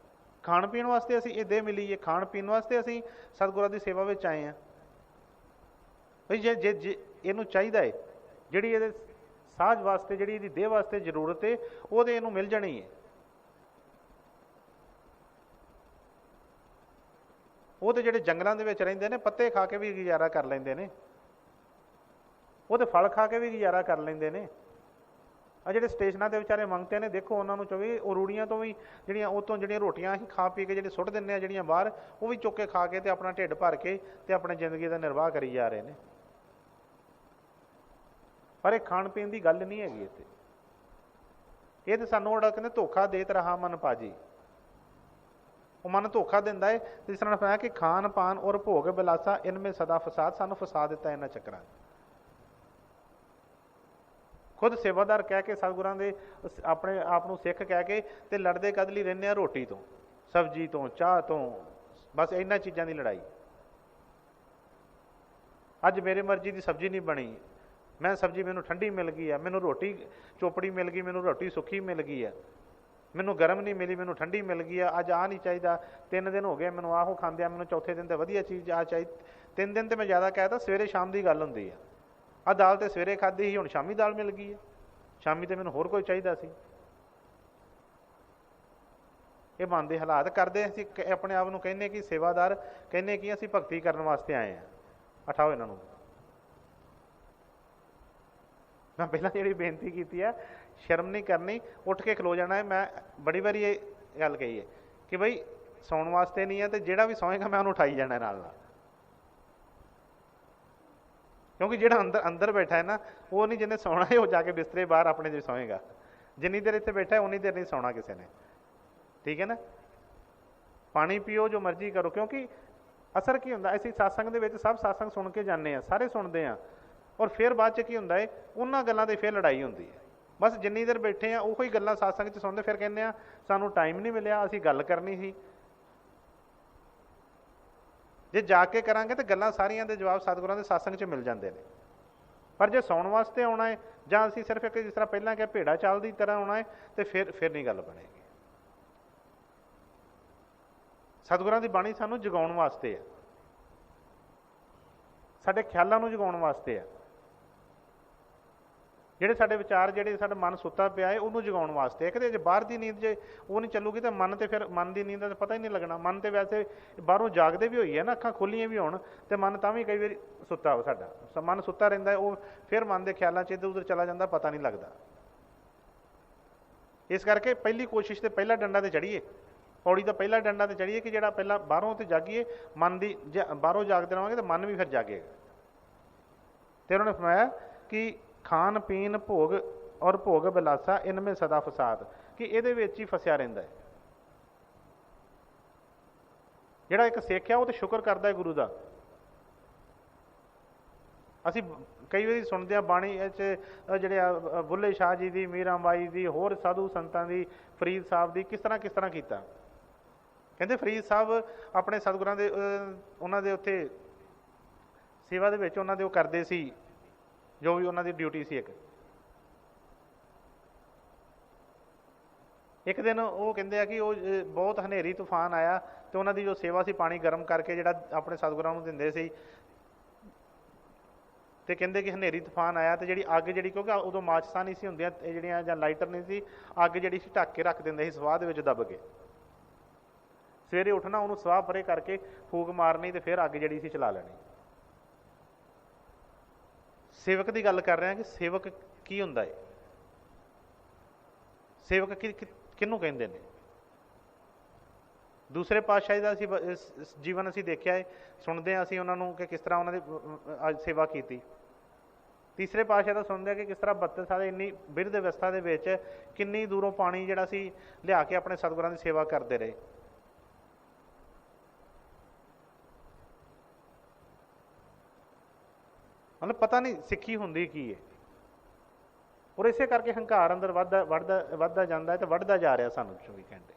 ਖਾਣ ਪੀਣ ਵਾਸਤੇ ਅਸੀਂ ਇੱਦਾਂ ਮਿਲੀਏ, ਖਾਣ ਪੀਣ ਵਾਸਤੇ ਅਸੀਂ ਸਤਿਗੁਰਾਂ ਦੀ ਸੇਵਾ ਵਿੱਚ ਆਏ ਹਾਂ। ਬਈ ਜੇ ਇਹਨੂੰ ਚਾਹੀਦਾ ਹੈ, ਜਿਹੜੀ ਇਹਦੇ ਸਾਜ ਵਾਸਤੇ, ਜਿਹੜੀ ਇਹਦੀ ਦੇਹ ਵਾਸਤੇ ਜ਼ਰੂਰਤ ਹੈ, ਉਹ ਤਾਂ ਇਹਨੂੰ ਮਿਲ ਜਾਣੀ ਹੈ। ਉਹ ਤੇ ਜਿਹੜੇ ਜੰਗਲਾਂ ਦੇ ਵਿੱਚ ਰਹਿੰਦੇ ਨੇ ਪੱਤੇ ਖਾ ਕੇ ਵੀ ਗੁਜ਼ਾਰਾ ਕਰ ਲੈਂਦੇ ਨੇ, ਉਹ ਤੇ ਫਲ ਖਾ ਕੇ ਵੀ ਗੁਜ਼ਾਰਾ ਕਰ ਲੈਂਦੇ ਨੇ। ਆ ਜਿਹੜੇ ਸਟੇਸ਼ਨਾਂ ਦੇ ਵਿਚਾਰੇ ਮੰਗਤੇ ਨੇ, ਦੇਖੋ ਉਹਨਾਂ ਨੂੰ ਚੋਵੇ ਉਹ ਰੂੜੀਆਂ ਤੋਂ ਵੀ ਜਿਹੜੀਆਂ ਉਹ ਤੋਂ ਜਿਹੜੀਆਂ ਰੋਟੀਆਂ ਅਸੀਂ ਖਾ ਪੀ ਕੇ ਜਿਹੜੇ ਸੁੱਟ ਦਿੰਦੇ ਆ ਜਿਹੜੀਆਂ ਬਾਹਰ, ਉਹ ਵੀ ਚੁੱਕ ਕੇ ਖਾ ਕੇ ਤੇ ਆਪਣਾ ਢਿੱਡ ਭਰ ਕੇ ਤੇ ਆਪਣੀ ਜ਼ਿੰਦਗੀ ਦਾ ਨਿਰਵਾਹ ਕਰੀ ਜਾ ਰਹੇ ਨੇ। ਪਰ ਇਹ ਖਾਣ ਪੀਣ ਦੀ ਗੱਲ ਨਹੀਂ ਹੈਗੀ ਇੱਥੇ। ਇਹ ਤੇ ਸਾਨੂੰ ਉਹਦਾ ਕਹਿੰਦੇ ਧੋਖਾ ਦੇਤ ਰਹਾ ਮਨ ਭਾਜੀ। ਉਹ ਮਨ ਧੋਖਾ ਦਿੰਦਾ ਹੈ। ਜਿਸ ਤਰ੍ਹਾਂ ਪਾਇਆ ਕਿ ਖਾਨ ਪਾਨ ਔਰ ਭੋਗ ਬਿਲਾਸਾ, ਇਨਮੇ ਸਦਾ ਫਸਾਦ, ਸਾਨੂੰ ਫਸਾ ਦਿੱਤਾ ਇਹਨਾਂ ਚੱਕਰਾਂ। ਖੁਦ ਸੇਵਾਦਾਰ ਕਹਿ ਕੇ ਸਤਿਗੁਰਾਂ ਦੇ ਆਪਣੇ ਆਪ ਨੂੰ ਸਿੱਖ ਕਹਿ ਕੇ ਤੇ ਲੜਦੇ ਕਦ ਲਈ ਰਹਿੰਦੇ ਆ? ਰੋਟੀ ਤੋਂ, ਸਬਜ਼ੀ ਤੋਂ, ਚਾਹ ਤੋਂ, ਬਸ ਇਹਨਾਂ ਚੀਜ਼ਾਂ ਦੀ ਲੜਾਈ। ਅੱਜ ਮੇਰੀ ਮਰਜ਼ੀ ਦੀ ਸਬਜ਼ੀ ਨਹੀਂ ਬਣੀ, ਮੈਂ ਸਬਜ਼ੀ ਮੈਨੂੰ ਠੰਡੀ ਮਿਲ ਗਈ ਆ, ਮੈਨੂੰ ਰੋਟੀ ਚੋਪੜੀ ਮਿਲ ਗਈ, ਮੈਨੂੰ ਰੋਟੀ ਸੁੱਕੀ ਮਿਲ ਗਈ ਆ, ਮੈਨੂੰ ਗਰਮ ਨਹੀਂ ਮਿਲੀ, ਮੈਨੂੰ ਠੰਡੀ ਮਿਲ ਗਈ ਆ। ਅੱਜ ਆਹ ਨਹੀਂ ਚਾਹੀਦਾ, 3 ਦਿਨ ਹੋ ਗਏ ਮੈਨੂੰ ਆਹੋ ਖਾਂਦੇ ਆ, ਮੈਨੂੰ ਚੌਥੇ ਦਿਨ ਤੇ ਵਧੀਆ ਚੀਜ਼ ਆ ਚਾਹੀਦੀ। 3 ਦਿਨ ਤੇ ਮੈਂ ਜ਼ਿਆਦਾ ਕਹਿ ਤਾ, ਸਵੇਰੇ ਸ਼ਾਮ ਦੀ ਗੱਲ ਹੁੰਦੀ ਆ। ਆਹ ਦਾਲ ਤੇ ਸਵੇਰੇ ਖਾਧੀ ਸੀ, ਹੁਣ ਸ਼ਾਮੀ ਦਾਲ ਮਿਲ ਗਈ ਹੈ, ਸ਼ਾਮੀ ਤੇ ਮੈਨੂੰ ਹੋਰ ਕੋਈ ਚਾਹੀਦਾ ਸੀ। ਇਹ ਮਨ ਦੇ ਹਾਲਾਤ ਕਰਦੇ ਅਸੀਂ ਆਪਣੇ ਆਪ ਨੂੰ ਕਹਿੰਦੇ ਕਿ ਸੇਵਾਦਾਰ, ਕਹਿੰਦੇ ਕਿ ਅਸੀਂ ਭਗਤੀ ਕਰਨ ਵਾਸਤੇ ਆਏ ਹਾਂ। ਉਠਾਓ ਇਹਨਾਂ ਨੂੰ। ਮੈਂ ਪਹਿਲਾਂ ਜਿਹੜੀ ਬੇਨਤੀ ਕੀਤੀ ਆ, ਸ਼ਰਮ ਨਹੀਂ ਕਰਨੀ, ਉੱਠ ਕੇ ਖਲੋ ਜਾਣਾ ਹੈ। ਮੈਂ ਬੜੀ ਵਾਰੀ ਇਹ ਗੱਲ ਕਹੀ ਹੈ ਕਿ ਬਈ ਸੌਣ ਵਾਸਤੇ ਨਹੀਂ ਹੈ, ਤੇ ਜਿਹੜਾ ਵੀ ਸੌਂਏਗਾ ਮੈਂ ਉਹਨੂੰ ਉਠਾਈ ਜਾਣਾ ਨਾਲ ਨਾਲ। ਕਿਉਂਕਿ ਜਿਹੜਾ ਅੰਦਰ ਬੈਠਾ ਹੈ ਨਾ, ਉਹ ਨਹੀਂ ਜਿਹਨੇ ਸੌਣਾ ਹੈ ਉਹ ਜਾ ਕੇ ਬਿਸਤਰੇ ਬਾਹਰ ਆਪਣੇ ਜੇ ਸੌਂਏਗਾ। ਜਿੰਨੀ ਦੇਰ ਇੱਥੇ ਬੈਠਾ ਉਨੀ ਦੇਰ ਨਹੀਂ ਸੌਣਾ ਕਿਸੇ ਨੇ, ਠੀਕ ਹੈ ਨਾ। ਪਾਣੀ ਪੀਓ, ਜੋ ਮਰਜ਼ੀ ਕਰੋ, ਕਿਉਂਕਿ ਅਸਰ ਕੀ ਹੁੰਦਾ, ਅਸੀਂ ਸਤਸੰਗ ਦੇ ਵਿੱਚ ਸਭ ਸਤਸੰਗ ਸੁਣ ਕੇ ਜਾਂਦੇ ਹਾਂ, ਸਾਰੇ ਸੁਣਦੇ ਹਾਂ, ਔਰ ਫਿਰ ਬਾਅਦ 'ਚ ਕੀ ਹੁੰਦਾ ਹੈ, ਉਹਨਾਂ ਗੱਲਾਂ 'ਤੇ ਫਿਰ ਲੜਾਈ ਹੁੰਦੀ ਹੈ। ਬਸ ਜਿੰਨੀ ਦੇਰ ਬੈਠੇ ਆ ਉਹੀ ਗੱਲਾਂ ਸਤਸੰਗ 'ਚ ਸੁਣਦੇ, ਫਿਰ ਕਹਿੰਦੇ ਆ ਸਾਨੂੰ ਟਾਈਮ ਨਹੀਂ ਮਿਲਿਆ, ਅਸੀਂ ਗੱਲ ਕਰਨੀ ਸੀ। ਜੇ ਜਾ ਕੇ ਕਰਾਂਗੇ ਤਾਂ ਗੱਲਾਂ ਸਾਰੀਆਂ ਦੇ ਜਵਾਬ ਸਤਿਗੁਰਾਂ ਦੇ ਸਤਸੰਗ 'ਚ ਮਿਲ ਜਾਂਦੇ ਨੇ। ਪਰ ਜੇ ਸੌਣ ਵਾਸਤੇ ਆਉਣਾ ਹੈ, ਜਾਂ ਅਸੀਂ ਸਿਰਫ ਇੱਕ ਜਿਸ ਤਰ੍ਹਾਂ ਪਹਿਲਾਂ ਕਿਹਾ ਭੇੜਾ ਚਾਲ ਦੀ ਤਰ੍ਹਾਂ ਆਉਣਾ ਹੈ, ਤੇ ਫਿਰ ਨਹੀਂ ਗੱਲ ਬਣੇਗੀ। ਸਤਿਗੁਰਾਂ ਦੀ ਬਾਣੀ ਸਾਨੂੰ ਜਗਾਉਣ ਵਾਸਤੇ ਹੈ, ਸਾਡੇ ਖਿਆਲਾਂ ਨੂੰ ਜਗਾਉਣ ਵਾਸਤੇ ਹੈ। ਜਿਹੜੇ ਸਾਡੇ ਵਿਚਾਰ, ਜਿਹੜੇ ਸਾਡਾ ਮਨ ਸੁੱਤਾ ਪਿਆ ਹੈ, ਉਹਨੂੰ ਜਗਾਉਣ ਵਾਸਤੇ ਹੈ। ਕਿਤੇ ਜੇ ਬਾਹਰ ਦੀ ਨੀਂਦ ਜੇ ਉਹ ਨਹੀਂ ਚੱਲੂਗੀ ਤਾਂ ਮਨ, ਤੇ ਫਿਰ ਮਨ ਦੀ ਨੀਂਦ ਦਾ ਪਤਾ ਹੀ ਨਹੀਂ ਲੱਗਣਾ। ਮਨ ਤੇ ਵੈਸੇ ਬਾਹਰੋਂ ਜਾਗਦੇ ਵੀ ਹੋਈਏ ਨਾ, ਅੱਖਾਂ ਖੋਲੀਆਂ ਵੀ ਹੋਣ, ਤੇ ਮਨ ਤਾਂ ਵੀ ਕਈ ਵਾਰੀ ਸੁੱਤਾ ਵਾ, ਸਾਡਾ ਮਨ ਸੁੱਤਾ ਰਹਿੰਦਾ ਹੈ। ਉਹ ਫਿਰ ਮਨ ਦੇ ਖਿਆਲਾਂ 'ਚ ਇੱਧਰ ਉੱਧਰ ਚਲਾ ਜਾਂਦਾ, ਪਤਾ ਨਹੀਂ ਲੱਗਦਾ। ਇਸ ਕਰਕੇ ਪਹਿਲੀ ਕੋਸ਼ਿਸ਼ ਤੇ ਪਹਿਲਾ ਡੰਡਾ ਤੇ ਚੜੀਏ, ਪੌੜੀ ਦਾ ਪਹਿਲਾ ਡੰਡਾ ਤੇ ਚੜੀਏ ਕਿ ਜਿਹੜਾ ਪਹਿਲਾਂ ਬਾਹਰੋਂ ਤੇ ਜਾਗੀਏ, ਮਨ ਦੀ ਜੇ ਬਾਹਰੋਂ ਜਾਗਦੇ ਰਹਾਂਗੇ ਤਾਂ ਮਨ ਵੀ ਫਿਰ ਜਾਗੇਗਾ। ਤੇ ਉਹਨਾਂ ਨੇ ਫਰਮਾਇਆ ਕਿ ਖਾਣ ਪੀਣ ਭੋਗ ਔਰ ਭੋਗ ਬਿਲਾਸਾ ਇਨਮੇ ਸਦਾ ਫਸਾਦ, ਕਿ ਇਹਦੇ ਵਿੱਚ ਹੀ ਫਸਿਆ ਰਹਿੰਦਾ ਹੈ। ਜਿਹੜਾ ਇੱਕ ਸਿੱਖ ਆ ਉਹ ਤੇ ਸ਼ੁਕਰ ਕਰਦਾ ਹੈ ਗੁਰੂ ਦਾ। ਅਸੀਂ ਕਈ ਵਾਰੀ ਸੁਣਦੇ ਹਾਂ ਬਾਣੀ 'ਚ ਜਿਹੜੇ ਆ ਬੁੱਲੇ ਸ਼ਾਹ ਜੀ ਦੀ, ਮੀਰਾਂ ਬਾਈ ਦੀ, ਹੋਰ ਸਾਧੂ ਸੰਤਾਂ ਦੀ, ਫਰੀਦ ਸਾਹਿਬ ਦੀ, ਕਿਸ ਤਰ੍ਹਾਂ ਕੀਤਾ। ਕਹਿੰਦੇ ਫਰੀਦ ਸਾਹਿਬ ਆਪਣੇ ਸਤਿਗੁਰਾਂ ਦੇ ਉਹਨਾਂ ਦੇ ਉੱਥੇ ਸੇਵਾ ਦੇ ਵਿੱਚ ਉਹਨਾਂ ਦੇ ਉਹ ਕਰਦੇ ਸੀ, ਜੋ ਵੀ ਉਹਨਾਂ ਦੀ ਡਿਊਟੀ ਸੀ। ਇੱਕ ਦਿਨ ਉਹ ਕਹਿੰਦੇ ਆ ਕਿ ਉਹ ਬਹੁਤ ਹਨੇਰੀ ਤੂਫਾਨ ਆਇਆ, ਤੇ ਉਹਨਾਂ ਦੀ ਜੋ ਸੇਵਾ ਸੀ, ਪਾਣੀ ਗਰਮ ਕਰਕੇ ਜਿਹੜਾ ਆਪਣੇ ਸਤਿਗੁਰਾਂ ਨੂੰ ਦਿੰਦੇ ਸੀ, ਤੇ ਕਹਿੰਦੇ ਕਿ ਹਨੇਰੀ ਤੂਫਾਨ ਆਇਆ ਤੇ ਜਿਹੜੀ ਅੱਗ, ਜਿਹੜੀ ਕਿਉਂਕਿ ਉਦੋਂ ਮਾਚਸਾਂ ਨਹੀਂ ਸੀ ਹੁੰਦੀਆਂ ਇਹ ਜਿਹੜੀਆਂ, ਜਾਂ ਲਾਈਟਰ ਨਹੀਂ ਸੀ, ਅੱਗ ਜਿਹੜੀ ਸੀ ਢੱਕ ਕੇ ਰੱਖ ਦਿੰਦੇ ਸੀ ਸਵਾਹ ਦੇ ਵਿੱਚ ਦੱਬ ਕੇ। ਸਵੇਰੇ ਉੱਠਣਾ, ਉਹਨੂੰ ਸਵਾਹ ਪਰੇ ਕਰਕੇ ਫੂਕ ਮਾਰਨੀ, ਤੇ ਫਿਰ ਅੱਗ ਜਿਹੜੀ ਸੀ ਚਲਾ ਲੈਣੀ। ਸੇਵਕ ਦੀ ਗੱਲ ਕਰ ਰਹੇ ਹਾਂ ਕਿ ਸੇਵਕ ਕੀ ਹੁੰਦਾ ਹੈ, ਸੇਵਕ ਕਿਹਨੂੰ ਕਹਿੰਦੇ ਨੇ। ਦੂਸਰੇ ਪਾਤਸ਼ਾਹੀ ਦਾ ਅਸੀਂ ਜੀਵਨ ਅਸੀਂ ਦੇਖਿਆ ਹੈ, ਸੁਣਦੇ ਹਾਂ ਅਸੀਂ ਉਹਨਾਂ ਨੂੰ ਕਿ ਕਿਸ ਤਰ੍ਹਾਂ ਉਹਨਾਂ ਦੀ ਸੇਵਾ ਕੀਤੀ। ਤੀਸਰੇ ਪਾਤਸ਼ਾਹ ਦਾ ਸੁਣਦੇ ਹਾਂ ਕਿ ਕਿਸ ਤਰ੍ਹਾਂ 72 ਸਾਲ ਇੰਨੀ ਬਿਰਧ ਅਵਸਥਾ ਦੇ ਵਿੱਚ ਕਿੰਨੀ ਦੂਰੋਂ ਪਾਣੀ ਜਿਹੜਾ ਸੀ ਲਿਆ ਕੇ ਆਪਣੇ ਸਤਿਗੁਰਾਂ ਦੀ ਸੇਵਾ ਕਰਦੇ ਰਹੇ। ਮਤਲਬ ਪਤਾ ਨਹੀਂ ਸਿੱਖੀ ਹੁੰਦੀ ਕੀ ਹੈ। ਔਰ ਇਸੇ ਕਰਕੇ ਹੰਕਾਰ ਅੰਦਰ ਵੱਧਦਾ ਜਾਂਦਾ ਹੈ, ਤੇ ਵੱਧਦਾ ਜਾ ਰਿਹਾ ਸਾਨੂੰ 24 ਘੰਟੇ।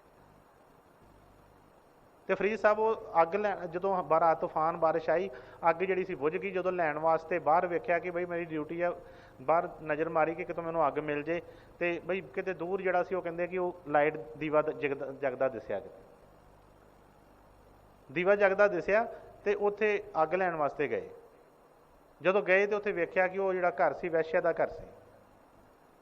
ਤੇ ਫਰੀਦ ਸਾਹਿਬ ਉਹ ਅੱਗ ਲੈਣ, ਜਦੋਂ ਰਾਤ ਤੂਫਾਨ ਬਾਰਿਸ਼ ਆਈ, ਅੱਗ ਜਿਹੜੀ ਸੀ ਬੁਝ ਗਈ। ਜਦੋਂ ਲੈਣ ਵਾਸਤੇ ਬਾਹਰ ਵੇਖਿਆ ਕਿ ਬਈ ਮੇਰੀ ਡਿਊਟੀ ਆ, ਬਾਹਰ ਨਜ਼ਰ ਮਾਰੀ ਕਿ ਕਿਤੋਂ ਮੈਨੂੰ ਅੱਗ ਮਿਲ ਜੇ, ਤੇ ਬਈ ਕਿਤੇ ਦੂਰ ਜਿਹੜਾ ਸੀ ਉਹ ਕਹਿੰਦੇ ਕਿ ਉਹ ਲਾਈਟ ਦੀਵਾ ਜਗਦਾ ਦਿਸਿਆ, ਕਿਤੇ ਦੀਵਾ ਜਗਦਾ ਦਿਸਿਆ, ਤੇ ਉੱਥੇ ਅੱਗ ਲੈਣ ਵਾਸਤੇ ਗਏ। ਜਦੋਂ ਗਏ ਤੇ ਉੱਥੇ ਵੇਖਿਆ ਕਿ ਉਹ ਜਿਹੜਾ ਘਰ ਸੀ ਵੈਸ਼ਿਆ ਦਾ ਘਰ ਸੀ,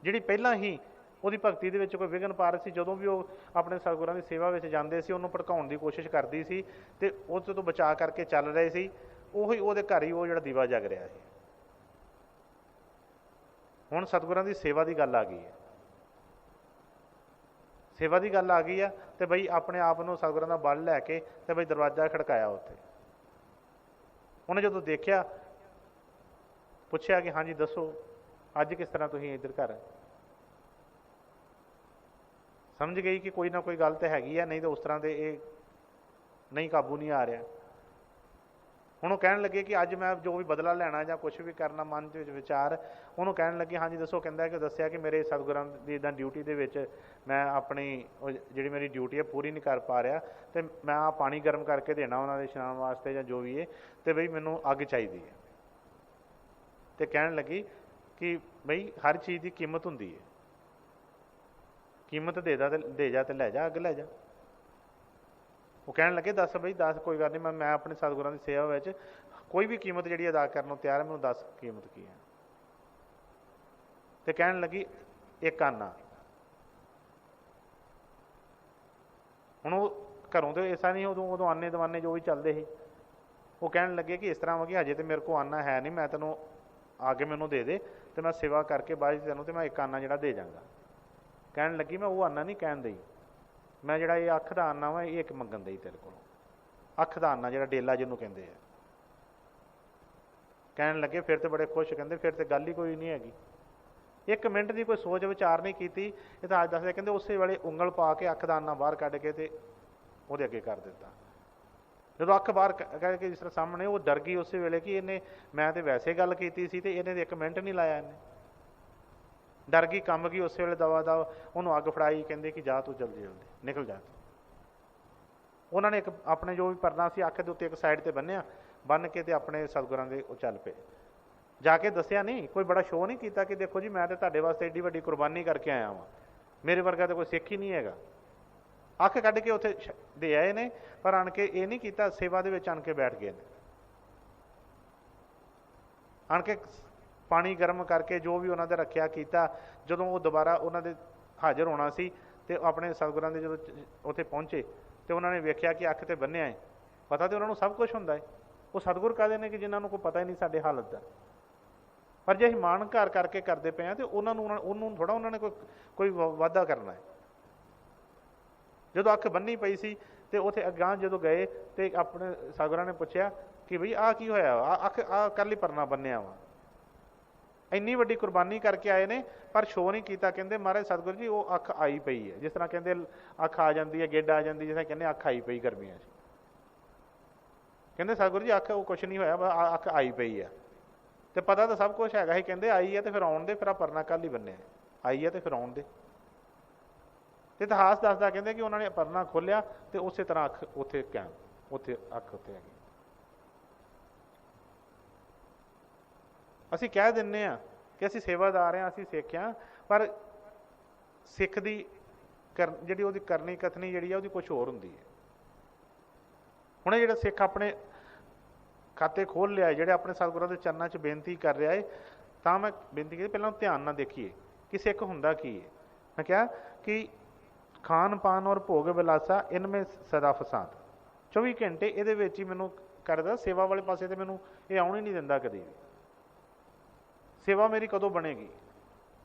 ਜਿਹੜੀ ਪਹਿਲਾਂ ਹੀ ਉਹਦੀ ਭਗਤੀ ਦੇ ਵਿੱਚ ਕੋਈ ਵਿਘਨ ਪਾ ਰਹੀ ਸੀ। ਜਦੋਂ ਵੀ ਉਹ ਆਪਣੇ ਸਤਿਗੁਰਾਂ ਦੀ ਸੇਵਾ ਵਿੱਚ ਜਾਂਦੇ ਸੀ, ਉਹਨੂੰ ਭੜਕਾਉਣ ਦੀ ਕੋਸ਼ਿਸ਼ ਕਰਦੀ ਸੀ, ਤੇ ਉਸ ਤੋਂ ਬਚਾ ਕਰਕੇ ਚੱਲ ਰਹੇ ਸੀ। ਉਹੀ ਉਹਦੇ ਘਰ ਹੀ ਉਹ ਜਿਹੜਾ ਦੀਵਾ ਜਗ ਰਿਹਾ ਸੀ। ਹੁਣ ਸਤਿਗੁਰਾਂ ਦੀ ਸੇਵਾ ਦੀ ਗੱਲ ਆ ਗਈ ਹੈ, ਸੇਵਾ ਦੀ ਗੱਲ ਆ ਗਈ ਆ, ਤੇ ਬਈ ਆਪਣੇ ਆਪ ਨੂੰ ਸਤਿਗੁਰਾਂ ਦਾ ਬਲ ਲੈ ਕੇ ਤੇ ਬਈ ਦਰਵਾਜ਼ਾ ਖੜਕਾਇਆ। ਉੱਥੇ ਉਹਨੇ ਜਦੋਂ ਦੇਖਿਆ, ਪੁੱਛਿਆ ਕਿ ਹਾਂਜੀ ਦੱਸੋ, ਅੱਜ ਕਿਸ ਤਰ੍ਹਾਂ ਤੁਸੀਂ ਇੱਧਰ ਘਰ। ਸਮਝ ਗਈ ਕਿ ਕੋਈ ਨਾ ਕੋਈ ਗੱਲ ਤਾਂ ਹੈਗੀ ਆ, ਨਹੀਂ ਤਾਂ ਉਸ ਤਰ੍ਹਾਂ ਦੇ ਇਹ ਨਹੀਂ, ਕਾਬੂ ਨਹੀਂ ਆ ਰਿਹਾ। ਹੁਣ ਉਹ ਕਹਿਣ ਲੱਗੇ ਕਿ ਅੱਜ ਮੈਂ ਜੋ ਵੀ ਬਦਲਾ ਲੈਣਾ ਜਾਂ ਕੁਛ ਵੀ ਕਰਨਾ ਮਨ ਦੇ ਵਿੱਚ ਵਿਚਾਰ, ਉਹਨੂੰ ਕਹਿਣ ਲੱਗੇ ਹਾਂਜੀ ਦੱਸੋ। ਕਹਿੰਦਾ ਕਿ ਦੱਸਿਆ ਕਿ ਮੇਰੇ ਸਤਿਗੁਰਾਂ ਦੀ ਇੱਦਾਂ ਡਿਊਟੀ ਦੇ ਵਿੱਚ ਮੈਂ ਆਪਣੀ ਜਿਹੜੀ ਮੇਰੀ ਡਿਊਟੀ ਹੈ ਪੂਰੀ ਨਹੀਂ ਕਰ ਪਾ ਰਿਹਾ, ਅਤੇ ਮੈਂ ਆਹ ਪਾਣੀ ਗਰਮ ਕਰਕੇ ਦੇਣਾ ਉਹਨਾਂ ਦੇ ਇਸ਼ਨਾਨ ਵਾਸਤੇ ਜਾਂ ਜੋ ਵੀ ਹੈ, ਅਤੇ ਬਈ ਮੈਨੂੰ ਅੱਗ ਚਾਹੀਦੀ ਹੈ। ਅਤੇ ਕਹਿਣ ਲੱਗੀ ਕਿ ਬਈ ਹਰ ਚੀਜ਼ ਦੀ ਕੀਮਤ ਹੁੰਦੀ ਹੈ, ਕੀਮਤ ਦੇ ਜਾ ਤੇ ਲੈ ਜਾ, ਅੱਗ ਲੈ ਜਾ। ਉਹ ਕਹਿਣ ਲੱਗੇ ਦੱਸ ਬਈ ਦੱਸ, ਕੋਈ ਗੱਲ ਨਹੀਂ, ਮੈਂ ਆਪਣੇ ਸਤਿਗੁਰਾਂ ਦੀ ਸੇਵਾ ਵਿੱਚ ਕੋਈ ਵੀ ਕੀਮਤ ਜਿਹੜੀ ਅਦਾ ਕਰਨ ਨੂੰ ਤਿਆਰ ਹੈ, ਮੈਨੂੰ ਦੱਸ ਕੀਮਤ ਕੀ ਹੈ। ਤੇ ਕਹਿਣ ਲੱਗੀ ਇੱਕ ਆਨਾ। ਹੁਣ ਉਹ ਘਰੋਂ ਤੇ ਐਸਾ ਨਹੀਂ, ਉਦੋਂ ਆਨੇ ਦਵਾਨੇ ਜੋ ਵੀ ਚੱਲਦੇ ਸੀ। ਉਹ ਕਹਿਣ ਲੱਗੇ ਕਿ ਇਸ ਤਰ੍ਹਾਂ ਵਾ ਕਿ ਹਜੇ ਤੇ ਮੇਰੇ ਕੋਲ ਆਨਾ ਹੈ ਨਹੀਂ, ਮੈਂ ਤੈਨੂੰ ਆ ਕੇ ਮੈਨੂੰ ਦੇ ਦੇ, ਤੇ ਮੈਂ ਸੇਵਾ ਕਰਕੇ ਬਾਅਦ ਤੈਨੂੰ ਤੇ ਮੈਂ ਇੱਕ ਆਨਾ ਜਿਹੜਾ ਦੇ ਜਾਂਗਾ। ਕਹਿਣ ਲੱਗੀ ਮੈਂ ਉਹ ਆਨਾ ਨਹੀਂ ਕਹਿਣ ਦਈ, ਮੈਂ ਜਿਹੜਾ ਇਹ ਅੱਖ ਦਾ ਆਨਾ ਵਾ ਇਹ ਇੱਕ ਮੰਗਣ ਦਈ ਤੇਰੇ ਕੋਲੋਂ, ਅੱਖ ਦਾ ਆਨਾ ਜਿਹੜਾ ਡੇਲਾ ਜਿਹਨੂੰ ਕਹਿੰਦੇ ਆ। ਕਹਿਣ ਲੱਗੇ ਫਿਰ ਤੇ ਬੜੇ ਖੁਸ਼, ਕਹਿੰਦੇ ਫਿਰ ਤੇ ਗੱਲ ਹੀ ਕੋਈ ਨਹੀਂ ਹੈਗੀ। 1 ਮਿੰਟ ਦੀ ਕੋਈ ਸੋਚ ਵਿਚਾਰ ਨਹੀਂ ਕੀਤੀ। ਇਹ ਤਾਂ ਅੱਜ ਦੱਸਦੇ, ਕਹਿੰਦੇ ਉਸੇ ਵੇਲੇ ਉਂਗਲ ਪਾ ਕੇ ਅੱਖ ਦਾ ਆਨਾ ਬਾਹਰ ਕੱਢ ਕੇ ਤੇ ਉਹਦੇ ਅੱਗੇ ਕਰ ਦਿੱਤਾ। ਜਦੋਂ ਅੱਖ ਬਾਹਰ ਕਹਿ ਕੇ ਜਿਸ ਤਰ੍ਹਾਂ ਸਾਹਮਣੇ, ਉਹ ਡਰ ਗਈ ਉਸੇ ਵੇਲੇ ਕਿ ਇਹਨੇ, ਮੈਂ ਤੇ ਵੈਸੇ ਗੱਲ ਕੀਤੀ ਸੀ ਤੇ ਇਹਨੇ 1 ਮਿੰਟ ਨਹੀਂ ਲਾਇਆ, ਇਹਨੇ ਡਰ ਗਈ, ਕੰਬ ਗਈ ਉਸੇ ਵੇਲੇ ਦਵਾ ਦਾ। ਉਹਨੂੰ ਅੱਗ ਫੜਾਈ, ਕਹਿੰਦੇ ਕਿ ਜਾ ਤੂੰ ਜਲਦੀ ਜਲਦੀ ਨਿਕਲ ਜਾ। ਉਹਨਾਂ ਨੇ ਇੱਕ ਆਪਣੇ ਜੋ ਵੀ ਪਰਨਾ ਸੀ ਅੱਖ ਦੇ ਉੱਤੇ ਇੱਕ ਸਾਈਡ ਤੇ ਬੰਨ੍ਹ ਕੇ ਤੇ ਆਪਣੇ ਸਤਿਗੁਰਾਂ ਦੇ ਉਹ ਚੱਲ ਪਏ। ਜਾ ਕੇ ਦੱਸਿਆ ਨਹੀਂ, ਕੋਈ ਬੜਾ ਸ਼ੋਅ ਨਹੀਂ ਕੀਤਾ ਕਿ ਦੇਖੋ ਜੀ ਮੈਂ ਤੇ ਤੁਹਾਡੇ ਵਾਸਤੇ ਏਡੀ ਵੱਡੀ ਕੁਰਬਾਨੀ ਕਰਕੇ ਆਇਆ ਵਾਂ, ਮੇਰੇ ਵਰਗਾ ਤਾਂ ਕੋਈ ਸਿੱਖ ਹੀ ਨਹੀਂ ਹੈਗਾ। ਅੱਖ ਕੱਢ ਕੇ ਉੱਥੇ ਦੇ ਆਏ ਨੇ, ਪਰ ਆਣ ਕੇ ਇਹ ਨਹੀਂ ਕੀਤਾ, ਸੇਵਾ ਦੇ ਵਿੱਚ ਆਣ ਕੇ ਬੈਠ ਗਏ ਨੇ। ਆਣ ਕੇ ਪਾਣੀ ਗਰਮ ਕਰਕੇ ਜੋ ਵੀ ਉਹਨਾਂ ਦਾ ਰੱਖਿਆ ਕੀਤਾ, ਜਦੋਂ ਉਹ ਦੁਬਾਰਾ ਉਹਨਾਂ ਦੇ ਹਾਜ਼ਰ ਹੋਣਾ ਸੀ ਤੇ ਆਪਣੇ ਸਤਿਗੁਰਾਂ ਦੇ ਜਦੋਂ ਉੱਥੇ ਪਹੁੰਚੇ ਤੇ ਉਹਨਾਂ ਨੇ ਵੇਖਿਆ ਕਿ ਅੱਖ ਤੇ ਬੰਨਿਆ ਹੈ। ਪਤਾ ਤੇ ਉਹਨਾਂ ਨੂੰ ਸਭ ਕੁਝ ਹੁੰਦਾ ਹੈ, ਉਹ ਸਤਿਗੁਰ ਕਾਹਦੇ ਨੇ ਕਿ ਜਿਨ੍ਹਾਂ ਨੂੰ ਕੋਈ ਪਤਾ ਹੀ ਨਹੀਂ ਸਾਡੇ ਹਾਲਤ ਦਾ। ਪਰ ਜੇ ਅਸੀਂ ਮਾਣ ਘਰ ਕਰਕੇ ਕਰਦੇ ਪਏ ਹਾਂ ਤੇ ਉਹਨੂੰ ਥੋੜ੍ਹਾ ਉਹਨਾਂ ਨੇ ਕੋਈ ਵਾਧਾ ਕਰਨਾ ਹੈ। ਜਦੋਂ ਅੱਖ ਬੰਨੀ ਪਈ ਸੀ ਤੇ ਉੱਥੇ ਅਗਾਂਹ ਜਦੋਂ ਗਏ ਤੇ ਆਪਣੇ ਸਤਿਗੁਰਾਂ ਨੇ ਪੁੱਛਿਆ ਕਿ ਬਈ ਆਹ ਕੀ ਹੋਇਆ, ਅੱਖ ਕਰ ਲਈ ਪਰਨਾ ਬੰਨਿਆ ਵਾ। ਇੰਨੀ ਵੱਡੀ ਕੁਰਬਾਨੀ ਕਰਕੇ ਆਏ ਨੇ ਪਰ ਸ਼ੋਅ ਨਹੀਂ ਕੀਤਾ। ਕਹਿੰਦੇ ਮਹਾਰਾਜ ਸਤਿਗੁਰੂ ਜੀ ਉਹ ਅੱਖ ਆਈ ਪਈ ਹੈ, ਜਿਸ ਤਰ੍ਹਾਂ ਕਹਿੰਦੇ ਅੱਖ ਆ ਜਾਂਦੀ ਹੈ, ਗੇਡਾ ਆ ਜਾਂਦੀ, ਜਿਸ ਤਰ੍ਹਾਂ ਕਹਿੰਦੇ ਅੱਖ ਆਈ ਪਈ ਗਰਮੀਆਂ 'ਚ। ਕਹਿੰਦੇ ਸਤਿਗੁਰੂ ਜੀ ਅੱਖ ਉਹ ਕੁਛ ਨਹੀਂ ਹੋਇਆ, ਅੱਖ ਆਈ ਪਈ ਆ। ਤੇ ਪਤਾ ਤਾਂ ਸਭ ਕੁਛ ਹੈਗਾ ਸੀ। ਕਹਿੰਦੇ ਆਈ ਹੈ ਤੇ ਫਿਰ ਆਉਣ ਦੇ, ਫਿਰ ਆ ਪਰਨਾ ਕੱਲ੍ਹ ਹੀ ਬੰਨਿਆ, ਆਈ ਹੈ ਤੇ ਫਿਰ ਆਉਣ ਦੇ। ਤੇ ਇਤਿਹਾਸ ਦੱਸਦਾ ਕਹਿੰਦੇ ਕਿ ਉਹਨਾਂ ਨੇ ਪਰਨਾ ਖੋਲ੍ਹਿਆ ਤੇ ਉਸੇ ਤਰ੍ਹਾਂ ਅੱਖ ਉੱਥੇ ਉੱਥੇ ਅੱਖ ਉੱਥੇ ਹੈਗੀ। ਅਸੀਂ ਕਹਿ ਦਿੰਦੇ ਹਾਂ ਕਿ ਅਸੀਂ ਸੇਵਾਦਾਰ ਹਾਂ, ਅਸੀਂ ਸਿੱਖ ਹਾਂ, ਪਰ ਸਿੱਖ ਦੀ ਜਿਹੜੀ ਉਹਦੀ ਕਰਨੀ ਕਥਨੀ ਜਿਹੜੀ ਆ ਉਹਦੀ ਕੁਛ ਹੋਰ ਹੁੰਦੀ ਹੈ। ਹੁਣ ਇਹ ਜਿਹੜਾ ਸਿੱਖ ਆਪਣੇ ਖਾਤੇ ਖੋਲ੍ਹ ਲਿਆ, ਜਿਹੜੇ ਆਪਣੇ ਸਤਿਗੁਰਾਂ ਦੇ ਚਰਨਾਂ 'ਚ ਬੇਨਤੀ ਕਰ ਰਿਹਾ ਹੈ, ਤਾਂ ਮੈਂ ਬੇਨਤੀ ਕੀਤੀ ਪਹਿਲਾਂ ਧਿਆਨ ਨਾਲ ਦੇਖੀਏ ਕਿ ਸਿੱਖ ਹੁੰਦਾ ਕੀ ਹੈ। ਮੈਂ ਕਿਹਾ ਕਿ ਖਾਨ ਪਾਨ ਔਰ ਭੋਗ ਵਿਲਾਸਾ ਇਨਮੇ ਸਦਾ ਫਸਾਦ। 24 ਘੰਟੇ ਇਹਦੇ ਵਿੱਚ ਹੀ ਮੈਨੂੰ ਕਰਦਾ, ਸੇਵਾ ਵਾਲੇ ਪਾਸੇ ਤੇ ਮੈਨੂੰ ਇਹ ਆਉਣ ਹੀ ਨਹੀਂ ਦਿੰਦਾ ਕਦੇ ਵੀ। ਸੇਵਾ ਮੇਰੀ ਕਦੋਂ ਬਣੇਗੀ?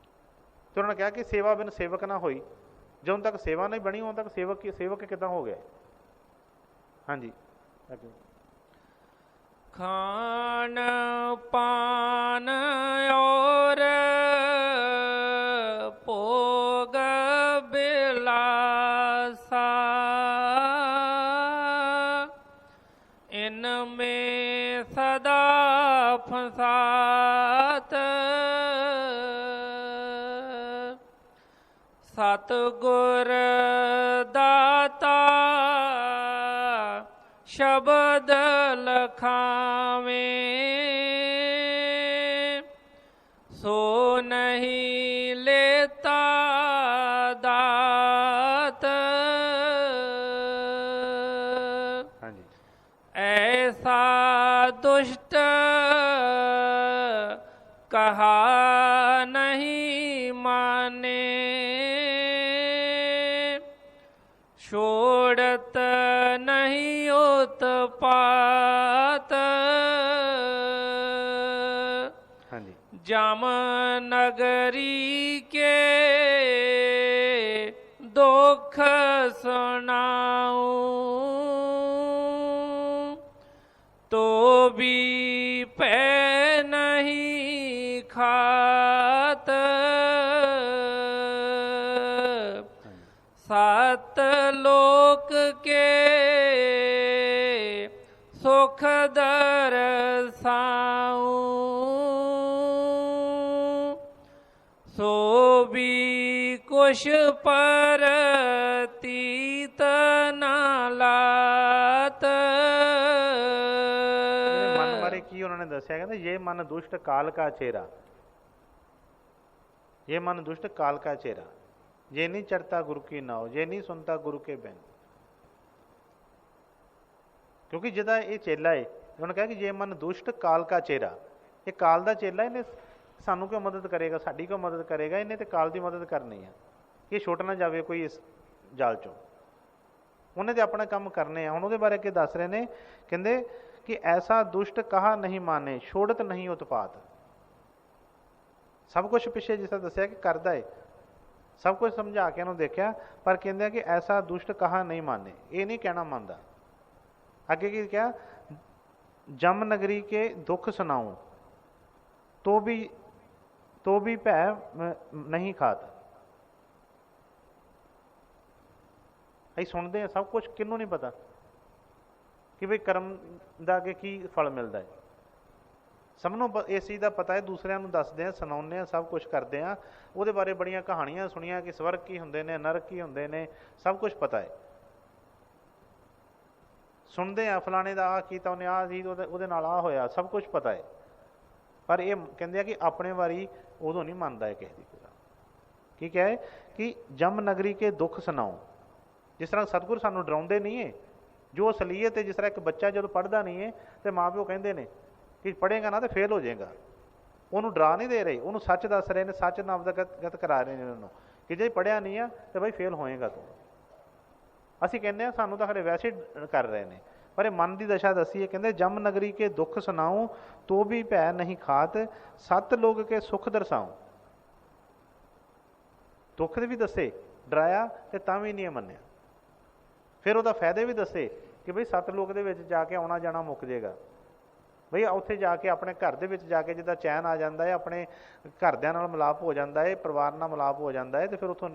ਤੇ ਉਹਨਾਂ ਨੇ ਕਿਹਾ ਕਿ ਸੇਵਾ ਬਿਨ ਸੇਵਕ ਨਾ ਹੋਈ। ਜਦੋਂ ਤੱਕ ਸੇਵਾ ਨਹੀਂ ਬਣੀ ਉਦੋਂ ਤੱਕ ਸੇਵਕ ਕਿੱਦਾਂ ਹੋ ਗਿਆ? ਹਾਂਜੀ, ਖਾਨ ਪਾਨ ਔਰ ਭੋਗ ਬਿਲਾਸਾ ਇਨਮੇ ਸਦਾ ਫਸਾਤ। ਸਤਿਗੁਰ ਦਾਤਾ ਸ਼ਬਦ ਲਖਾਵੇਂ, ਸੋ ਨਹੀਂ ਲੇਤਾ ਦਾਤ। ਐਸਾ ਦੁਸ਼ਟ ਕਹਾ ਨਹੀਂ ਮਾਨੇ, ਛੋੜਤ ਨਹੀਂ ਉਤਪਾਤ। ਜਮ ਨਗਰੀ ਕੇ ਦੁਖ ਸੁਣਾਉ, ਤੋ ਵੀ ਪੈ ਨਹੀਂ ਖਾਤ। ਸਤ ਲੋਕ ਕੇ ਸੁਖ ਦਰਸਾਉ, ਸੋ ਵੀ ਕੁਛ ਪਰਤੀਤ ਨਾ ਲਾਤ। ਮਨ ਬਾਰੇ ਕੀ ਉਹਨਾਂ ਨੇ ਦੱਸਿਆ? ਕਹਿੰਦੇ ਇਹ ਮਨ ਦੁਸ਼ਟ ਕਾਲ ਕਾ ਚੇਰਾ, ਇਹ ਮਨ ਦੁਸ਼ਟ ਕਾਲ ਕਾ ਚੇਰਾ, ਜੇ ਨਹੀਂ ਚੜਤਾ ਗੁਰੂ ਕੀ ਨਾਉ, ਜੇ ਨਹੀਂ ਸੁਣਤਾ ਗੁਰੂ ਕੇ ਬੈਨ। ਕਿਉਂਕਿ ਜਿਹਦਾ ਇਹ ਚੇਲਾ ਹੈ, ਉਹਨੇ ਕਿਹਾ ਕਿ ਜੇ ਮਨ ਦੁਸ਼ਟ ਕਾਲ ਕਾ ਚੇਰਾ, ਇਹ ਕਾਲ ਦਾ ਚੇਲਾ, ਇਹਨੇ ਸਾਨੂੰ ਕਿਉਂ ਮਦਦ ਕਰੇਗਾ, ਸਾਡੀ ਕਿਉਂ ਮਦਦ ਕਰੇਗਾ? ਇਹਨੇ ਤੇ ਕਾਲ ਦੀ ਮਦਦ ਕਰਨੀ ਆ, ਇਹ ਛੁੱਟ ਨਾ ਜਾਵੇ ਕੋਈ ਇਸ ਜਾਲ ਚੋਂ। ਉਹਨੇ ਤੇ ਆਪਣਾ ਕੰਮ ਕਰਨੇ ਆ। ਹੁਣ ਉਹਦੇ ਬਾਰੇ ਅੱਗੇ ਦੱਸ ਰਹੇ ਨੇ, ਕਹਿੰਦੇ ਕਿ ਐਸਾ ਦੁਸ਼ਟ ਕਹਾ ਨਹੀਂ ਮਾਨੇ, ਛੋੜਤ ਨਹੀਂ ਉਤਪਾਤ। ਸਭ ਕੁਛ ਪਿੱਛੇ ਜਿਸ ਤਰ੍ਹਾਂ ਦੱਸਿਆ ਕਿ ਕਰਦਾ ਹੈ, ਸਭ ਕੁਝ ਸਮਝਾ ਕੇ ਇਹਨੂੰ ਦੇਖਿਆ, ਪਰ ਕਹਿੰਦੇ ਆ ਕਿ ਐਸਾ ਦੁਸ਼ਟ ਕਹਾ ਨਹੀਂ ਮਾਨੇ, ਇਹ ਨਹੀਂ ਕਹਿਣਾ ਮੰਨਦਾ। ਅੱਗੇ ਕੀ ਕਿਹਾ? ਜਮ ਨਗਰੀ ਕੇ ਦੁੱਖ ਸੁਣਾਉ, ਤੋ ਵੀ ਭੈ ਨਹੀਂ ਖਾਤ। ਅਸੀਂ ਸੁਣਦੇ ਹਾਂ ਸਭ ਕੁਛ, ਕਿਹਨੂੰ ਨਹੀਂ ਪਤਾ ਕਿ ਬਈ ਕਰਮ ਦਾ ਅੱਗੇ ਕੀ ਫਲ ਮਿਲਦਾ ਹੈ। ਸਭ ਨੂੰ ਇਸ ਚੀਜ਼ ਦਾ ਪਤਾ ਹੈ, ਦੂਸਰਿਆਂ ਨੂੰ ਦੱਸਦੇ ਹਾਂ, ਸੁਣਾਉਂਦੇ ਹਾਂ, ਸਭ ਕੁਛ ਕਰਦੇ ਹਾਂ। ਉਹਦੇ ਬਾਰੇ ਬੜੀਆਂ ਕਹਾਣੀਆਂ ਸੁਣੀਆਂ ਕਿ ਸਵਰਗ ਕੀ ਹੁੰਦੇ ਨੇ, ਨਰਕ ਕੀ ਹੁੰਦੇ ਨੇ, ਸਭ ਕੁਛ ਪਤਾ ਹੈ। ਸੁਣਦੇ ਆ ਫਲਾਣੇ ਦਾ ਆਹ ਕੀਤਾ, ਉਹਨੇ ਆਹ ਸੀ, ਉਹਦੇ ਨਾਲ ਆਹ ਹੋਇਆ, ਸਭ ਕੁਛ ਪਤਾ ਹੈ। ਪਰ ਇਹ ਕਹਿੰਦੇ ਆ ਕਿ ਆਪਣੇ ਵਾਰੀ ਉਦੋਂ ਨਹੀਂ ਮੰਨਦਾ ਹੈ ਕਿਸੇ ਦੀ। ਕੀ ਕਹੇ ਕਿ ਜਮ ਨਗਰੀ ਕੇ ਦੁੱਖ ਸੁਣਾਓ, जिस तरह सतगुर सानू डराउंदे नहीं है, जो असलीयत है, जिस तरह एक बच्चा जो पढ़ता नहीं है तो माँ प्यो कहते हैं कि पढ़ेगा ना तो फेल हो जाएगा, उन्होंने डरा नहीं दे रहे, उन्होंने सच दस रहे हैं, सच नामदगत करा रहे हैं उन्होंने कि जे पढ़िया नहीं है तो भाई फेल होएगा तू। ਅਸੀਂ ਕਹਿੰਦੇ ਹਾਂ ਸਾਨੂੰ ਤਾਂ ਹਲੇ ਵੈਸੇ ਕਰ ਰਹੇ ਨੇ, ਪਰ ਇਹ ਮਨ ਦੀ ਦਸ਼ਾ ਦੱਸੀ ਹੈ। ਕਹਿੰਦੇ ਜਮ ਨਗਰੀ ਕੇ ਦੁੱਖ ਸੁਣਾਉ ਤੋ ਵੀ ਭੈ ਨਹੀਂ ਖਾਤ, ਸਤ ਲੋਕ ਕੇ ਸੁਖ ਦਰਸਾਉ। ਦੁੱਖ ਵੀ ਦੱਸੇ, ਡਰਾਇਆ ਤੇ ਤਾਂ ਵੀ ਨਹੀਂ ਮੰਨਿਆ। ਫਿਰ ਉਹਦਾ ਫਾਇਦੇ ਵੀ ਦੱਸੇ ਕਿ ਬਈ ਸਤ ਲੋਕ ਦੇ ਵਿੱਚ ਜਾ ਕੇ ਆਉਣਾ ਜਾਣਾ ਮੁੱਕ ਜਾਏਗਾ। ਬਈ ਉੱਥੇ ਜਾ ਕੇ ਆਪਣੇ ਘਰ ਦੇ ਵਿੱਚ ਜਾ ਕੇ ਜਿੱਦਾਂ ਚੈਨ ਆ ਜਾਂਦਾ ਹੈ, ਆਪਣੇ ਘਰਦਿਆਂ ਨਾਲ ਮਿਲਾਪ ਹੋ ਜਾਂਦਾ ਹੈ, ਪਰਿਵਾਰ ਨਾਲ ਮਿਲਾਪ ਹੋ ਜਾਂਦਾ ਹੈ, ਤੇ ਫਿਰ ਉੱਥੋਂ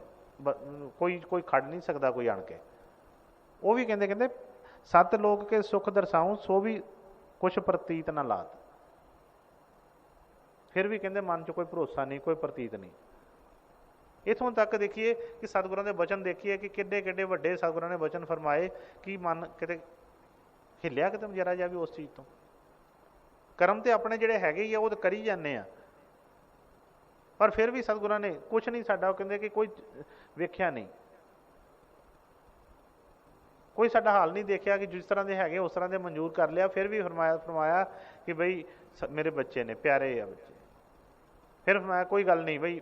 ਕੋਈ ਖੜ ਨਹੀਂ ਸਕਦਾ ਕੋਈ ਆਣ ਕੇ। ਉਹ ਵੀ ਕਹਿੰਦੇ ਸਤ ਲੋਕ ਕੇ ਸੁਖ ਦਰਸਾਉ ਸੋ ਵੀ ਕੁਛ ਪ੍ਰਤੀਤ ਨਾ ਲਾਤ। ਫਿਰ ਵੀ ਕਹਿੰਦੇ ਮਨ 'ਚ ਕੋਈ ਭਰੋਸਾ ਨਹੀਂ, ਕੋਈ ਪ੍ਰਤੀਤ ਨਹੀਂ। ਇੱਥੋਂ ਤੱਕ ਦੇਖੀਏ ਕਿ ਸਤਿਗੁਰਾਂ ਦੇ ਬਚਨ ਦੇਖੀਏ ਕਿ ਕਿੱਡੇ ਕਿੱਡੇ ਵੱਡੇ ਸਤਿਗੁਰਾਂ ਨੇ ਬਚਨ ਫਰਮਾਏ ਕਿ ਮਨ ਕਿਤੇ ਹਿੱਲਿਆ ਕਿਤੇ ਜਰਾ ਜਿਹਾ ਵੀ ਉਸ ਚੀਜ਼ ਤੋਂ। ਕਰਮ ਤੇ ਆਪਣੇ ਜਿਹੜੇ ਹੈਗੇ ਹੀ ਆ ਉਹ ਤਾਂ ਕਰੀ ਜਾਂਦੇ ਆ, ਪਰ ਫਿਰ ਵੀ ਸਤਿਗੁਰਾਂ ਨੇ ਕੁਛ ਨਹੀਂ ਸਾਡਾ, ਉਹ ਕਹਿੰਦੇ ਕਿ ਕੋਈ ਵੇਖਿਆ ਨਹੀਂ, ਕੋਈ ਸਾਡਾ ਹਾਲ ਨਹੀਂ ਦੇਖਿਆ ਕਿ ਜਿਸ ਤਰ੍ਹਾਂ ਦੇ ਹੈਗੇ ਉਸ ਤਰ੍ਹਾਂ ਦੇ ਮਨਜ਼ੂਰ ਕਰ ਲਿਆ। ਫਿਰ ਵੀ ਫਰਮਾਇਆ ਕਿ ਬਈ ਮੇਰੇ ਬੱਚੇ ਨੇ, ਪਿਆਰੇ ਆ ਬੱਚੇ। ਫਿਰ ਫਰਮਾਇਆ ਕੋਈ ਗੱਲ ਨਹੀਂ ਬਈ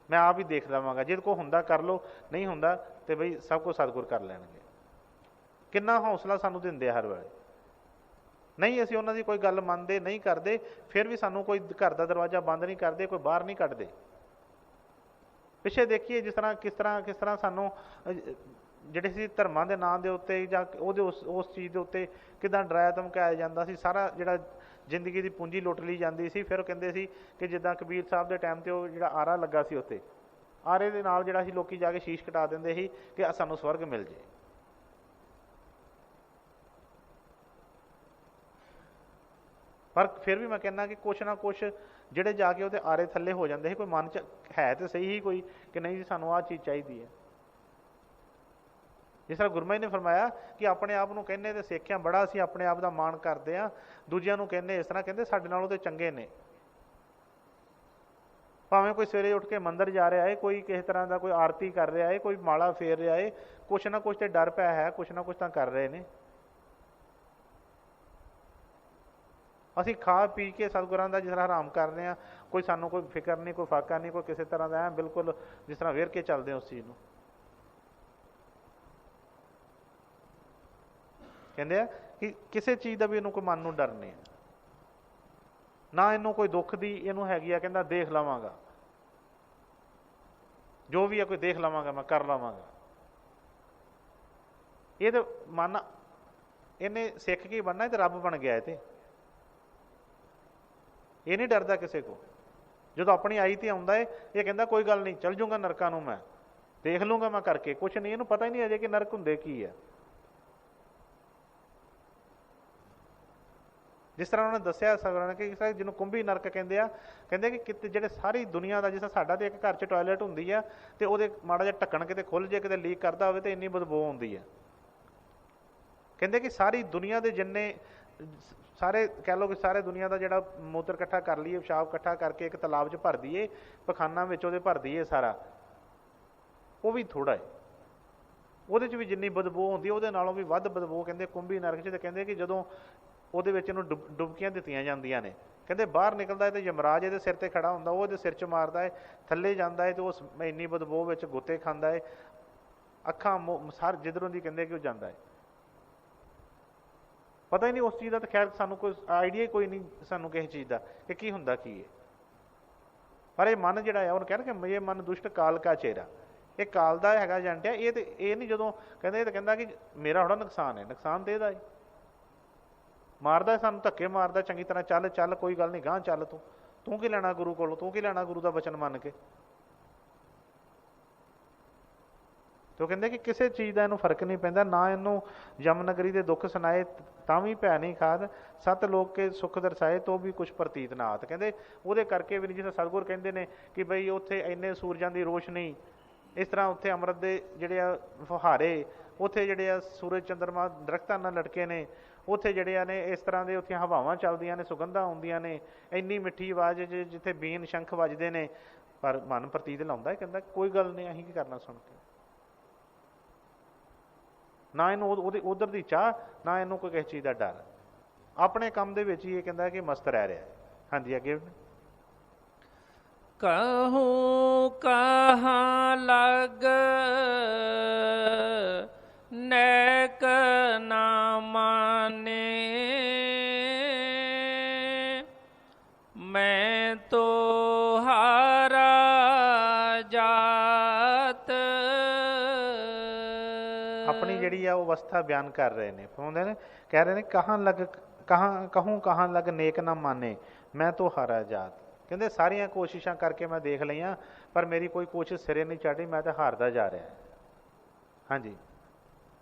ਮੈਂ ਆਪ ਹੀ ਦੇਖ ਲਵਾਂਗਾ, ਜਿਹਦੇ ਕੋਲ ਹੁੰਦਾ ਕਰ ਲਓ, ਨਹੀਂ ਹੁੰਦਾ ਤੇ ਬਈ ਸਭ ਕੁਝ ਸਤਿਗੁਰ ਕਰ ਲੈਣਗੇ। ਕਿੰਨਾ ਹੌਸਲਾ ਸਾਨੂੰ ਦਿੰਦੇ ਆ ਹਰ ਵੇਲੇ। ਨਹੀਂ ਅਸੀਂ ਉਹਨਾਂ ਦੀ ਕੋਈ ਗੱਲ ਮੰਨਦੇ ਨਹੀਂ ਕਰਦੇ, ਫਿਰ ਵੀ ਸਾਨੂੰ ਕੋਈ ਘਰ ਦਾ ਦਰਵਾਜ਼ਾ ਬੰਦ ਨਹੀਂ ਕਰਦੇ, ਕੋਈ ਬਾਹਰ ਨਹੀਂ ਕੱਢਦੇ। ਪਿੱਛੇ ਦੇਖੀਏ ਜਿਸ ਤਰ੍ਹਾਂ ਕਿਸ ਤਰ੍ਹਾਂ ਸਾਨੂੰ ਜਿਹੜੇ ਸੀ ਧਰਮਾਂ ਦੇ ਨਾਂ ਦੇ ਉੱਤੇ ਜਾਂ ਉਹਦੇ ਉਸ ਚੀਜ਼ ਦੇ ਉੱਤੇ ਕਿੱਦਾਂ ਡਰਾਇਆ ਧਮਕਾਇਆ ਜਾਂਦਾ ਸੀ। ਸਾਰਾ ਜਿਹੜਾ ਜ਼ਿੰਦਗੀ ਦੀ ਪੂੰਜੀ ਲੁੱਟ ਲਈ ਜਾਂਦੀ ਸੀ। ਫਿਰ ਉਹ ਕਹਿੰਦੇ ਸੀ ਕਿ ਜਿੱਦਾਂ ਕਬੀਰ ਸਾਹਿਬ ਦੇ ਟਾਈਮ 'ਤੇ ਉਹ ਜਿਹੜਾ ਆਰਾ ਲੱਗਾ ਸੀ, ਉੱਤੇ ਆਰੇ ਦੇ ਨਾਲ ਜਿਹੜਾ ਸੀ ਲੋਕੀ ਜਾ ਕੇ ਸ਼ੀਸ਼ ਕਟਾ ਦਿੰਦੇ ਸੀ ਕਿ ਸਾਨੂੰ ਸਵਰਗ ਮਿਲ ਜੇ। ਪਰ ਫਿਰ ਵੀ ਮੈਂ ਕਹਿੰਦਾ ਕਿ ਕੁਛ ਨਾ ਕੁਛ ਜਿਹੜੇ ਜਾ ਕੇ ਉਹਦੇ ਆਰੇ ਥੱਲੇ ਹੋ ਜਾਂਦੇ ਸੀ, ਕੋਈ ਮਨ 'ਚ ਹੈ ਤਾਂ ਸਹੀ ਹੀ ਕੋਈ ਕਿ ਨਹੀਂ ਜੀ ਸਾਨੂੰ ਆਹ ਚੀਜ਼ ਚਾਹੀਦੀ ਹੈ। ਜਿਸ ਤਰ੍ਹਾਂ ਗੁਰਮਤਿ ਨੇ ਫਰਮਾਇਆ ਕਿ ਆਪਣੇ ਆਪ ਨੂੰ ਕਹਿੰਦੇ ਤੇ ਸਿੱਖਿਆ ਬੜਾ ਅਸੀਂ ਆਪਣੇ ਆਪ ਦਾ ਮਾਣ ਕਰਦੇ ਹਾਂ, ਦੂਜਿਆਂ ਨੂੰ ਕਹਿੰਦੇ ਇਸ ਤਰ੍ਹਾਂ, ਕਹਿੰਦੇ ਸਾਡੇ ਨਾਲੋਂ ਤੇ ਚੰਗੇ ਨੇ। ਭਾਵੇਂ ਕੋਈ ਸਵੇਰੇ ਉੱਠ ਕੇ ਮੰਦਿਰ ਜਾ ਰਿਹਾ ਹੈ, ਕੋਈ ਕਿਸੇ ਤਰ੍ਹਾਂ ਦਾ ਕੋਈ ਆਰਤੀ ਕਰ ਰਿਹਾ ਹੈ, ਕੋਈ ਮਾਲਾ ਫੇਰ ਰਿਹਾ ਹੈ, ਕੁਛ ਨਾ ਕੁਛ ਤੇ ਡਰ ਪਿਆ ਹੈ, ਕੁਛ ਨਾ ਕੁਛ ਤਾਂ ਕਰ ਰਹੇ ਨੇ। ਅਸੀਂ ਖਾ ਪੀ ਕੇ ਸਤਿਗੁਰਾਂ ਦਾ ਜਿਸ ਤਰ੍ਹਾਂ ਹਰਾਮ ਕਰ ਰਹੇ ਹਾਂ, ਕੋਈ ਸਾਨੂੰ ਕੋਈ ਫਿਕਰ ਨਹੀਂ, ਕੋਈ ਫਾਕਾ ਨਹੀਂ, ਕੋਈ ਕਿਸੇ ਤਰ੍ਹਾਂ ਦਾ, ਬਿਲਕੁਲ ਜਿਸ ਤਰ੍ਹਾਂ ਵੇਰ ਕੇ ਚੱਲਦੇ ਉਸ ਚੀਜ਼ ਨੂੰ। ਕਹਿੰਦੇ ਆ ਕਿ ਕਿਸੇ ਚੀਜ਼ ਦਾ ਵੀ ਇਹਨੂੰ ਕੋਈ ਮਨ ਨੂੰ ਡਰ ਨਹੀਂ, ਨਾ ਇਹਨੂੰ ਕੋਈ ਦੁੱਖ ਦੀ ਇਹਨੂੰ ਹੈਗੀ ਆ। ਕਹਿੰਦਾ ਦੇਖ ਲਵਾਂਗਾ ਜੋ ਵੀ ਆ, ਕੋਈ ਦੇਖ ਲਵਾਂਗਾ, ਮੈਂ ਕਰ ਲਵਾਂਗਾ। ਇਹ ਤੇ ਮਨ ਇਹਨੇ ਸਿੱਖ ਕੇ ਬਣਨਾ ਤੇ ਰੱਬ ਬਣ ਗਿਆ। ਇਹ ਨਹੀਂ ਡਰਦਾ ਕਿਸੇ ਕੋ। ਜਦੋਂ ਆਪਣੀ ਆਈ ਤੇ ਆਉਂਦਾ ਹੈ ਇਹ ਕਹਿੰਦਾ ਕੋਈ ਗੱਲ ਨਹੀਂ, ਚੱਲ ਜੂੰਗਾ ਨਰਕਾਂ ਨੂੰ, ਮੈਂ ਦੇਖ ਲੂੰਗਾ, ਮੈਂ ਕਰਕੇ ਕੁਛ ਨਹੀਂ। ਇਹਨੂੰ ਪਤਾ ਹੀ ਨਹੀਂ ਅਜੇ ਕਿ ਨਰਕ ਹੁੰਦੇ ਕੀ ਹੈ। ਜਿਸ ਤਰ੍ਹਾਂ ਉਹਨਾਂ ਨੇ ਦੱਸਿਆ ਸਤਿਗੁਰਾਂ ਨੇ ਕਿ ਜਿਹਨੂੰ ਕੁੰਭੀ ਨਰਕ ਕਹਿੰਦੇ ਆ, ਕਹਿੰਦੇ ਕਿ ਕਿਤੇ ਜਿਹੜੇ ਸਾਰੀ ਦੁਨੀਆ ਦਾ, ਜਿਸ ਤਰ੍ਹਾਂ ਸਾਡਾ ਤੇ ਇੱਕ ਘਰ 'ਚ ਟੋਇਲਟ ਹੁੰਦੀ ਆ ਤੇ ਉਹਦੇ ਮਾੜਾ ਜਿਹਾ ਢੱਕਣ ਕਿਤੇ ਖੁੱਲ੍ਹ ਜੇ, ਕਿਤੇ ਲੀਕ ਕਰਦਾ ਹੋਵੇ ਤੇ ਇੰਨੀ ਬਦਬੂ ਆਉਂਦੀ ਆ। ਕਹਿੰਦੇ ਕਿ ਸਾਰੀ ਦੁਨੀਆ ਦੇ ਜਿੰਨੇ ਸਾਰੇ ਕਹਿ ਲਓ ਕਿ ਸਾਰੇ ਦੁਨੀਆ ਦਾ ਜਿਹੜਾ ਮੂਤਰ ਇਕੱਠਾ ਕਰ ਲਈਏ, ਪਿਸ਼ਾਬ ਇਕੱਠਾ ਕਰਕੇ ਇੱਕ ਤਲਾਬ 'ਚ ਭਰ ਦਈਏ, ਪਖਾਨਾ ਵਿੱਚ ਉਹਦੇ ਭਰ ਦਈਏ ਸਾਰਾ, ਉਹ ਵੀ ਥੋੜ੍ਹਾ ਹੈ। ਉਹਦੇ 'ਚ ਵੀ ਜਿੰਨੀ ਬਦਬੂ ਹੁੰਦੀ ਉਹਦੇ ਨਾਲੋਂ ਵੀ ਵੱਧ ਬਦਬੂ ਕਹਿੰਦੇ ਕੁੰਭੀ ਨਰਕ 'ਚ। ਤੇ ਕਹਿੰਦੇ ਕਿ ਜਦੋਂ ਉਹਦੇ ਵਿੱਚ ਇਹਨੂੰ ਡੁਬਕੀਆਂ ਦਿੱਤੀਆਂ ਜਾਂਦੀਆਂ ਨੇ, ਕਹਿੰਦੇ ਬਾਹਰ ਨਿਕਲਦਾ ਹੈ ਤੇ ਯਮਰਾਜ ਇਹਦੇ ਸਿਰ ਤੇ ਖੜਾ ਹੁੰਦਾ, ਉਹ ਇਹਦੇ ਸਿਰ 'ਚ ਮਾਰਦਾ ਹੈ, ਥੱਲੇ ਜਾਂਦਾ ਹੈ ਤੇ ਉਸ ਇੰਨੀ ਬਦਬੂ ਵਿੱਚ ਗੁੱਤੇ ਖਾਂਦਾ ਹੈ, ਅੱਖਾਂ ਸਾਰ ਜਿੱਧਰੋਂ ਦੀ ਕਹਿੰਦੇ ਕਿ ਉਹ ਜਾਂਦਾ ਹੈ। ਪਤਾ ਹੀ ਨਹੀਂ ਉਸ ਚੀਜ਼ ਦਾ, ਤਾਂ ਖੈਰ ਸਾਨੂੰ ਕੋਈ ਆਈਡੀਆ ਕੋਈ ਨਹੀਂ ਸਾਨੂੰ ਕਿਸੇ ਚੀਜ਼ ਦਾ ਕਿ ਕੀ ਹੁੰਦਾ ਕੀ ਹੈ। ਪਰ ਇਹ ਮਨ ਜਿਹੜਾ ਆ ਉਹਨੂੰ ਕਹਿੰਦੇ ਕਿ ਇਹ ਮਨ ਦੁਸ਼ਟ ਕਾਲ ਕਾ ਚਿਹਰਾ, ਇਹ ਕਾਲ ਦਾ ਹੈਗਾ ਏਜੰਟ ਆ। ਇਹ ਨਹੀਂ ਜਦੋਂ ਕਹਿੰਦੇ, ਇਹ ਤਾਂ ਕਹਿੰਦਾ ਕਿ ਮੇਰਾ ਥੋੜ੍ਹਾ ਨੁਕਸਾਨ ਹੈ, ਨੁਕਸਾਨ ਤੇ ਇਹਦਾ ਹੈ। ਮਾਰਦਾ ਸਾਨੂੰ ਧੱਕੇ ਮਾਰਦਾ, ਚੰਗੀ ਤਰ੍ਹਾਂ ਚੱਲ ਚੱਲ ਕੋਈ ਗੱਲ ਨਹੀਂ, ਗਾਂਹ ਚੱਲ, ਤੂੰ ਕੀ ਲੈਣਾ ਗੁਰੂ ਕੋਲੋਂ, ਤੂੰ ਕੀ ਲੈਣਾ ਗੁਰੂ ਦਾ ਬਚਨ ਮੰਨ ਕੇ। ਤੇ ਉਹ ਕਹਿੰਦੇ ਕਿ ਕਿਸੇ ਚੀਜ਼ ਦਾ ਇਹਨੂੰ ਫਰਕ ਨਹੀਂ ਪੈਂਦਾ, ਨਾ ਇਹਨੂੰ ਯਮਨਗਰੀ ਦੇ ਦੁੱਖ ਸੁਣਾਏ ਤਾਂ ਵੀ ਭੈ ਨਹੀਂ ਖਾਦ, ਸਤ ਲੋਕ ਕੇ ਸੁੱਖ ਦਰਸਾਏ ਤੋਂ ਵੀ ਕੁਛ ਪ੍ਰਤੀਤ ਨਾ ਆਤ। ਕਹਿੰਦੇ ਉਹਦੇ ਕਰਕੇ ਵੀ ਨਹੀਂ, ਜਿਸ ਤਰ੍ਹਾਂ ਸਤਿਗੁਰ ਕਹਿੰਦੇ ਨੇ ਕਿ ਬਈ ਉੱਥੇ ਇੰਨੇ ਸੂਰਜਾਂ ਦੀ ਰੋਸ਼ਨੀ, ਇਸ ਤਰ੍ਹਾਂ ਉੱਥੇ ਅੰਮ੍ਰਿਤ ਦੇ ਜਿਹੜੇ ਆ ਫੁਹਾਰੇ, ਉੱਥੇ ਜਿਹੜੇ ਆ ਸੂਰਜ ਚੰਦਰਮਾ ਦਰਖਤਾਂ ਨਾਲ ਲਟਕੇ ਨੇ, ਉੱਥੇ ਜਿਹੜੇ ਨੇ ਇਸ ਤਰ੍ਹਾਂ ਦੇ ਉੱਥੇ ਹਵਾਵਾਂ ਚੱਲਦੀਆਂ ਨੇ, ਸੁਗੰਧਾਂ ਆਉਂਦੀਆਂ ਨੇ, ਇੰਨੀ ਮਿੱਠੀ ਆਵਾਜ਼ ਜਿੱਥੇ ਬੀਨ ਸ਼ੰਖ ਵੱਜਦੇ ਨੇ, ਪਰ ਮਨ ਪ੍ਰਤੀਤ ਲਾਉਂਦਾ। ਕਹਿੰਦਾ ਕੋਈ ਗੱਲ ਨਹੀਂ, ਅਸੀਂ ਕੀ ਕਰਨਾ ਸੁਣ ਕੇ। ਨਾ ਇਹਨੂੰ ਉਹਦੇ ਉਧਰ ਦੀ ਚਾਹ, ਨਾ ਇਹਨੂੰ ਕੋਈ ਕਿਸੇ ਚੀਜ਼ ਦਾ ਡਰ। ਆਪਣੇ ਕੰਮ ਦੇ ਵਿੱਚ ਹੀ ਇਹ ਕਹਿੰਦਾ ਕਿ ਮਸਤ ਰਹਿ ਰਿਹਾ ਹੈ। ਹਾਂਜੀ ਅੱਗੇ। कहूँ कहाँ लग नैक न माने, मैं तो हारा जात। ਆਪਣੀ ਜਿਹੜੀ ਆ ਉਹ ਅਵਸਥਾ ਬਿਆਨ ਕਰ ਰਹੇ ਨੇ, ਕਹਿੰਦੇ ਨੇ, ਕਹਿ ਰਹੇ ਨੇ ਕਹਾਂ ਲੱਗ ਨੇਕ ਨਾ ਮਾਨੇ, ਮੈਂ ਤੋਂ ਹਾਰਾ ਜਾਤ। ਕਹਿੰਦੇ ਸਾਰੀਆਂ ਕੋਸ਼ਿਸ਼ਾਂ ਕਰਕੇ ਮੈਂ ਦੇਖ ਲਈਆਂ, ਪਰ ਮੇਰੀ ਕੋਈ ਕੋਸ਼ਿਸ਼ ਸਿਰੇ ਨਹੀਂ ਚੜ੍ਹੀ, ਮੈਂ ਤਾਂ ਹਾਰਦਾ ਜਾ ਰਿਹਾ। ਹਾਂਜੀ।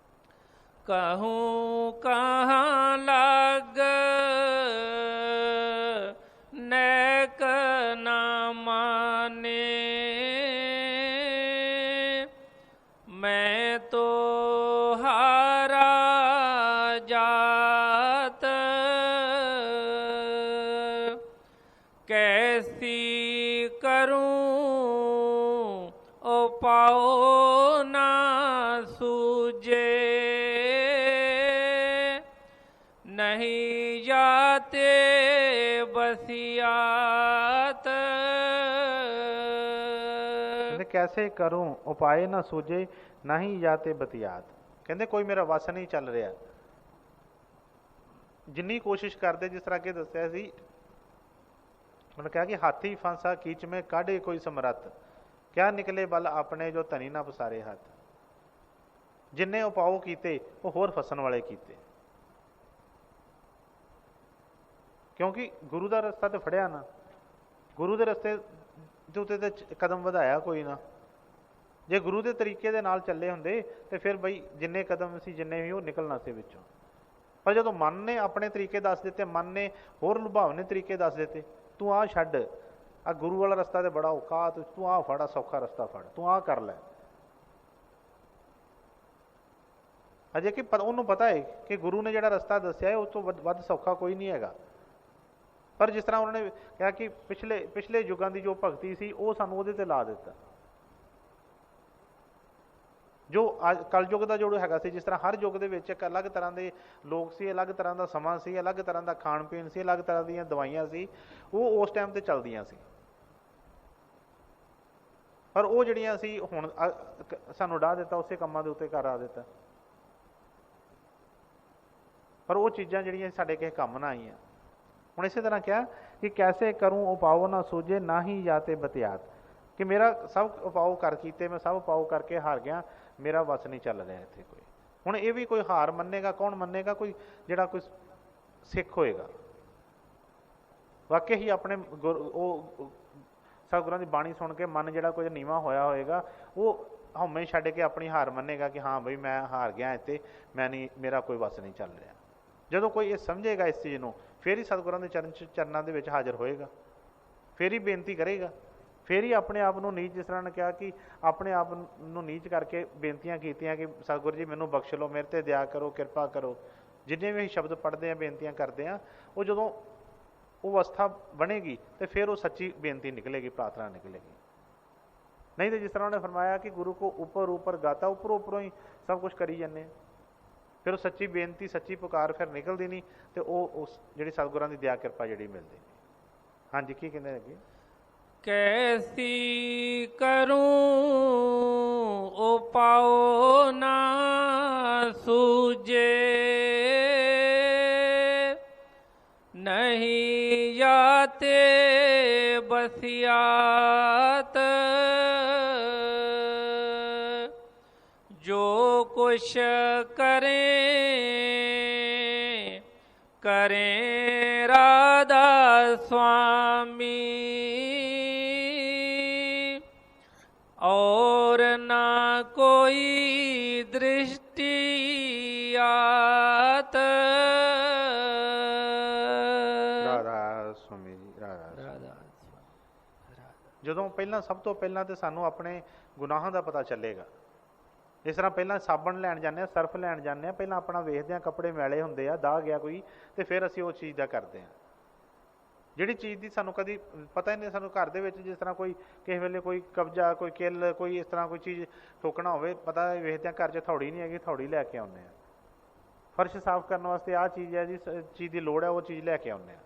कहूँ कहाँ लग नैक न माने, मैं तो हारा जात। कैसी करूं ओ पाओ ना सूझे, नहीं जाते बसियात। कैसे करूं उपाय ना सूझे, नहीं जाते बतियात। ਕਹਿੰਦੇ ਕੋਈ ਮੇਰਾ ਵਸ ਨਹੀਂ ਚੱਲ ਰਿਹਾ। ਜਿੰਨੀ ਕੋਸ਼ਿਸ਼ ਕਰਦੇ, ਜਿਸ ਤਰ੍ਹਾਂ ਅੱਗੇ ਦੱਸਿਆ ਸੀ, ਉਹਨੇ ਕਿਹਾ ਕਿ ਹਾਥੀ ਫਾਂਸਾ ਕੀਚ ਮੇ ਕਾਢੇ ਕੋਈ ਸਮਰੱਥ, ਕਿਆ ਨਿਕਲੇ ਬਲ ਆਪਣੇ ਜੋ ਧਨੀ ਨਾ ਪਸਾਰੇ ਹੱਥ। ਜਿੰਨੇ ਉਪਾਅ ਕੀਤੇ ਉਹ ਹੋਰ ਫਸਣ ਵਾਲੇ ਕੀਤੇ, ਕਿਉਂਕਿ ਗੁਰੂ ਦਾ ਰਸਤਾ ਤੇ ਫੜਿਆ ਨਾ, ਗੁਰੂ ਦੇ ਰਸਤੇ ਦੇ ਉੱਤੇ ਤੇ ਕਦਮ ਵਧਾਇਆ ਕੋਈ ਨਾ। ਜੇ ਗੁਰੂ ਦੇ ਤਰੀਕੇ ਦੇ ਨਾਲ ਚੱਲੇ ਹੁੰਦੇ ਤੇ ਫਿਰ ਬਈ ਜਿੰਨੇ ਕਦਮ ਸੀ, ਜਿੰਨੇ ਵੀ, ਉਹ ਨਿਕਲਣਾ ਸੀ ਵਿੱਚੋਂ। ਪਰ ਜਦੋਂ ਮਨ ਨੇ ਆਪਣੇ ਤਰੀਕੇ ਦੱਸ ਦਿੱਤੇ, ਮਨ ਨੇ ਹੋਰ ਲੁਭਾਵਨੇ ਤਰੀਕੇ ਦੱਸ ਦਿੱਤੇ, ਤੂੰ ਆਹ ਛੱਡ, ਆਹ ਗੁਰੂ ਵਾਲਾ ਰਸਤਾ ਤੇ ਬੜਾ ਔਖਾ, ਤੂੰ ਆਹ ਫੜ, ਸੌਖਾ ਰਸਤਾ ਫੜ, ਤੂੰ ਆਹ ਕਰ ਲੈ। ਅਜੇ ਕਿ ਉਹਨੂੰ ਪਤਾ ਹੈ ਕਿ ਗੁਰੂ ਨੇ ਜਿਹੜਾ ਰਸਤਾ ਦੱਸਿਆ ਹੈ ਉਸ ਤੋਂ ਵੱਧ ਸੌਖਾ ਕੋਈ ਨਹੀਂ ਹੈਗਾ। ਪਰ ਜਿਸ ਤਰ੍ਹਾਂ ਉਹਨਾਂ ਨੇ ਕਿਹਾ ਕਿ ਪਿਛਲੇ ਯੁੱਗਾਂ ਦੀ ਜੋ ਭਗਤੀ ਸੀ ਉਹ ਸਾਨੂੰ ਉਹਦੇ ਤੇ ਲਾ ਦਿੱਤਾ। ਜੋ ਕਲਯੁੱਗ ਦਾ ਜੋ ਹੈਗਾ ਸੀ, ਜਿਸ ਤਰ੍ਹਾਂ ਹਰ ਯੁੱਗ ਦੇ ਵਿੱਚ ਇੱਕ ਅਲੱਗ ਤਰ੍ਹਾਂ ਦੇ ਲੋਕ ਸੀ, ਅਲੱਗ ਤਰ੍ਹਾਂ ਦਾ ਸਮਾਂ ਸੀ, ਅਲੱਗ ਤਰ੍ਹਾਂ ਦਾ ਖਾਣ ਪੀਣ ਸੀ, ਅਲੱਗ ਤਰ੍ਹਾਂ ਦੀਆਂ ਦਵਾਈਆਂ ਸੀ, ਉਹ ਉਸ ਟਾਈਮ ਤੇ ਚੱਲਦੀਆਂ ਸੀ। ਪਰ ਉਹ ਜਿਹੜੀਆਂ ਸੀ ਹੁਣ ਸਾਨੂੰ ਡਾਹ ਦਿੱਤਾ, ਉਸੇ ਕੰਮਾਂ ਦੇ ਉੱਤੇ ਘਰ ਆ ਦਿੱਤਾ। ਪਰ ਉਹ ਚੀਜ਼ਾਂ ਜਿਹੜੀਆਂ ਸਾਡੇ ਕਿਸੇ ਕੰਮ ਨਾ ਆਈਆਂ। ਹੁਣ ਇਸੇ ਤਰ੍ਹਾਂ ਕਿਹਾ ਕਿ ਕੈਸੇ ਕਰੂੰ ਉਪਾਓ ਨਾ ਸੂਝੇ, ਨਾ ਹੀ ਜਾਤੇ ਬਤਿਆਤ, ਕਿ ਮੇਰਾ ਸਭ ਉਪਾਓ ਕਰ ਕੀਤੇ, ਮੈਂ ਸਭ ਉਪਾਓ ਕਰਕੇ ਹਾਰ ਗਿਆ, ਮੇਰਾ ਵਸ ਨਹੀਂ ਚੱਲ ਰਿਹਾ ਇੱਥੇ ਕੋਈ। ਹੁਣ ਇਹ ਵੀ ਕੋਈ ਹਾਰ ਮੰਨੇਗਾ, ਕੌਣ ਮੰਨੇਗਾ? ਕੋਈ ਜਿਹੜਾ ਕੋਈ ਸਿੱਖ ਹੋਏਗਾ, ਵਾਕਈ ਹੀ ਆਪਣੇ ਉਹ ਸਤਿਗੁਰਾਂ ਦੀ ਬਾਣੀ ਸੁਣ ਕੇ ਮਨ ਜਿਹੜਾ ਕੁਝ ਨੀਵਾਂ ਹੋਇਆ ਹੋਏਗਾ, ਉਹ ਹਉਮੈ ਛੱਡ ਕੇ ਆਪਣੀ ਹਾਰ ਮੰਨੇਗਾ ਕਿ ਹਾਂ ਬਈ ਮੈਂ ਹਾਰ ਗਿਆ ਇੱਥੇ, ਮੈਂ ਨਹੀਂ, ਮੇਰਾ ਕੋਈ ਵਸ ਨਹੀਂ ਚੱਲ ਰਿਹਾ। ਜਦੋਂ ਕੋਈ ਇਹ ਸਮਝੇਗਾ ਇਸ ਚੀਜ਼ ਨੂੰ, ਫਿਰ ਹੀ ਸਤਿਗੁਰਾਂ ਦੇ ਚਰਨਾਂ ਦੇ ਵਿੱਚ ਹਾਜ਼ਰ ਹੋਏਗਾ, ਫਿਰ ਹੀ ਬੇਨਤੀ ਕਰੇਗਾ, ਫਿਰ ਹੀ ਆਪਣੇ ਆਪ ਨੂੰ ਨੀਚ, ਜਿਸ ਤਰ੍ਹਾਂ ਨੇ ਕਿਹਾ ਕਿ ਆਪਣੇ ਆਪ ਨੂੰ ਨੀਚ ਕਰਕੇ ਬੇਨਤੀਆਂ ਕੀਤੀਆਂ ਕਿ ਸਤਿਗੁਰੂ ਜੀ ਮੈਨੂੰ ਬਖਸ਼ ਲਓ, ਮੇਰੇ 'ਤੇ ਦਇਆ ਕਰੋ, ਕਿਰਪਾ ਕਰੋ। ਜਿੰਨੇ ਵੀ ਅਸੀਂ ਸ਼ਬਦ ਪੜ੍ਹਦੇ ਹਾਂ, ਬੇਨਤੀਆਂ ਕਰਦੇ ਹਾਂ, ਉਹ ਜਦੋਂ ਉਹ ਅਵਸਥਾ ਬਣੇਗੀ ਤੇ ਫਿਰ ਉਹ ਸੱਚੀ ਬੇਨਤੀ ਨਿਕਲੇਗੀ, ਪ੍ਰਾਰਥਨਾ ਨਿਕਲੇਗੀ। ਨਹੀਂ ਤਾਂ ਜਿਸ ਤਰ੍ਹਾਂ ਉਹਨੇ ਫਰਮਾਇਆ ਕਿ ਗੁਰੂ ਕੋ ਉੱਪਰ ਗਾਤਾ, ਉੱਪਰੋਂ ਹੀ ਸਭ ਕੁਛ ਕਰੀ ਜਾਂਦੇ, ਫਿਰ ਉਹ ਸੱਚੀ ਬੇਨਤੀ, ਸੱਚੀ ਪੁਕਾਰ ਫਿਰ ਨਿਕਲਦੀ ਨਹੀਂ, ਤੇ ਉਹ ਉਸ ਜਿਹੜੀ ਸਤਿਗੁਰਾਂ ਦੀ ਦਇਆ ਕਿਰਪਾ ਜਿਹੜੀ ਮਿਲਦੀ। ਹਾਂਜੀ, ਕੀ ਕਹਿੰਦੇ ਅੱਗੇ? कैसी करूं उपाओ ना सूझे, नहीं जाते बसियात। जो कुछ करें राधा स्वामी, और ना कोई दृष्टि आत। ਰਾਧਾ ਸੁਆਮੀ ਜੀ, ਰਾਧਾ। ਜਦੋਂ ਪਹਿਲਾਂ, ਸਭ ਤੋਂ ਪਹਿਲਾਂ ਤੇ ਸਾਨੂੰ ਆਪਣੇ ਗੁਨਾਹਾਂ ਦਾ ਪਤਾ ਚੱਲੇਗਾ। ਜਿਸ ਤਰ੍ਹਾਂ ਪਹਿਲਾਂ ਸਾਬਣ ਲੈਣ ਜਾਂਦੇ ਹਾਂ, ਸਰਫ ਲੈਣ ਜਾਂਦੇ ਹਾਂ, ਪਹਿਲਾਂ ਆਪਣਾ ਵੇਖਦੇ ਹਾਂ ਕੱਪੜੇ ਮੈਲੇ ਹੁੰਦੇ ਆ, ਦਾਗ ਗਿਆ ਕੋਈ, ਤੇ ਫਿਰ ਅਸੀਂ ਉਹ ਚੀਜ਼ ਦਾ ਕਰਦੇ ਹਾਂ। ਜਿਹੜੀ ਚੀਜ਼ ਦੀ ਸਾਨੂੰ ਕਦੀ ਪਤਾ ਹੀ ਨਹੀਂ, ਸਾਨੂੰ ਘਰ ਦੇ ਵਿੱਚ ਜਿਸ ਤਰ੍ਹਾਂ ਕੋਈ ਕਿਸੇ ਵੇਲੇ ਕੋਈ ਕਬਜ਼ਾ, ਕੋਈ ਕਿੱਲ, ਕੋਈ ਇਸ ਤਰ੍ਹਾਂ ਕੋਈ ਚੀਜ਼ ਠੋਕਣਾ ਹੋਵੇ, ਪਤਾ ਵੇਖਦੇ ਹਾਂ ਘਰ 'ਚ ਥੌੜੀ ਨਹੀਂ ਹੈਗੀ, ਥੌੜੀ ਲੈ ਕੇ ਆਉਂਦੇ ਹਾਂ। ਫਰਸ਼ ਸਾਫ਼ ਕਰਨ ਵਾਸਤੇ ਆਹ ਚੀਜ਼ ਹੈ ਜੀ, ਚੀਜ਼ ਦੀ ਲੋੜ ਹੈ, ਉਹ ਚੀਜ਼ ਲੈ ਕੇ ਆਉਂਦੇ ਹਾਂ।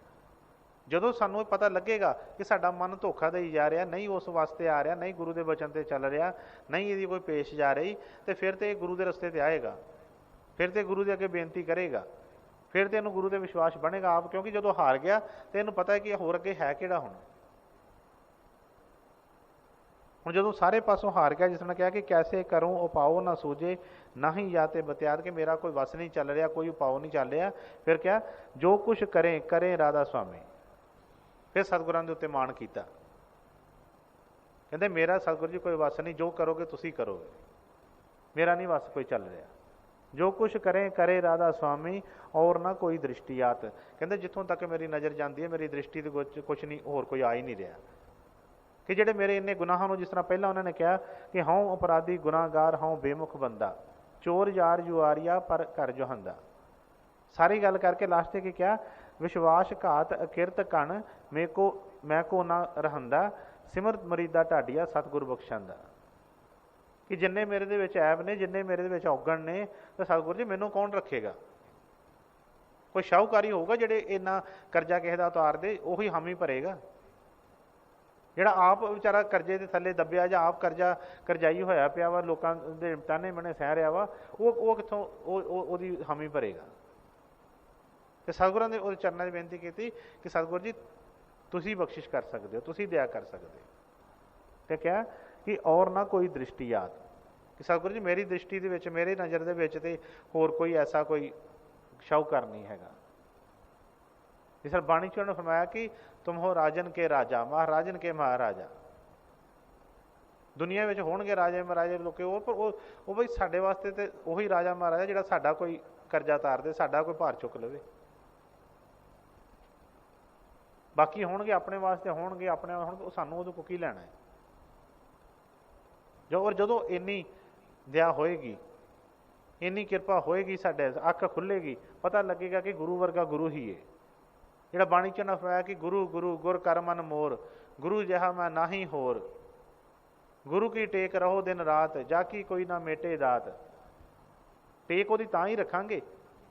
ਜਦੋਂ ਸਾਨੂੰ ਇਹ ਪਤਾ ਲੱਗੇਗਾ ਕਿ ਸਾਡਾ ਮਨ ਧੋਖਾ ਦੇਈ ਜਾ ਰਿਹਾ, ਨਹੀਂ ਉਸ ਵਾਸਤੇ ਆ ਰਿਹਾ, ਨਹੀਂ ਗੁਰੂ ਦੇ ਬਚਨ 'ਤੇ ਚੱਲ ਰਿਹਾ, ਨਹੀਂ ਇਹਦੀ ਕੋਈ ਪੇਸ਼ ਜਾ ਰਹੀ, ਤੇ ਫਿਰ ਤੇ ਇਹ ਗੁਰੂ ਦੇ ਰਸਤੇ 'ਤੇ ਆਏਗਾ, ਫਿਰ ਤੇ ਗੁਰੂ ਦੇ ਅੱਗੇ ਬੇਨਤੀ ਕਰੇਗਾ, ਫਿਰ ਤੇ ਇਹਨੂੰ ਗੁਰੂ ਤੇ ਵਿਸ਼ਵਾਸ ਬਣੇਗਾ ਆਪ, ਕਿਉਂਕਿ ਜਦੋਂ ਹਾਰ ਗਿਆ ਤੇ ਇਹਨੂੰ ਪਤਾ ਹੈ ਕਿ ਹੋਰ ਅੱਗੇ ਹੈ ਕਿਹੜਾ। ਹੁਣ ਜਦੋਂ ਸਾਰੇ ਪਾਸੋਂ ਹਾਰ ਗਿਆ, ਜਿਸ ਤਰ੍ਹਾਂ ਕਿਹਾ ਕਿ ਕੈਸੇ ਕਰੂੰ ਉਪਾਓ ਨਾ ਸੂਝੇ, ਨਾ ਹੀ ਜਾਂ ਤੇ ਬਤਿਆਤ, ਕਿ ਮੇਰਾ ਕੋਈ ਵਸ ਨਹੀਂ ਚੱਲ ਰਿਹਾ, ਕੋਈ ਉਪਾਓ ਨਹੀਂ ਚੱਲ ਰਿਹਾ। ਫਿਰ ਕਿਹਾ ਜੋ ਕੁਛ ਕਰੇ ਕਰੇ ਰਾਧਾ ਸੁਆਮੀ। ਫਿਰ ਸਤਿਗੁਰਾਂ ਦੇ ਉੱਤੇ ਮਾਣ ਕੀਤਾ, ਕਹਿੰਦੇ ਮੇਰਾ ਸਤਿਗੁਰੂ ਜੀ ਕੋਈ ਵਸ ਨਹੀਂ, ਜੋ ਕਰੋਗੇ ਤੁਸੀਂ ਕਰੋਗੇ, ਮੇਰਾ ਨਹੀਂ ਵਸ ਕੋਈ ਚੱਲ ਰਿਹਾ। ਜੋ ਕੁਛ ਕਰੇ ਕਰੇ ਰਾਧਾ ਸੁਆਮੀ ਔਰ ਨਾ ਕੋਈ ਦ੍ਰਿਸ਼ਟੀਆਤ। ਕਹਿੰਦੇ ਜਿੱਥੋਂ ਤੱਕ ਮੇਰੀ ਨਜ਼ਰ ਜਾਂਦੀ ਹੈ, ਮੇਰੀ ਦ੍ਰਿਸ਼ਟੀ ਦੇ ਕੁਛ ਨਹੀਂ, ਹੋਰ ਕੋਈ ਆ ਹੀ ਨਹੀਂ ਰਿਹਾ। ਕਿ ਜਿਹੜੇ ਮੇਰੇ ਇੰਨੇ ਗੁਨਾਹਾਂ ਨੂੰ, ਜਿਸ ਤਰ੍ਹਾਂ ਪਹਿਲਾਂ ਉਹਨਾਂ ਨੇ ਕਿਹਾ ਕਿ ਹਉ ਅਪਰਾਧੀ ਗੁਨਾਹਗਾਰ, ਹਉ ਬੇਮੁਖ ਬੰਦਾ, ਚੋਰ ਯਾਰ ਜੁਆਰੀਆ ਪਰ ਘਰ ਜੋਹੰਦਾ। ਸਾਰੀ ਗੱਲ ਕਰਕੇ ਲਾਸਟ ਤੇ ਕੀ ਕਿਹਾ, ਵਿਸ਼ਵਾਸ ਘਾਤ ਅਕਿਰਤ ਕਣ ਮੈਂ ਕੋ ਨਾ ਰਹੰਦਾ, ਸਿਮਰਤ ਮਰੀਦਾ ਢਾਡੀਆ ਸਤਿਗੁਰ ਬਖਸ਼ਾਂਦਾ। ਕਿ ਜਿੰਨੇ ਮੇਰੇ ਦੇ ਵਿੱਚ ਐਬ ਨੇ, ਜਿੰਨੇ ਮੇਰੇ ਦੇ ਵਿੱਚ ਔਗਣ ਨੇ, ਤਾਂ ਸਤਿਗੁਰੂ ਜੀ ਮੈਨੂੰ ਕੌਣ ਰੱਖੇਗਾ। ਕੋਈ ਸ਼ਾਹੂਕਾਰੀ ਹੋਊਗਾ ਜਿਹੜੇ ਇੰਨਾ ਕਰਜ਼ਾ ਕਿਸੇ ਦਾ ਉਤਾਰ ਦੇ, ਉਹੀ ਹਾਮੀ ਭਰੇਗਾ। ਜਿਹੜਾ ਆਪ ਵਿਚਾਰਾ ਕਰਜ਼ੇ ਦੇ ਥੱਲੇ ਦੱਬਿਆ, ਜਾਂ ਆਪ ਕਰਜ਼ਾਈ ਹੋਇਆ ਪਿਆ ਵਾ, ਲੋਕਾਂ ਦੇ ਤਾਨੇ ਮਨੇ ਸਹਿ ਰਿਹਾ ਵਾ, ਉਹ ਕਿੱਥੋਂ ਉਹਦੀ ਹਾਮੀ ਭਰੇਗਾ। ਤੇ ਸਤਿਗੁਰਾਂ ਦੇ ਉਹਦੇ ਚਰਨਾਂ 'ਚ ਬੇਨਤੀ ਕੀਤੀ ਕਿ ਸਤਿਗੁਰੂ ਜੀ ਤੁਸੀਂ ਬਖਸ਼ਿਸ਼ ਕਰ ਸਕਦੇ ਹੋ, ਤੁਸੀਂ ਦਇਆ ਕਰ ਸਕਦੇ ਹੋ। ਤੇ ਕਿਹਾ ਕਿ ਔਰ ਨਾ ਕੋਈ ਦ੍ਰਿਸ਼ਟੀਆਤ, ਕਿ ਸਤਿਗੁਰੂ ਜੀ ਮੇਰੀ ਦ੍ਰਿਸ਼ਟੀ ਦੇ ਵਿੱਚ, ਮੇਰੇ ਨਜ਼ਰ ਦੇ ਵਿੱਚ ਤੇ ਹੋਰ ਕੋਈ ਐਸਾ ਕੋਈ ਸ਼ਾਹੂਕਾਰ ਨਹੀਂ ਹੈਗਾ। ਜਿਸ ਤਰ੍ਹਾਂ ਬਾਣੀ 'ਚ ਉਹਨੇ ਫਰਮਾਇਆ ਕਿ ਤੁਮ ਹੋ ਰਾਜਨ ਕੇ ਰਾਜਾ, ਮਹਾਰਾਜਨ ਕੇ ਮਹਾਰਾਜਾ। ਦੁਨੀਆ ਵਿੱਚ ਹੋਣਗੇ ਰਾਜੇ ਮਹਾਰਾਜੇ ਲੋਕ, ਪਰ ਉਹ ਬਈ ਸਾਡੇ ਵਾਸਤੇ ਤੇ ਉਹੀ ਰਾਜਾ ਮਹਾਰਾਜਾ ਜਿਹੜਾ ਸਾਡਾ ਕੋਈ ਕਰਜ਼ਾ ਤਾਰ ਦੇ, ਸਾਡਾ ਕੋਈ ਭਾਰ ਚੁੱਕ ਲਵੇ। ਬਾਕੀ ਹੋਣਗੇ ਆਪਣੇ ਵਾਸਤੇ, ਹੋਣਗੇ ਆਪਣੇ ਹੋਣਗੇ, ਉਹ ਸਾਨੂੰ ਉਹਦੇ ਕੋਲ ਕੀ ਲੈਣਾ ਹੈ। ਜਦੋਂ ਇੰਨੀ ਦਇਆ ਹੋਏਗੀ, ਇੰਨੀ ਕਿਰਪਾ ਹੋਏਗੀ, ਸਾਡੇ ਅੱਖ ਖੁੱਲੇਗੀ, ਪਤਾ ਲੱਗੇਗਾ ਕਿ ਗੁਰੂ ਵਰਗਾ ਗੁਰੂ ਹੀ ਹੈ। ਜਿਹੜਾ ਬਾਣੀ 'ਚ ਨਾ ਫਰਮਾਇਆ ਕਿ ਗੁਰੂ ਗੁਰੂ ਗੁਰ ਕਰ ਮਨ ਮੋਰ, ਗੁਰੂ ਜਿਹਾ ਮੈਂ ਨਾਹੀ ਹੋਰ, ਗੁਰੂ ਕੀ ਟੇਕ ਰਹੋ ਦਿਨ ਰਾਤ, ਜਾ ਕੀ ਕੋਈ ਨਾ ਮੇਟੇ ਦਾਤ। ਟੇਕ ਉਹਦੀ ਤਾਂ ਹੀ ਰੱਖਾਂਗੇ,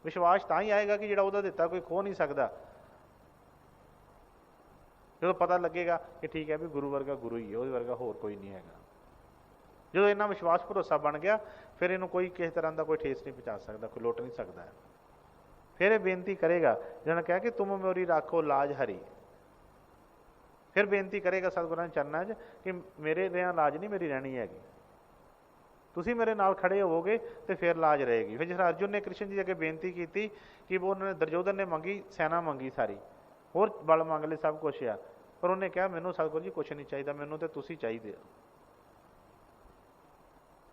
ਵਿਸ਼ਵਾਸ ਤਾਂ ਹੀ ਆਏਗਾ ਕਿ ਜਿਹੜਾ ਉਹਦਾ ਦਿੱਤਾ ਕੋਈ ਖੋ ਨਹੀਂ ਸਕਦਾ। ਜਦੋਂ ਪਤਾ ਲੱਗੇਗਾ ਕਿ ਠੀਕ ਹੈ ਵੀ ਗੁਰੂ ਵਰਗਾ ਗੁਰੂ ਹੀ ਹੈ, ਉਹਦੇ ਵਰਗਾ ਹੋਰ ਕੋਈ ਨਹੀਂ ਹੈਗਾ। ਜਦੋਂ ਇੰਨਾ ਵਿਸ਼ਵਾਸ ਭਰੋਸਾ ਬਣ ਗਿਆ, ਫਿਰ ਇਹਨੂੰ ਕੋਈ ਕਿਸੇ ਤਰ੍ਹਾਂ ਦਾ ਕੋਈ ਠੇਸ ਨਹੀਂ ਪਹੁੰਚਾ ਸਕਦਾ, ਕੋਈ ਲੁੱਟ ਨਹੀਂ ਸਕਦਾ। ਫਿਰ ਇਹ ਬੇਨਤੀ ਕਰੇਗਾ, ਜਿਹਨਾਂ ਨੇ ਕਿਹਾ ਕਿ ਤੁਮ ਮੇਰੀ ਰਾਖੋ ਲਾਜ ਹਰੀ। ਫਿਰ ਬੇਨਤੀ ਕਰੇਗਾ ਸਤਿਗੁਰਾਂ ਦੇ ਚਰਨਾਂ 'ਚ ਕਿ ਮੇਰੇ ਰਿਹਾ ਲਾਜ ਨਹੀਂ, ਮੇਰੀ ਰਹਿਣੀ ਹੈਗੀ, ਤੁਸੀਂ ਮੇਰੇ ਨਾਲ ਖੜੇ ਹੋਵੋਗੇ ਤੇ ਫਿਰ ਲਾਜ ਰਹੇਗੀ। ਫਿਰ ਜਿਸ ਤਰ੍ਹਾਂ ਅਰਜੁਨ ਨੇ ਕ੍ਰਿਸ਼ਨ ਜੀ ਅੱਗੇ ਬੇਨਤੀ ਕੀਤੀ ਕਿ ਉਹਨਾਂ ਨੇ, ਦੁਰਯੋਧਨ ਨੇ ਮੰਗੀ ਸੈਨਾ, ਮੰਗੀ ਸਾਰੀ, ਹੋਰ ਬਲ ਮੰਗ ਲਏ, ਸਭ ਕੁਛ ਆ, ਪਰ ਉਹਨੇ ਕਿਹਾ ਮੈਨੂੰ ਸਤਿਗੁਰੂ ਜੀ ਕੁਛ ਨਹੀਂ ਚਾਹੀਦਾ, ਮੈਨੂੰ ਤੇ ਤੁਸੀਂ ਚਾਹੀਦੇ ਹੋ।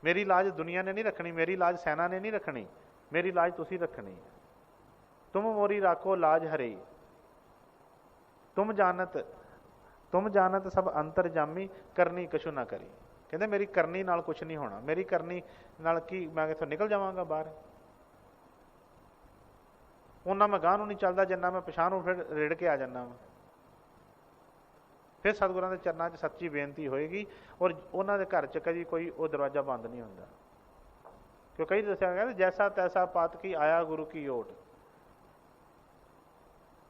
ਮੇਰੀ ਲਾਜ ਦੁਨੀਆ ਨੇ ਨਹੀਂ ਰੱਖਣੀ, ਮੇਰੀ ਲਾਜ ਸੈਨਾ ਨੇ ਨਹੀਂ ਰੱਖਣੀ, ਮੇਰੀ ਲਾਜ ਤੁਸੀਂ ਰੱਖਣੀ। ਤੁਮ ਮੋਰੀ ਰਾਖੋ ਲਾਜ ਹਰੀ, ਤੁਮ ਜਾਣਤ ਸਭ ਅੰਤਰ ਜਾਮੀ, ਕਰਨੀ ਕਛੂ ਨਾ ਕਰੀ। ਕਹਿੰਦੇ ਮੇਰੀ ਕਰਨੀ ਨਾਲ ਕੁਛ ਨਹੀਂ ਹੋਣਾ, ਮੇਰੀ ਕਰਨੀ ਨਾਲ ਕੀ ਮੈਂ ਇੱਥੋਂ ਨਿਕਲ ਜਾਵਾਂਗਾ ਬਾਹਰ। ਉਹਨਾਂ ਮੈਂ ਗਾਂਹ ਨੂੰ ਨਹੀਂ ਚੱਲਦਾ ਜਿੰਨਾ ਮੈਂ ਪਛਾਣ ਨੂੰ ਫਿਰ ਰੇੜ ਕੇ ਆ ਜਾਂਦਾ ਵਾ। ਫਿਰ ਸਤਿਗੁਰਾਂ ਦੇ ਚਰਨਾਂ 'ਚ ਸੱਚੀ ਬੇਨਤੀ ਹੋਏਗੀ, ਔਰ ਉਹਨਾਂ ਦੇ ਘਰ 'ਚ ਕਦੀ ਕੋਈ ਉਹ ਦਰਵਾਜ਼ਾ ਬੰਦ ਨਹੀਂ ਹੁੰਦਾ। ਕਿਉਂ ਕਈ ਦੱਸਿਆ ਕਹਿੰਦੇ ਜੈਸਾ ਤੈਸਾ ਪਾਤ ਕੀ ਆਇਆ ਗੁਰੂ ਕੀ ਓਟ।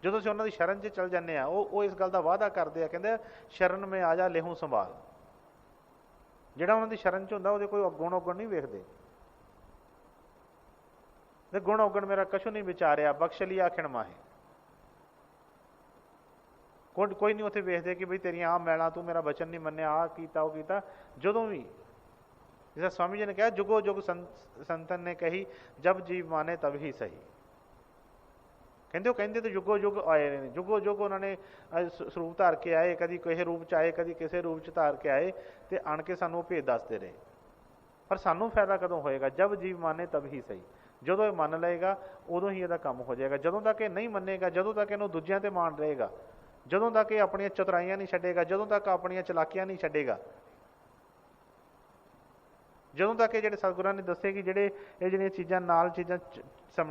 ਜਦੋਂ ਅਸੀਂ ਉਹਨਾਂ ਦੀ ਸ਼ਰਨ 'ਚ ਚੱਲ ਜਾਂਦੇ ਹਾਂ, ਉਹ ਇਸ ਗੱਲ ਦਾ ਵਾਅਦਾ ਕਰਦੇ ਆ, ਕਹਿੰਦੇ ਸ਼ਰਨ ਮੇ ਆ ਜਾ ਲੇਹੂ ਸੰਭਾਲ। ਜਿਹੜਾ ਉਹਨਾਂ ਦੀ ਸ਼ਰਨ 'ਚ ਹੁੰਦਾ ਉਹਦੇ ਕੋਈ ਗੁਣ ਔਗਣ ਨਹੀਂ ਵੇਖਦੇ। ਤੇ ਗੁਣ ਔਗਣ ਮੇਰਾ ਕਛੂ ਨਹੀਂ ਵਿਚਾਰਿਆ, ਬਖਸ਼ ਲਿਆ ਖਿਣ ਮਾਹੇ। ਕੋਈ ਨਹੀਂ ਉੱਥੇ ਵੇਖਦੇ ਕਿ ਬਈ ਤੇਰੀਆਂ ਆਹ ਮੈਲਾਂ, ਤੂੰ ਮੇਰਾ ਬਚਨ ਨਹੀਂ ਮੰਨਿਆ, ਆਹ ਕੀਤਾ ਉਹ ਕੀਤਾ। ਜਦੋਂ ਵੀ ਜਿਸ ਸਵਾਮੀ ਜੀ ਨੇ ਕਿਹਾ ਜੁਗੋ ਜੁਗ ਸੰਤਨ ਨੇ ਕਹੀ, ਜਬ ਜੀਵ ਮਾਨੇ ਤਬ ਹੀ ਸਹੀ। ਕਹਿੰਦੇ ਉਹ ਕਹਿੰਦੇ ਤੇ ਜੁਗੋ ਜੁਗ ਆਏ ਨੇ, ਜੁਗੋ ਜੁਗ ਉਹਨਾਂ ਨੇ ਸਰੂਪ ਧਾਰ ਕੇ ਆਏ, ਕਦੀ ਕਿਸੇ ਰੂਪ 'ਚ ਆਏ, ਕਦੀ ਕਿਸੇ ਰੂਪ 'ਚ ਧਾਰ ਕੇ ਆਏ, ਤੇ ਆਣ ਕੇ ਸਾਨੂੰ ਉਹ ਭੇਦ ਦੱਸਦੇ ਰਹੇ। ਪਰ ਸਾਨੂੰ ਫਾਇਦਾ ਕਦੋਂ ਹੋਏਗਾ, ਜਬ ਜੀਵ ਮਾਨੇ ਤਬ ਹੀ ਸਹੀ। ਜਦੋਂ ਇਹ ਮੰਨ ਲਏਗਾ ਉਦੋਂ ਹੀ ਇਹਦਾ ਕੰਮ ਹੋ ਜਾਏਗਾ। ਜਦੋਂ ਤੱਕ ਇਹ ਨਹੀਂ ਮੰਨੇਗਾ, ਜਦੋਂ ਤੱਕ ਇਹਨੂੰ ਦੂਜਿਆਂ 'ਤੇ ਮਾਣ ਰਹੇਗਾ, ਜਦੋਂ ਤੱਕ ਇਹ ਆਪਣੀਆਂ ਚਤੁਰਾਈਆਂ ਨਹੀਂ ਛੱਡੇਗਾ, ਜਦੋਂ ਤੱਕ ਆਪਣੀਆਂ ਚਲਾਕੀਆਂ ਨਹੀਂ ਛੱਡੇਗਾ, ਜਦੋਂ ਤੱਕ ਇਹ ਜਿਹੜੇ ਸਤਿਗੁਰਾਂ ਨੇ ਦੱਸੇ ਕਿ ਜਿਹੜੇ ਇਹ ਜਿਹੜੀਆਂ ਚੀਜ਼ਾਂ ਨਾਲ ਚੀਜ਼ਾਂ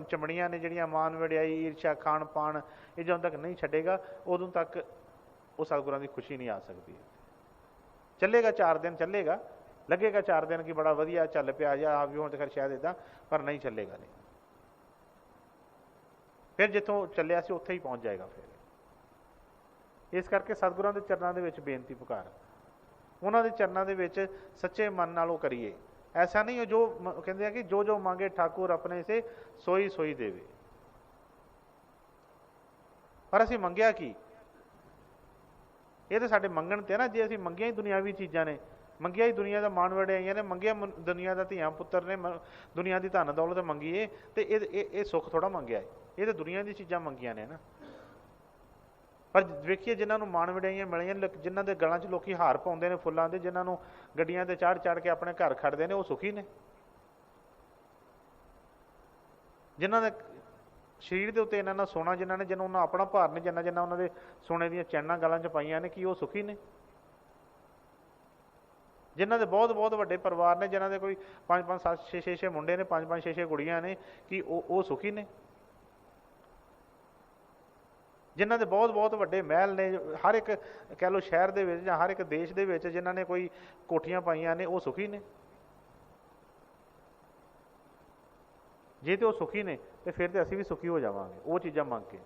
ਚਮੜੀਆਂ ਨੇ, ਜਿਹੜੀਆਂ ਮਾਨ ਵਡਿਆਈ, ਈਰਸ਼ਾ, ਖਾਣ ਪਾਣ, ਇਹ ਜਦੋਂ ਤੱਕ ਨਹੀਂ ਛੱਡੇਗਾ ਉਦੋਂ ਤੱਕ ਉਹ ਸਤਿਗੁਰਾਂ ਦੀ ਖੁਸ਼ੀ ਨਹੀਂ ਆ ਸਕਦੀ। ਚੱਲੇਗਾ 4 ਦਿਨ ਚੱਲੇਗਾ, ਲੱਗੇਗਾ 4 ਦਿਨ ਕਿ ਬੜਾ ਵਧੀਆ ਚੱਲ ਪਿਆ ਜਾਂ ਆ ਵੀ ਹੁਣ ਤੇ ਖੈਰ ਸ਼ਾਇਦ ਇੱਦਾਂ, ਪਰ ਨਹੀਂ ਚੱਲੇਗਾ ਨਹੀਂ। ਫਿਰ ਜਿੱਥੋਂ ਚੱਲਿਆ ਸੀ ਉੱਥੇ ਹੀ ਪਹੁੰਚ ਜਾਏਗਾ। ਫਿਰ ਇਸ ਕਰਕੇ ਸਤਿਗੁਰਾਂ ਦੇ ਚਰਨਾਂ ਦੇ ਵਿੱਚ ਬੇਨਤੀ ਪੁਕਾਰ, ਉਹਨਾਂ ਦੇ ਚਰਨਾਂ ਦੇ ਵਿੱਚ ਸੱਚੇ ਮਨ ਨਾਲ ਉਹ ਕਰੀਏ। ਐਸਾ ਨਹੀਂ ਜੋ ਕਹਿੰਦੇ ਆ ਕਿ ਜੋ ਜੋ ਮੰਗੇ ਠਾਕੁਰ ਆਪਣੇ ਸੇ ਸੋਈ ਸੋਈ ਦੇਵੇ। ਪਰ ਅਸੀਂ ਮੰਗਿਆ ਕੀ? ਇਹ ਤਾਂ ਸਾਡੇ ਮੰਗਣ ਤੇ ਨਾ, ਜੇ ਅਸੀਂ ਮੰਗਿਆ ਹੀ ਦੁਨਿਆਵੀ ਚੀਜ਼ਾਂ ਨੇ, ਮੰਗਿਆ ਹੀ ਦੁਨੀਆ ਦਾ ਮਾਣ ਵਡਿਆਈਆਂ ਨੇ, ਮੰਗਿਆ ਦੁਨੀਆ ਦਾ ਧੀਆਂ ਪੁੱਤਰ ਨੇ, ਦੁਨੀਆ ਦੀ ਧਨ ਦੌਲਤ ਮੰਗੀਏ, ਤੇ ਇਹ ਸੁੱਖ ਥੋੜਾ ਮੰਗਿਆ ਹੈ, ਇਹ ਤਾਂ ਦੁਨੀਆ ਦੀ ਚੀਜ਼ਾਂ ਮੰਗੀਆਂ ਨੇ ਨਾ। ਪਰ ਵੇਖੀਏ ਜਿਨ੍ਹਾਂ ਨੂੰ ਮਾਣ ਵਡਿਆਈਆਂ ਮਿਲੀਆਂ, ਜਿਨ੍ਹਾਂ ਦੇ ਗਲਾਂ 'ਚ ਲੋਕੀ ਹਾਰ ਪਾਉਂਦੇ ਨੇ ਫੁੱਲਾਂ ਦੇ, ਜਿਨ੍ਹਾਂ ਨੂੰ ਗੱਡੀਆਂ ਤੇ ਚੜ੍ਹ ਕੇ ਆਪਣੇ ਘਰ ਖੜਦੇ ਨੇ, ਉਹ ਸੁਖੀ ਨੇ। ਜਿਨ੍ਹਾਂ ਦੇ ਸਰੀਰ ਦੇ ਉੱਤੇ ਇਹਨਾਂ ਨਾਲ ਸੋਨਾ, ਜਿਹਨੂੰ ਉਹਨਾਂ ਆਪਣਾ ਭਾਰ ਨੇ, ਜਿੰਨਾ ਉਹਨਾਂ ਦੇ ਸੋਨੇ ਦੀਆਂ ਚੈਨਾਂ ਗਲਾਂ 'ਚ ਪਾਈਆਂ ਨੇ, ਕੀ ਉਹ ਸੁਖੀ ਨੇ? ਜਿਨ੍ਹਾਂ ਦੇ ਬਹੁਤ ਬਹੁਤ ਵੱਡੇ ਪਰਿਵਾਰ ਨੇ, ਜਿਨ੍ਹਾਂ ਦੇ ਕੋਈ 5-5 7 6-6 ਮੁੰਡੇ ਨੇ, 5-5 6-6 ਕੁੜੀਆਂ ਨੇ, ਕੀ ਉਹ ਸੁਖੀ ਨੇ? ਜਿਨ੍ਹਾਂ ਦੇ ਬਹੁਤ ਬਹੁਤ ਵੱਡੇ ਮਹਿਲ ਨੇ, ਹਰ ਇੱਕ ਕਹਿ ਲਓ ਸ਼ਹਿਰ ਦੇ ਵਿੱਚ ਜਾਂ ਹਰ ਇੱਕ ਦੇਸ਼ ਦੇ ਵਿੱਚ ਜਿਨ੍ਹਾਂ ਨੇ ਕੋਈ ਕੋਠੀਆਂ ਪਾਈਆਂ ਨੇ, ਉਹ ਸੁਖੀ ਨੇ? ਜੇ ਤੇ ਉਹ ਸੁਖੀ ਨੇ ਤੇ ਫਿਰ ਤੇ ਅਸੀਂ ਵੀ ਸੁਖੀ ਹੋ ਜਾਵਾਂਗੇ ਉਹ ਚੀਜ਼ਾਂ ਮੰਗ ਕੇ।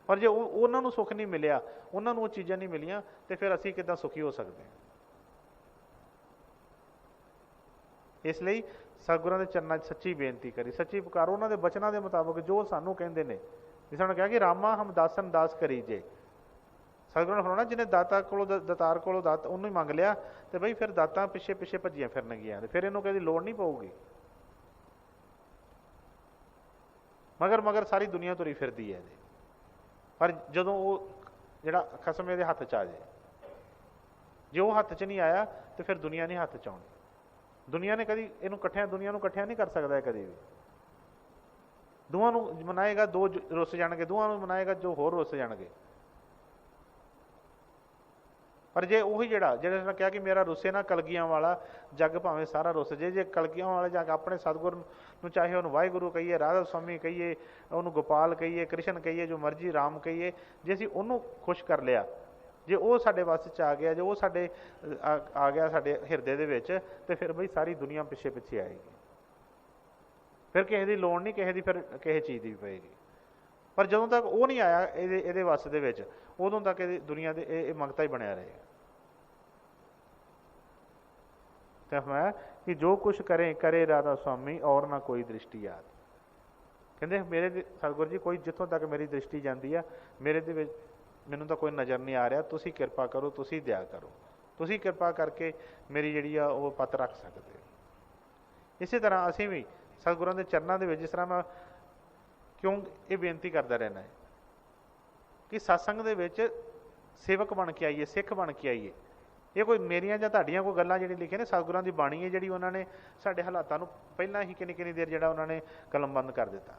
ਪਰ ਜੇ ਉਹਨਾਂ ਨੂੰ ਸੁੱਖ ਨਹੀਂ ਮਿਲਿਆ, ਉਹਨਾਂ ਨੂੰ ਉਹ ਚੀਜ਼ਾਂ ਨਹੀਂ ਮਿਲੀਆਂ, ਤੇ ਫਿਰ ਅਸੀਂ ਕਿੱਦਾਂ ਸੁਖੀ ਹੋ ਸਕਦੇ ਹਾਂ? ਇਸ ਲਈ ਸਤਿਗੁਰਾਂ ਦੇ ਚਰਨਾਂ 'ਚ ਸੱਚੀ ਬੇਨਤੀ ਕਰੀ, ਸੱਚੀ ਪੁਕਾਰ, ਉਹਨਾਂ ਦੇ ਬਚਨਾਂ ਦੇ ਮੁਤਾਬਕ ਜੋ ਸਾਨੂੰ ਕਹਿੰਦੇ ਨੇ। ਜਿਸ ਨੇ ਕਿਹਾ ਕਿ ਰਾਮਾ ਹਮ ਦਾਸਨ ਦਾਸ ਕਰੀ ਜੇ, ਸਤਿਗੁਰਾਂ ਨੇ ਫਰਮਾਉਣਾ ਜਿਹਨੇ ਦਾਤਾ ਕੋਲੋਂ ਦਾਤਾਰ ਕੋਲੋਂ ਦਾਤ ਉਹਨੂੰ ਹੀ ਮੰਗ ਲਿਆ, ਤੇ ਬਈ ਫਿਰ ਦਾਤਾਂ ਪਿੱਛੇ ਪਿੱਛੇ ਭੱਜੀਆਂ ਫਿਰਨਗੀਆਂ, ਤੇ ਫਿਰ ਇਹਨੂੰ ਕਦੀ ਲੋੜ ਨਹੀਂ ਪਊਗੀ। ਮਗਰ ਸਾਰੀ ਦੁਨੀਆ ਤੁਰੀ ਫਿਰਦੀ ਹੈ ਇਹਦੇ। ਪਰ ਜਦੋਂ ਉਹ ਜਿਹੜਾ ਖਸਮ ਇਹਦੇ ਹੱਥ 'ਚ ਆ ਜਾਏ, ਜੇ ਉਹ ਹੱਥ 'ਚ ਨਹੀਂ ਆਇਆ ਤੇ ਫਿਰ ਦੁਨੀਆ ਨਹੀਂ ਹੱਥ 'ਚ ਆਉਣੀ। ਦੁਨੀਆ ਨੇ ਕਦੀ ਇਹਨੂੰ ਦੁਨੀਆ ਨੂੰ ਇਕੱਠਿਆਂ ਨਹੀਂ ਕਰ ਸਕਦਾ ਕਦੇ ਵੀ। ਦੋਵਾਂ ਨੂੰ ਮਨਾਏਗਾ, ਦੋ ਰੁੱਸ ਜਾਣਗੇ, ਦੋਵਾਂ ਨੂੰ ਮਨਾਏਗਾ, ਜੋ ਹੋਰ ਰੁੱਸ ਜਾਣਗੇ। ਪਰ ਜੇ ਉਹੀ ਜਿਹੜੇ ਨੇ ਕਿਹਾ ਕਿ ਮੇਰਾ ਰੁੱਸੇ ਨਾ ਕਲਗੀਆਂ ਵਾਲਾ, ਜੱਗ ਭਾਵੇਂ ਸਾਰਾ ਰੁੱਸ ਜੇ ਕਲਗੀਆਂ ਵਾਲਾ ਜਾ ਕੇ ਆਪਣੇ ਸਤਿਗੁਰ ਨੂੰ, ਚਾਹੇ ਉਹਨੂੰ ਵਾਹਿਗੁਰੂ ਕਹੀਏ, ਰਾਧਾ ਸਵਾਮੀ ਕਹੀਏ, ਉਹਨੂੰ ਗੋਪਾਲ ਕਹੀਏ, ਕ੍ਰਿਸ਼ਨ ਕਹੀਏ, ਜੋ ਮਰਜ਼ੀ ਰਾਮ ਕਹੀਏ, ਜੇ ਅਸੀਂ ਉਹਨੂੰ ਖੁਸ਼ ਕਰ ਲਿਆ, ਜੇ ਉਹ ਸਾਡੇ ਵੱਸ 'ਚ ਆ ਗਿਆ, ਜੇ ਉਹ ਸਾਡੇ ਆ ਗਿਆ ਸਾਡੇ ਹਿਰਦੇ ਦੇ ਵਿੱਚ, ਤੇ ਫਿਰ ਬਈ ਸਾਰੀ ਦੁਨੀਆ ਪਿੱਛੇ ਪਿੱਛੇ ਆਏਗੀ। ਫਿਰ ਕਿਸੇ ਦੀ ਲੋੜ ਨਹੀਂ, ਕਿਸੇ ਦੀ ਫਿਰ ਕਿਸੇ ਚੀਜ਼ ਦੀ ਵੀ ਪਏਗੀ। ਪਰ ਜਦੋਂ ਤੱਕ ਉਹ ਨਹੀਂ ਆਇਆ ਇਹਦੇ ਵੱਸ ਦੇ ਵਿੱਚ, ਉਦੋਂ ਤੱਕ ਇਹਦੀ ਦੁਨੀਆ ਦੇ ਇਹ ਮੰਗਤਾ ਹੀ ਬਣਿਆ ਰਹੇਗਾ। ਤੇ ਮੈਂ ਕਿ ਜੋ ਕੁਛ ਕਰੇ ਰਾਧਾ ਸੁਆਮੀ ਔਰ ਨਾ ਕੋਈ ਦ੍ਰਿਸ਼ਟੀ ਯਾਦ। ਕਹਿੰਦੇ ਮੇਰੇ ਸਤਿਗੁਰੂ ਜੀ, ਕੋਈ ਜਿੱਥੋਂ ਤੱਕ ਮੇਰੀ ਦ੍ਰਿਸ਼ਟੀ ਜਾਂਦੀ ਆ, ਮੇਰੇ ਦੇ ਵਿੱਚ ਮੈਨੂੰ ਤਾਂ ਕੋਈ ਨਜ਼ਰ ਨਹੀਂ ਆ ਰਿਹਾ, ਤੁਸੀਂ ਕਿਰਪਾ ਕਰੋ, ਤੁਸੀਂ ਦਇਆ ਕਰੋ, ਤੁਸੀਂ ਕਿਰਪਾ ਕਰਕੇ ਮੇਰੀ ਜਿਹੜੀ ਆ ਉਹ ਪੱਤ ਰੱਖ ਸਕਦੇ ਹੋ। ਇਸੇ ਤਰ੍ਹਾਂ ਅਸੀਂ ਵੀ ਸਤਿਗੁਰਾਂ ਦੇ ਚਰਨਾਂ ਦੇ ਵਿੱਚ, ਜਿਸ ਤਰ੍ਹਾਂ ਮੈਂ ਕਿਉਂ ਇਹ ਬੇਨਤੀ ਕਰਦਾ ਰਹਿਣਾ ਹੈ ਕਿ ਸਤਸੰਗ ਦੇ ਵਿੱਚ ਸੇਵਕ ਬਣ ਕੇ ਆਈਏ, ਸਿੱਖ ਬਣ ਕੇ ਆਈਏ। ਇਹ ਕੋਈ ਮੇਰੀਆਂ ਜਾਂ ਤੁਹਾਡੀਆਂ ਕੋਈ ਗੱਲਾਂ ਜਿਹੜੀਆਂ ਲਿਖੀਆਂ ਨੇ, ਸਤਿਗੁਰਾਂ ਦੀ ਬਾਣੀ ਹੈ ਜਿਹੜੀ ਉਹਨਾਂ ਨੇ ਸਾਡੇ ਹਾਲਾਤਾਂ ਨੂੰ ਪਹਿਲਾਂ ਹੀ ਕਿੰਨੀ ਦੇਰ ਜਿਹੜਾ ਉਹਨਾਂ ਨੇ ਕਲਮਬੰਦ ਕਰ ਦਿੱਤਾ।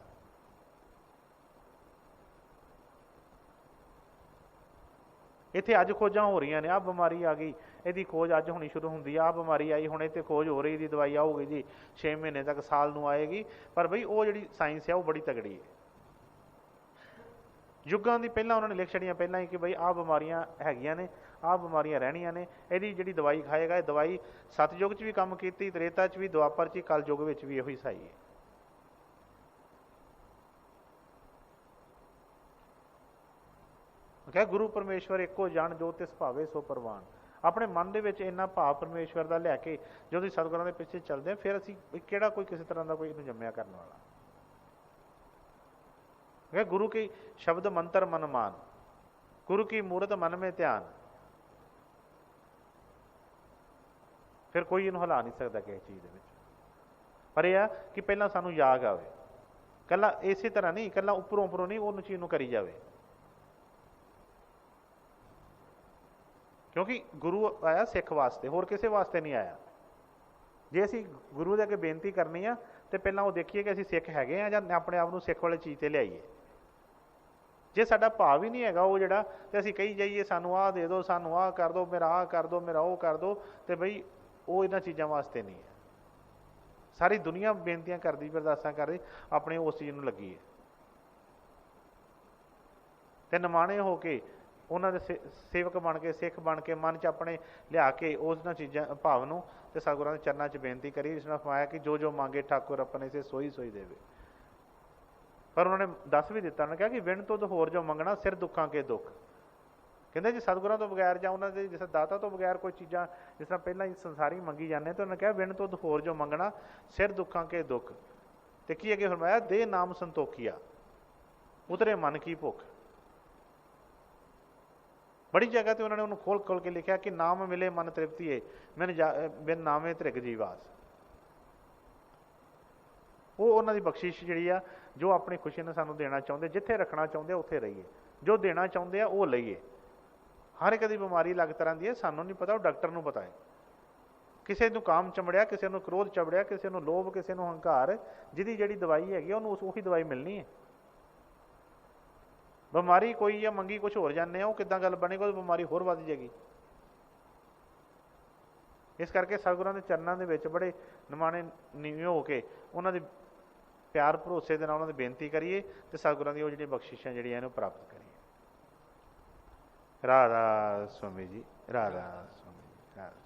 ਇੱਥੇ ਅੱਜ ਖੋਜਾਂ ਹੋ ਰਹੀਆਂ ਨੇ, ਆਹ ਬਿਮਾਰੀ ਆ ਗਈ, ਇਹਦੀ ਖੋਜ ਅੱਜ ਹੋਣੀ ਸ਼ੁਰੂ ਹੁੰਦੀ ਆ, ਆਹ ਬਿਮਾਰੀ ਆਈ, ਹੁਣ ਇਹ 'ਤੇ ਖੋਜ ਹੋ ਰਹੀ, ਇਹਦੀ ਦਵਾਈ ਆਊਗੀ ਜੀ 6 ਮਹੀਨੇ ਤੱਕ, ਸਾਲ ਨੂੰ ਆਏਗੀ। ਪਰ ਬਈ ਉਹ ਜਿਹੜੀ ਸਾਇੰਸ ਹੈ ਉਹ ਬੜੀ ਤਗੜੀ ਹੈ। ਯੁੱਗਾਂ ਦੀ ਪਹਿਲਾਂ ਉਹਨਾਂ ਨੇ ਲਿਖ ਛੜੀਆਂ ਪਹਿਲਾਂ ਹੀ ਕਿ ਬਈ ਆਹ ਬਿਮਾਰੀਆਂ ਹੈਗੀਆਂ ਨੇ, ਆਹ ਬਿਮਾਰੀਆਂ ਰਹਿਣੀਆਂ ਨੇ, ਇਹਦੀ ਜਿਹੜੀ ਦਵਾਈ ਖਾਏਗਾ, ਇਹ ਦਵਾਈ ਸਤਯੁਗ 'ਚ ਵੀ ਕੰਮ ਕੀਤੀ, ਤ੍ਰੇਤਾ 'ਚ ਵੀ, ਦੁਆਪਰ 'ਚ ਵੀ, ਕਲਯੁਗ ਵਿੱਚ ਵੀ ਇਹੋ ਹੀ ਸਹੀ ਹੈ। ਕਿਹਾ ਗੁਰੂ ਪਰਮੇਸ਼ਵਰ ਇੱਕੋ ਜਾਣ, ਜੋ ਤਿਸ ਭਾਵੇ ਸੋ ਪ੍ਰਵਾਨ। ਆਪਣੇ ਮਨ ਦੇ ਵਿੱਚ ਇੰਨਾ ਭਾਵ ਪਰਮੇਸ਼ਵਰ ਦਾ ਲੈ ਕੇ ਜਦੋਂ ਅਸੀਂ ਸਤਿਗੁਰਾਂ ਦੇ ਪਿੱਛੇ ਚੱਲਦੇ ਹਾਂ, ਫਿਰ ਅਸੀਂ ਕਿਹੜਾ ਕੋਈ ਕਿਸੇ ਤਰ੍ਹਾਂ ਦਾ ਕੋਈ ਇਹਨੂੰ ਜੰਮਿਆ ਕਰਨ ਵਾਲਾ। ਗੁਰੂ ਕੀ ਸ਼ਬਦ ਮੰਤਰ ਮਨ ਮਾਨ, ਗੁਰੂ ਕੀ ਮੂਰਤ ਮਨ ਮੇ ਧਿਆਨ। ਫਿਰ ਕੋਈ ਇਹਨੂੰ ਹਿਲਾ ਨਹੀਂ ਸਕਦਾ ਕਿਸੇ ਚੀਜ਼ ਦੇ ਵਿੱਚ। ਪਰ ਇਹ ਆ ਕਿ ਪਹਿਲਾਂ ਸਾਨੂੰ ਯਾਦ ਆਵੇ, ਇਕੱਲਾ ਇਸੇ ਤਰ੍ਹਾਂ ਨਹੀਂ, ਇਕੱਲਾ ਉੱਪਰੋਂ ਨਹੀਂ ਉਹਨੂੰ ਚੀਜ਼ ਨੂੰ ਕਰੀ ਜਾਵੇ। ਕਿਉਂਕਿ ਗੁਰੂ ਆਇਆ ਸਿੱਖ ਵਾਸਤੇ, ਹੋਰ ਕਿਸੇ ਵਾਸਤੇ ਨਹੀਂ ਆਇਆ। ਜੇ ਅਸੀਂ ਗੁਰੂ ਦੇ ਅੱਗੇ ਬੇਨਤੀ ਕਰਨੀ ਆ ਤੇ ਪਹਿਲਾਂ ਉਹ ਦੇਖੀਏ ਕਿ ਅਸੀਂ ਸਿੱਖ ਹੈਗੇ ਆ ਜਾਂ ਆਪਣੇ ਆਪ ਨੂੰ ਸਿੱਖ ਵਾਲੀ ਚੀਜ਼ ਤੇ ਲਿਆਈਏ। ਜੇ ਸਾਡਾ ਭਾਵ ਹੀ ਨਹੀਂ ਹੈਗਾ ਉਹ ਜਿਹੜਾ, ਤੇ ਅਸੀਂ ਕਹੀ ਜਾਈਏ ਸਾਨੂੰ ਆਹ ਦੇ ਦਿਓ, ਸਾਨੂੰ ਆਹ ਕਰ ਦਿਓ, ਮੇਰਾ ਆਹ ਕਰ ਦਿਓ, ਮੇਰਾ ਉਹ ਕਰ ਦਿਓ, ਤੇ ਬਈ ਉਹ ਇਹਨਾਂ ਚੀਜ਼ਾਂ ਵਾਸਤੇ ਨਹੀਂ ਹੈ। ਸਾਰੀ ਦੁਨੀਆ ਬੇਨਤੀਆਂ ਕਰਦੀ, ਅਰਦਾਸਾਂ ਕਰਦੀ, ਆਪਣੇ ਉਸ ਚੀਜ਼ ਨੂੰ ਲੱਗੀ ਹੈ। ਤੇ ਨਿਮਾਣੇ ਹੋ ਕੇ ਉਹਨਾਂ ਦੇ ਸੇਵਕ ਬਣ ਕੇ, ਸਿੱਖ ਬਣ ਕੇ, ਮਨ 'ਚ ਆਪਣੇ ਲਿਆ ਕੇ ਉਹਨਾਂ ਚੀਜ਼ਾਂ ਭਾਵ ਨੂੰ ਤੇ ਸਤਿਗੁਰਾਂ ਦੇ ਚਰਨਾਂ 'ਚ ਬੇਨਤੀ ਕਰੀ। ਇਸ ਨਾਲ ਫਰਮਾਇਆ ਕਿ ਜੋ ਜੋ ਮੰਗੇ ਠਾਕੁਰ ਆਪਣੇ ਸੇ ਸੋਈ ਸੋਈ ਦੇਵੇ। ਪਰ ਉਹਨਾਂ ਨੇ ਦੱਸ ਵੀ ਦਿੱਤਾ, ਉਹਨਾਂ ਨੇ ਕਿਹਾ ਕਿ ਵਿਣ ਤੁਧ ਹੋਰ ਜੋ ਮੰਗਣਾ ਸਿਰ ਦੁੱਖਾਂ ਕੇ ਦੁੱਖ। ਕਹਿੰਦੇ ਜੀ ਸਤਿਗੁਰਾਂ ਤੋਂ ਬਗੈਰ ਜਾਂ ਉਹਨਾਂ ਦੇ ਜਿਸ ਦਾਤਾ ਤੋਂ ਬਗੈਰ ਕੋਈ ਚੀਜ਼ਾਂ ਜਿਸ ਤਰ੍ਹਾਂ ਪਹਿਲਾਂ ਹੀ ਸੰਸਾਰੀ ਮੰਗੀ ਜਾਂਦੇ, ਤਾਂ ਉਹਨਾਂ ਨੇ ਕਿਹਾ ਵਿਣ ਤੁਧ ਹੋਰ ਜੋ ਮੰਗਣਾ ਸਿਰ ਦੁੱਖਾਂ ਕੇ ਦੁੱਖ। ਤੇ ਕੀ ਅੱਗੇ ਫਰਮਾਇਆ, ਦੇ ਨਾਮ ਸੰਤੋਖੀਆ ਉਤਰੇ ਮਨ ਕੀ ਭੁੱਖ। ਬੜੀ ਜਗ੍ਹਾ ਤੇ ਉਹਨਾਂ ਨੇ ਉਹਨੂੰ ਖੋਲ ਖੋਲ ਕੇ ਲਿਖਿਆ ਕਿ ਨਾਮ ਮਿਲੇ ਮਨ ਤ੍ਰਿਪਤੀਏ, ਬਿਨ ਨਾਮੇ ਧ੍ਰਿਗ ਜੀਵਾਸ। ਉਹ ਉਹਨਾਂ ਦੀ ਬਖਸ਼ਿਸ਼ ਜਿਹੜੀ ਆ, ਜੋ ਆਪਣੀ ਖੁਸ਼ੀ ਨੂੰ ਸਾਨੂੰ ਦੇਣਾ ਚਾਹੁੰਦੇ, ਜਿੱਥੇ ਰੱਖਣਾ ਚਾਹੁੰਦੇ ਉੱਥੇ ਰਹੀਏ, ਜੋ ਦੇਣਾ ਚਾਹੁੰਦੇ ਆ ਉਹ ਲਈਏ। ਹਰ ਇੱਕ ਦੀ ਬਿਮਾਰੀ ਅਲੱਗ ਤਰ੍ਹਾਂ ਦੀ ਹੈ, ਸਾਨੂੰ ਨਹੀਂ ਪਤਾ, ਉਹ ਡਾਕਟਰ ਨੂੰ ਪਤਾ ਹੈ। ਕਿਸੇ ਨੂੰ ਕਾਮ ਚਮੜਿਆ, ਕਿਸੇ ਨੂੰ ਕ੍ਰੋਧ ਚਮੜਿਆ, ਕਿਸੇ ਨੂੰ ਲੋਭ, ਕਿਸੇ ਨੂੰ ਹੰਕਾਰ, ਜਿਹਦੀ ਜਿਹੜੀ ਦਵਾਈ ਹੈਗੀ ਉਹਨੂੰ ਉਹੀ ਦਵਾਈ ਮਿਲਣੀ ਹੈ। ਬਿਮਾਰੀ ਕੋਈ ਆ, ਮੰਗੀ ਕੁਛ ਹੋਰ ਜਾਂਦੇ ਆ, ਉਹ ਕਿੱਦਾਂ ਗੱਲ ਬਣੇਗਾ, ਉਹ ਬਿਮਾਰੀ ਹੋਰ ਵੱਧ ਜਾਏਗੀ। ਇਸ ਕਰਕੇ ਸਤਿਗੁਰਾਂ ਦੇ ਚਰਨਾਂ ਦੇ ਵਿੱਚ ਬੜੇ ਨਿਮਾਣੇ ਨੀਵੇਂ ਹੋ ਕੇ ਉਹਨਾਂ ਦੇ ਪਿਆਰ ਭਰੋਸੇ ਦੇ ਨਾਲ ਉਹਨਾਂ ਦੀ ਬੇਨਤੀ ਕਰੀਏ ਤੇ ਸਤਿਗੁਰਾਂ ਦੀ ਉਹ ਜਿਹੜੀਆਂ ਬਖਸ਼ਿਸ਼ਾਂ ਜਿਹੜੀਆਂ ਇਹਨੂੰ ਪ੍ਰਾਪਤ ਕਰੀਏ। ਰਾਧਾ ਸੁਆਮੀ ਜੀ, ਰਾਧਾ ਸੁਆਮੀ ਜੀ, ਰਾਧਾ।